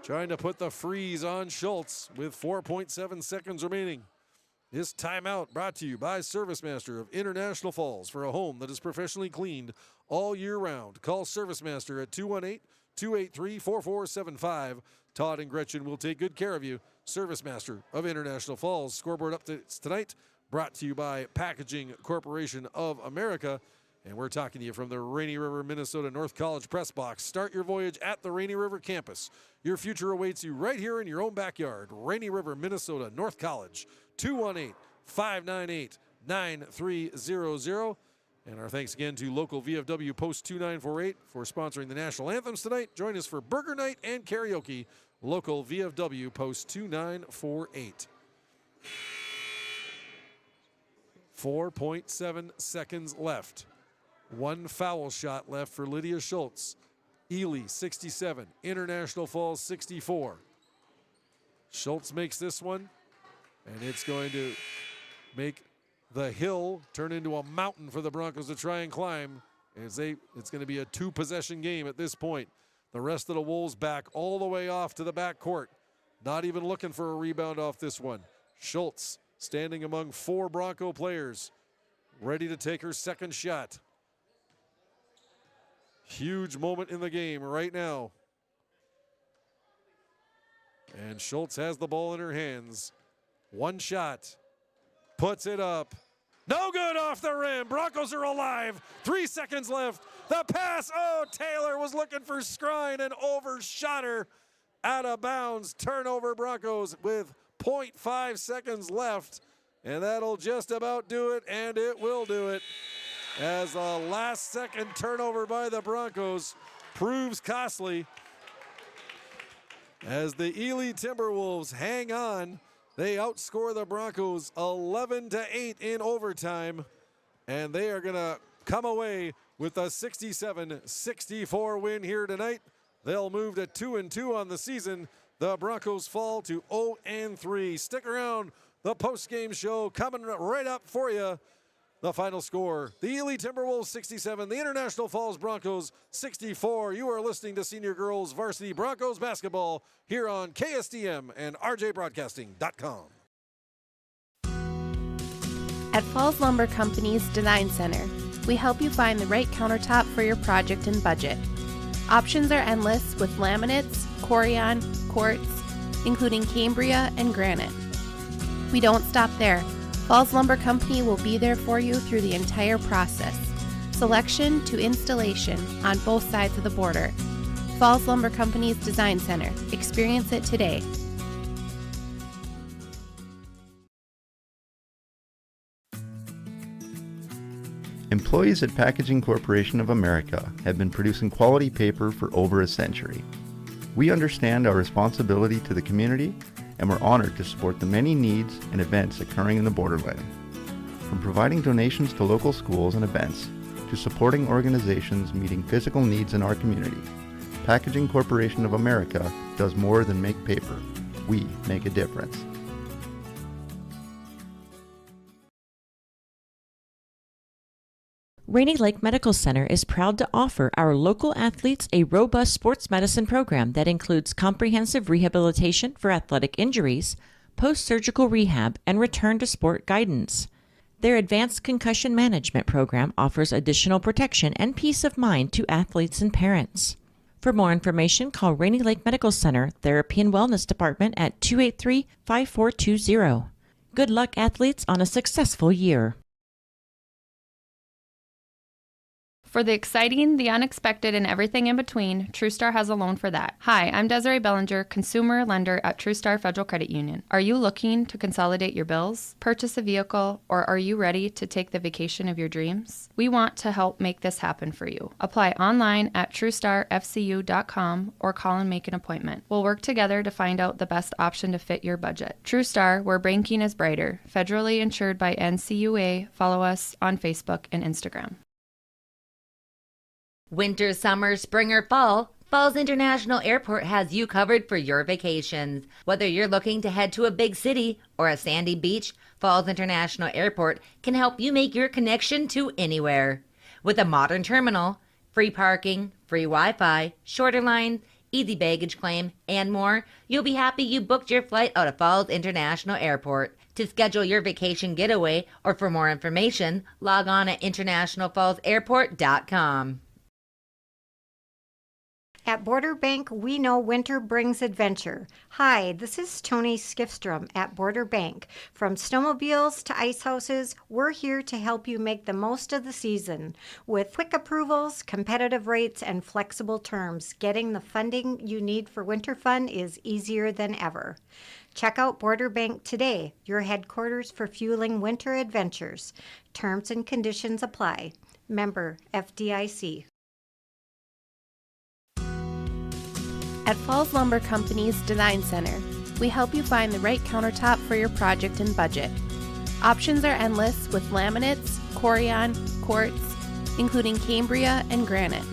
S1: trying to put the freeze on Schultz with 4.7 seconds remaining. This timeout brought to you by ServiceMaster of International Falls. For a home that is professionally cleaned all year round, call ServiceMaster at 218-283-4475. Todd and Gretchen will take good care of you. ServiceMaster of International Falls. Scoreboard updates tonight brought to you by Packaging Corporation of America. And we're talking to you from the Rainy River, Minnesota North College Press Box. Start your voyage at the Rainy River campus. Your future awaits you right here in your own backyard. Rainy River, Minnesota North College, 218-598-9300. And our thanks again to local VFW Post 2948 for sponsoring the national anthems tonight. Join us for Burger Night and Karaoke, local VFW Post 2948. 4.7 seconds left. 1 foul shot left for Lydia Schultz. Ely 67, International Falls 64. Schultz makes this one, and it's going to make the hill turn into a mountain for the Broncos to try and climb. It's going to be a 2-possession game at this point. The rest of the Wolves back all the way off to the back court. Not even looking for a rebound off this one. Schultz standing among 4 Bronco players, ready to take her second shot. Huge moment in the game right now. And Schultz has the ball in her hands. 1 shot. Puts it up. No good off the rim. Broncos are alive. 3 seconds left. The pass. Oh, Taylor was looking for Skrine and overshot her. Out of bounds. Turnover Broncos with 0.5 seconds left. And that'll just about do it, and it will do it. As a last-second turnover by the Broncos proves costly. As the Ely Timberwolves hang on, they outscore the Broncos 11-8 in overtime, and they are going to come away with a 67-64 win here tonight. They'll move to 2-2 on the season. The Broncos fall to 0-3. Stick around. The post-game show coming right up for you. The final score, the Ely Timberwolves 67, the International Falls Broncos 64. You are listening to Senior Girls Varsity Broncos basketball here on KSDM and RJBroadcasting.com.
S5: At Falls Lumber Company's Design Center, we help you find the right countertop for your project and budget. Options are endless with laminates, Corian, quartz, including Cambria and granite. We don't stop there. Falls Lumber Company will be there for you through the entire process, selection to installation on both sides of the border. Falls Lumber Company's Design Center. Experience it today.
S6: Employees at Packaging Corporation of America have been producing quality paper for over a century. We understand our responsibility to the community, and we're honored to support the many needs and events occurring in the borderland. From providing donations to local schools and events, to supporting organizations meeting physical needs in our community, Packaging Corporation of America does more than make paper. We make a difference.
S7: Rainy Lake Medical Center is proud to offer our local athletes a robust sports medicine program that includes comprehensive rehabilitation for athletic injuries, post-surgical rehab, and return to sport guidance. Their advanced concussion management program offers additional protection and peace of mind to athletes and parents. For more information, call Rainy Lake Medical Center Therapy and Wellness Department at 283-5420. Good luck, athletes, on a successful year.
S5: For the exciting, the unexpected, and everything in between, TrueStar has a loan for that. Hi, I'm Desiree Bellinger, consumer lender at TrueStar Federal Credit Union. Are you looking to consolidate your bills, purchase a vehicle, or are you ready to take the vacation of your dreams? We want to help make this happen for you. Apply online at TrueStarFCU.com or call and make an appointment. We'll work together to find out the best option to fit your budget. TrueStar, where banking is brighter. Federally insured by NCUA. Follow us on Facebook and Instagram.
S2: Winter, summer, spring, or fall, Falls International Airport has you covered for your vacations. Whether you're looking to head to a big city or a sandy beach, Falls International Airport can help you make your connection to anywhere. With a modern terminal, free parking, free Wi-Fi, shorter lines, easy baggage claim, and more, you'll be happy you booked your flight out of Falls International Airport. To schedule your vacation getaway or for more information, log on at internationalfallsairport.com.
S4: At Border Bank, we know winter brings adventure. Hi, this is Tony Skifstrom at Border Bank. From snowmobiles to ice houses, we're here to help you make the most of the season. With quick approvals, competitive rates, and flexible terms, getting the funding you need for winter fun is easier than ever. Check out Border Bank today, your headquarters for fueling winter adventures. Terms and conditions apply. Member FDIC.
S5: At Falls Lumber Company's Design Center, we help you find the right countertop for your project and budget. Options are endless with laminates, Corian, quartz, including Cambria and granite.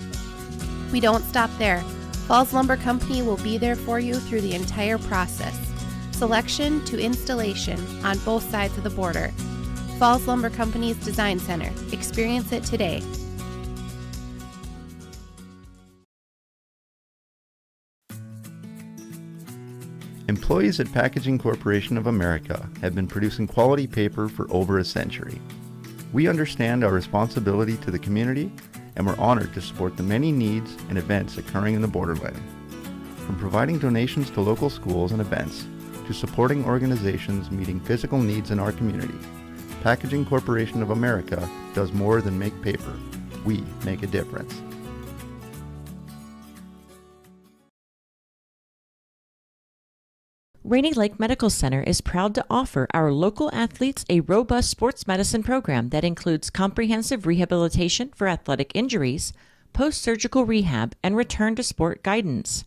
S5: We don't stop there. Falls Lumber Company will be there for you through the entire process, selection to installation on both sides of the border. Falls Lumber Company's Design Center. Experience it today.
S6: Employees at Packaging Corporation of America have been producing quality paper for over a century. We understand our responsibility to the community, and we're honored to support the many needs and events occurring in the borderland. From providing donations to local schools and events, to supporting organizations meeting physical needs in our community, Packaging Corporation of America does more than make paper. We make a difference.
S7: Rainy Lake Medical Center is proud to offer our local athletes a robust sports medicine program that includes comprehensive rehabilitation for athletic injuries, post-surgical rehab, and return to sport guidance.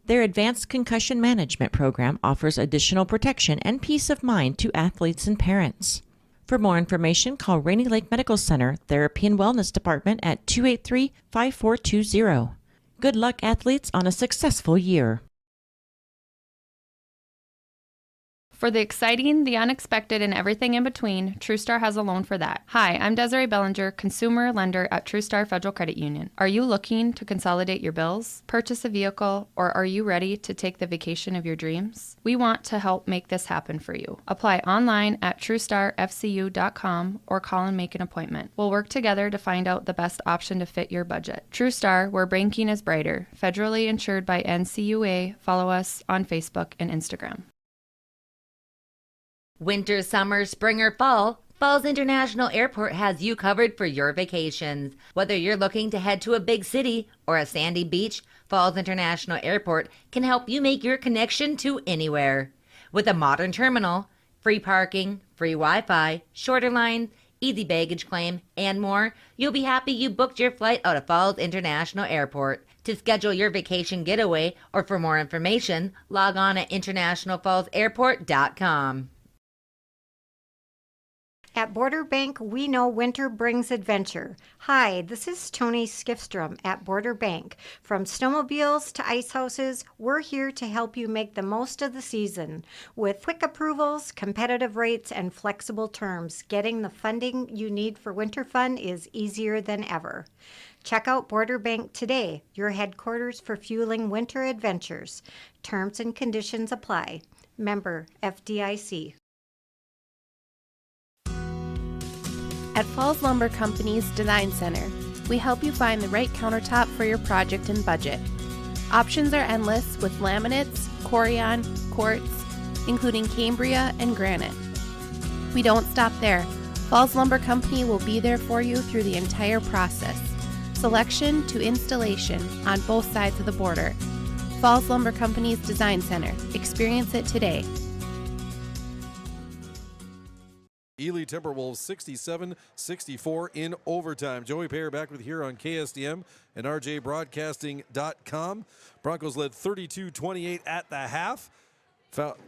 S7: Their advanced concussion management program offers additional protection and peace of mind to athletes and parents. For more information, call Rainy Lake Medical Center Therapy and Wellness Department at 283-5420. Good luck, athletes, on a successful year.
S5: For the exciting, the unexpected, and everything in between, TrueStar has a loan for that. Hi, I'm Desiree Bellinger, consumer lender at TrueStar Federal Credit Union. Are you looking to consolidate your bills, purchase a vehicle, or are you ready to take the vacation of your dreams? We want to help make this happen for you. Apply online at TrueStarFCU.com or call and make an appointment. We'll work together to find out the best option to fit your budget. TrueStar, where banking is brighter. Federally insured by NCUA. Follow us on Facebook and Instagram.
S2: Winter, summer, spring, or fall, Falls International Airport has you covered for your vacations. Whether you're looking to head to a big city or a sandy beach, Falls International Airport can help you make your connection to anywhere. With a modern terminal, free parking, free Wi-Fi, shorter lines, easy baggage claim, and more, you'll be happy you booked your flight out of Falls International Airport. To schedule your vacation getaway or for more information, log on at internationalfallsairport.com.
S4: At Border Bank, we know winter brings adventure. Hi, this is Tony Skifstrom at Border Bank. From snowmobiles to ice houses, we're here to help you make the most of the season. With quick approvals, competitive rates, and flexible terms, getting the funding you need for winter fun is easier than ever. Check out Border Bank today, your headquarters for fueling winter adventures. Terms and conditions apply. Member FDIC.
S5: At Falls Lumber Company's Design Center, we help you find the right countertop for your project and budget. Options are endless with laminates, Corian, quartz, including Cambria and granite. We don't stop there. Falls Lumber Company will be there for you through the entire process, selection to installation on both sides of the border. Falls Lumber Company's Design Center. Experience it today.
S1: Ely Timberwolves 67-64 in overtime. Joey Payer back with you here on KSDM and RJBroadcasting.com. Broncos led 32-28 at the half.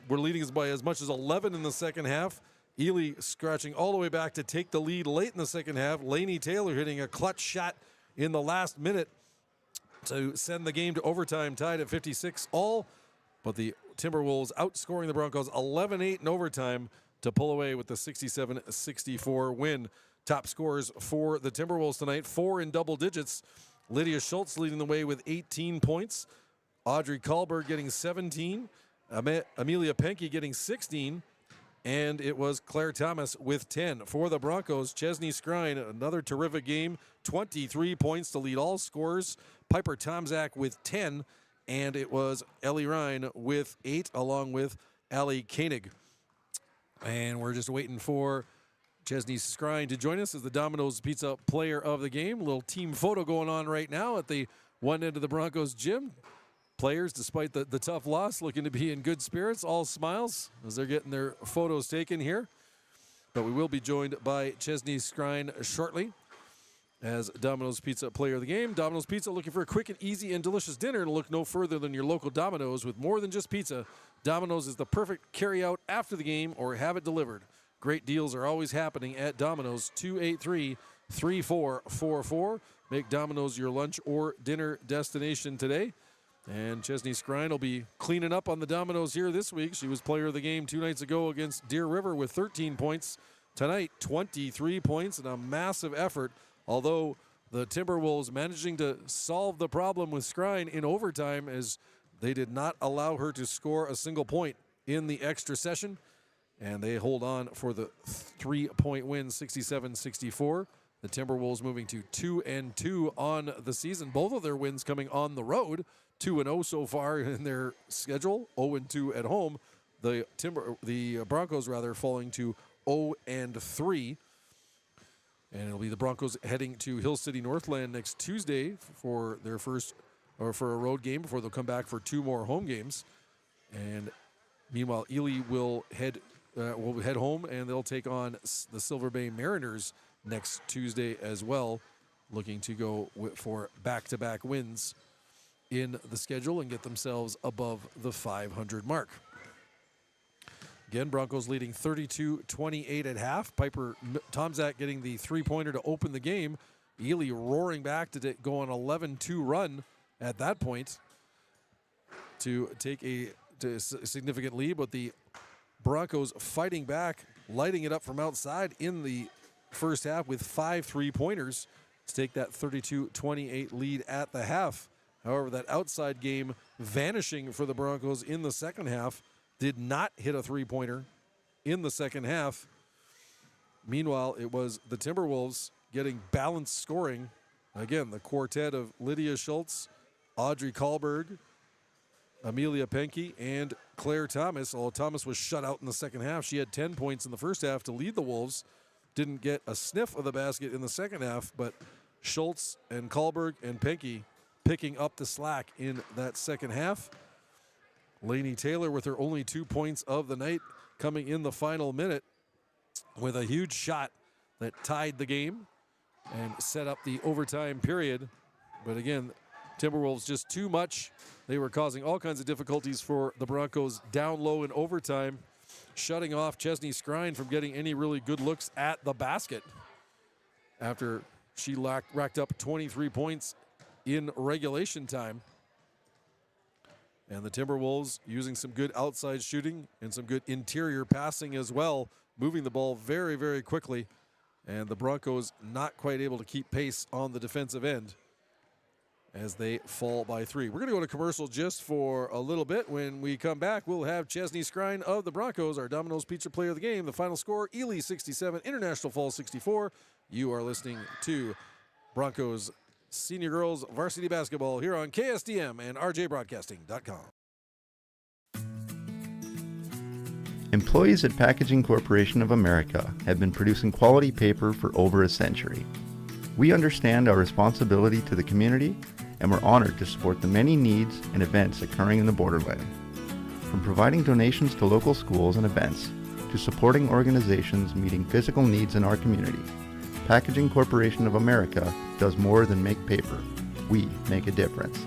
S1: We're leading by as much as 11 in the second half. Ely scratching all the way back to take the lead late in the second half. Laney Taylor hitting a clutch shot in the last minute to send the game to overtime, tied at 56 all. But the Timberwolves outscoring the Broncos 11-8 in overtime to pull away with the 67-64 win. Top scorers for the Timberwolves tonight, 4 in double digits. Lydia Schultz leading the way with 18 points. Audrey Kahlberg getting 17. Amelia Penke getting 16. And it was Claire Thomas with 10. For the Broncos, Chesney Skrine, another terrific game. 23 points to lead all scorers. Piper Tomzak with 10. And it was Ellie Ryan with 8, along with Allie Koenig. And we're just waiting for Chesney Skrine to join us as the Domino's Pizza player of the game. A little team photo going on right now at the one end of the Broncos gym. Players, despite the tough loss, looking to be in good spirits, all smiles as they're getting their photos taken here. But we will be joined by Chesney Skrine shortly as Domino's Pizza player of the game. Domino's Pizza, looking for a quick and easy and delicious dinner? Look no further than your local Domino's. With more than just pizza, Domino's is the perfect carry-out after the game or have it delivered. Great deals are always happening at Domino's. 283-3444. Make Domino's your lunch or dinner destination today. And Chesney Skrine will be cleaning up on the Domino's here this week. She was player of the game 2 nights ago against Deer River with 13 points. Tonight, 23 points and a massive effort. Although the Timberwolves managing to solve the problem with Skrine in overtime, as they did not allow her to score a single point in the extra session. And they hold on for the 3-point win, 67-64. The Timberwolves moving to 2-2 on the season. Both of their wins coming on the road. 2-0 so far in their schedule. 0-2 at home. The Broncos falling to 0-3. And it'll be the Broncos heading to Hill City Northland next Tuesday for their first, or for a road game, before they'll come back for 2 more home games. And meanwhile, Ely will head home, and they'll take on the Silver Bay Mariners next Tuesday as well, looking to go for back-to-back wins in the schedule and get themselves above the 500 mark. Again, Broncos leading 32-28 at half. Piper Tomzak getting the 3-pointer to open the game. Ely roaring back to go on an 11-2 run at that point to take a significant lead, but the Broncos fighting back, lighting it up from outside in the first half with 5 3-pointers to take that 32-28 lead at the half. However, that outside game vanishing for the Broncos in the second half. Did not hit a 3-pointer in the second half. Meanwhile, it was the Timberwolves getting balanced scoring. Again, the quartet of Lydia Schultz, Audrey Kahlberg, Amelia Penke and Claire Thomas. Although Thomas was shut out in the second half. She had 10 points in the first half to lead the Wolves. Didn't get a sniff of the basket in the second half, but Schultz and Kahlberg and Penke picking up the slack in that second half. Lainey Taylor with her only 2 points of the night coming in the final minute with a huge shot that tied the game and set up the overtime period. But again, Timberwolves just too much. They were causing all kinds of difficulties for the Broncos down low in overtime, shutting off Chesney Skrine from getting any really good looks at the basket after she racked up 23 points in regulation time. And the Timberwolves using some good outside shooting and some good interior passing as well, moving the ball very, very quickly. And the Broncos not quite able to keep pace on the defensive end as they fall by 3. We're going to go to commercial just for a little bit. When we come back, we'll have Chesney Skrine of the Broncos, our Domino's Pizza player of the game. The final score, Ely 67, International Falls 64. You are listening to Broncos Senior Girls Varsity Basketball here on KSDM and RJBroadcasting.com.
S6: Employees at Packaging Corporation of America have been producing quality paper for over a century. We understand our responsibility to the community, and we're honored to support the many needs and events occurring in the borderland. From providing donations to local schools and events, to supporting organizations meeting physical needs in our community, Packaging Corporation of America does more than make paper. We make a difference.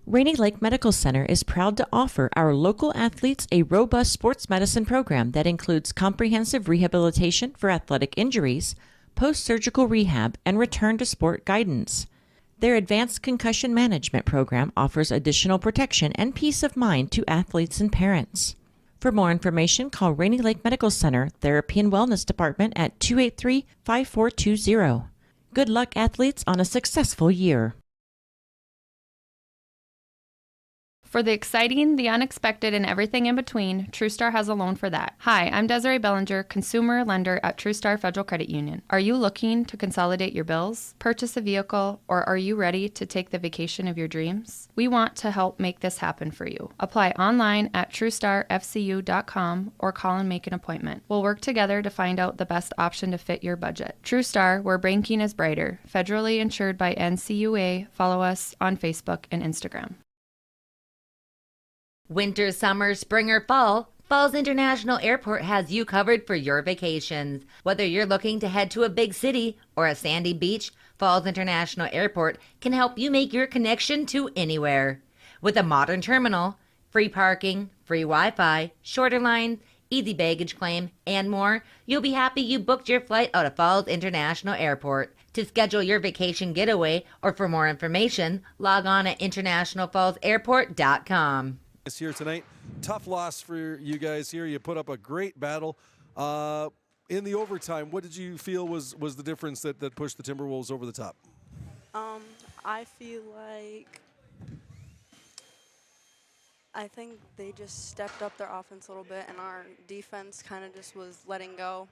S7: Rainy Lake Medical Center is proud to offer our local athletes a robust sports medicine program that includes comprehensive rehabilitation for athletic injuries, post-surgical rehab, and return to sport guidance. Their advanced concussion management program offers additional protection and peace of mind to athletes and parents. For more information, call Rainy Lake Medical Center Therapy and Wellness Department at 283-5420. Good luck, athletes, on a successful year.
S5: For the exciting, the unexpected, and everything in between, TrueStar has a loan for that. Hi, I'm Desiree Bellinger, consumer lender at TrueStar Federal Credit Union. Are you looking to consolidate your bills, purchase a vehicle, or are you ready to take the vacation of your dreams? We want to help make this happen for you. Apply online at TrueStarFCU.com or call and make an appointment. We'll work together to find out the best option to fit your budget. TrueStar, where banking is brighter. Federally insured by NCUA. Follow us on Facebook and Instagram.
S2: Winter, summer, spring, or fall, Falls International Airport has you covered for your vacations. Whether you're looking to head to a big city or a sandy beach, Falls International Airport can help you make your connection to anywhere. With a modern terminal, free parking, free Wi-Fi, shorter lines, easy baggage claim, and more, you'll be happy you booked your flight out of Falls International Airport. To schedule your vacation getaway or for more information, log on at internationalfallsairport.com.
S1: Here tonight, tough loss for you guys here. You put up a great battle in the overtime. What did you feel was the difference that pushed the Timberwolves over the top?
S9: I feel like I think they just stepped up their offense a little bit, and our defense kind of just was letting go.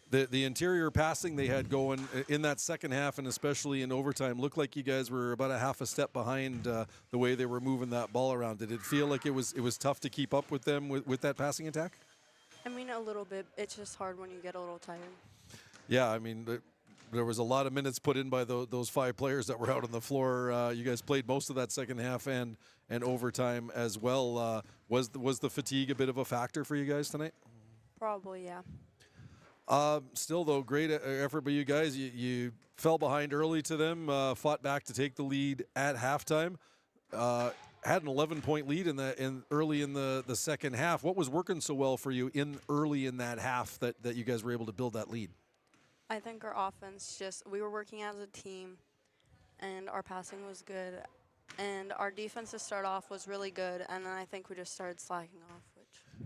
S1: The interior passing they had going in that second half, and especially in overtime, looked like you guys were about a half a step behind the way they were moving that ball around. Did it feel like it was tough to keep up with them with that passing attack?
S9: I mean, a little bit. It's just hard when you get a little tired.
S1: Yeah, I mean, there was a lot of minutes put in by those 5 players that were out on the floor. You guys played most of that second half and overtime as well. Was the fatigue a bit of a factor for you guys tonight?
S9: Probably, yeah.
S1: Still, though, great effort by you guys. You fell behind early to them, fought back to take the lead at halftime. Had an 11-point lead early in the second half. What was working so well for you early in that half that you guys were able to build that lead?
S9: I think our offense we were working as a team, and our passing was good, and our defense to start off was really good, and then I think we just started slacking off.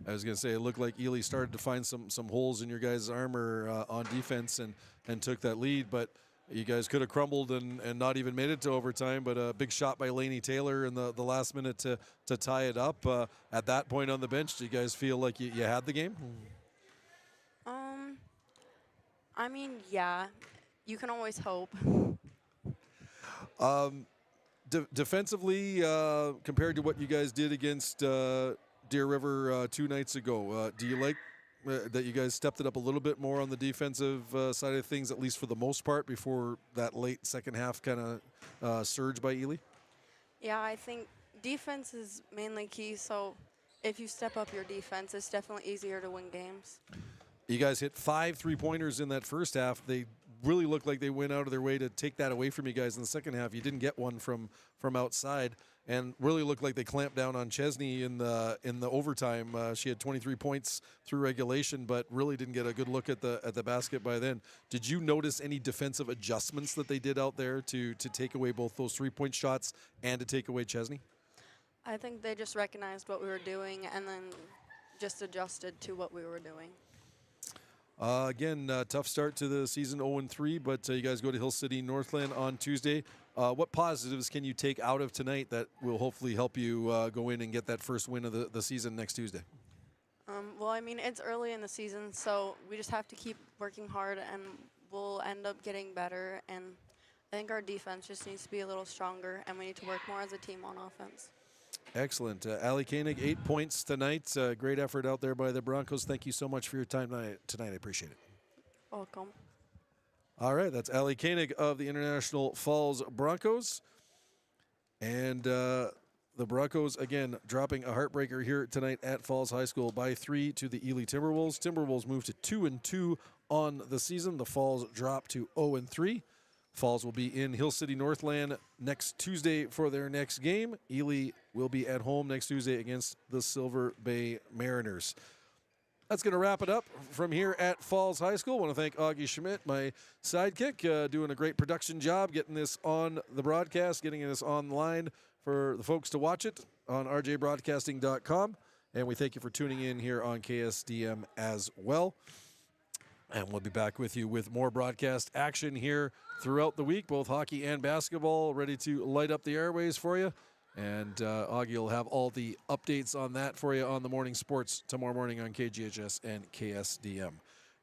S1: I was going to say, it looked like Ely started to find some holes in your guys' armor on defense and took that lead, but you guys could have crumbled and not even made it to overtime, but a big shot by Lainey Taylor in the last minute to tie it up. At that point on the bench, do you guys feel like you had the game?
S9: I mean, yeah. You can always hope.
S1: Defensively, compared to what you guys did against Deer River 2 nights ago, do you like that you guys stepped it up a little bit more on the defensive side of things, at least for the most part, before that late second half kind of surge by Ely?
S9: Yeah, I think defense is mainly key. So if you step up your defense, it's definitely easier to win games.
S1: You guys hit 5 3-pointers in that first half. They really looked like they went out of their way to take that away from you guys in the second half. You didn't get one from outside, and really looked like they clamped down on Chesney in the overtime. She had 23 points through regulation, but really didn't get a good look at the basket by then. Did you notice any defensive adjustments that they did out there to take away both those 3-point shots and to take away Chesney?
S9: I think they just recognized what we were doing and then just adjusted to what we were doing.
S1: Again, tough start to the season, 0-3, but you guys go to Hill City Northland on Tuesday. What positives can you take out of tonight that will hopefully help you go in and get that first win of the season next Tuesday?
S9: Well, I mean, it's early in the season, so we just have to keep working hard, and we'll end up getting better. And I think our defense just needs to be a little stronger, and we need to work more as a team on offense.
S1: Excellent. Allie Koenig, 8 points tonight. Great effort out there by the Broncos. Thank you so much for your time tonight. I appreciate it.
S9: Welcome.
S1: All right, that's Allie Koenig of the International Falls Broncos. And the Broncos, again, dropping a heartbreaker here tonight at Falls High School by 3 to the Ely Timberwolves. Timberwolves move to 2-2 on the season. The Falls drop to 0-3. Falls will be in Hill City Northland next Tuesday for their next game. Ely will be at home next Tuesday against the Silver Bay Mariners. That's going to wrap it up from here at Falls High School. I want to thank Augie Schmidt, my sidekick, doing a great production job, getting this on the broadcast, getting this online for the folks to watch it on rjbroadcasting.com. And we thank you for tuning in here on KSDM as well. And we'll be back with you with more broadcast action here throughout the week, both hockey and basketball, ready to light up the airways for you. And Augie will have all the updates on that for you on the morning sports tomorrow morning on KGHS and KSDM.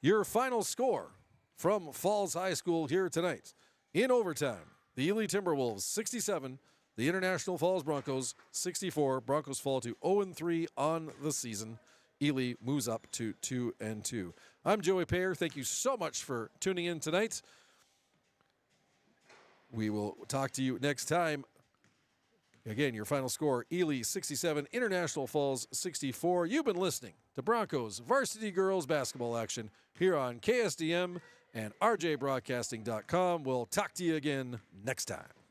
S1: Your final score from Falls High School here tonight. In overtime, the Ely Timberwolves 67, the International Falls Broncos 64. Broncos fall to 0-3 on the season. Ely moves up to 2-2. I'm Joey Payer. Thank you so much for tuning in tonight. We will talk to you next time. Again, your final score, Ely 67, International Falls 64. You've been listening to Broncos Varsity Girls Basketball action here on KSDM and rjbroadcasting.com. We'll talk to you again next time.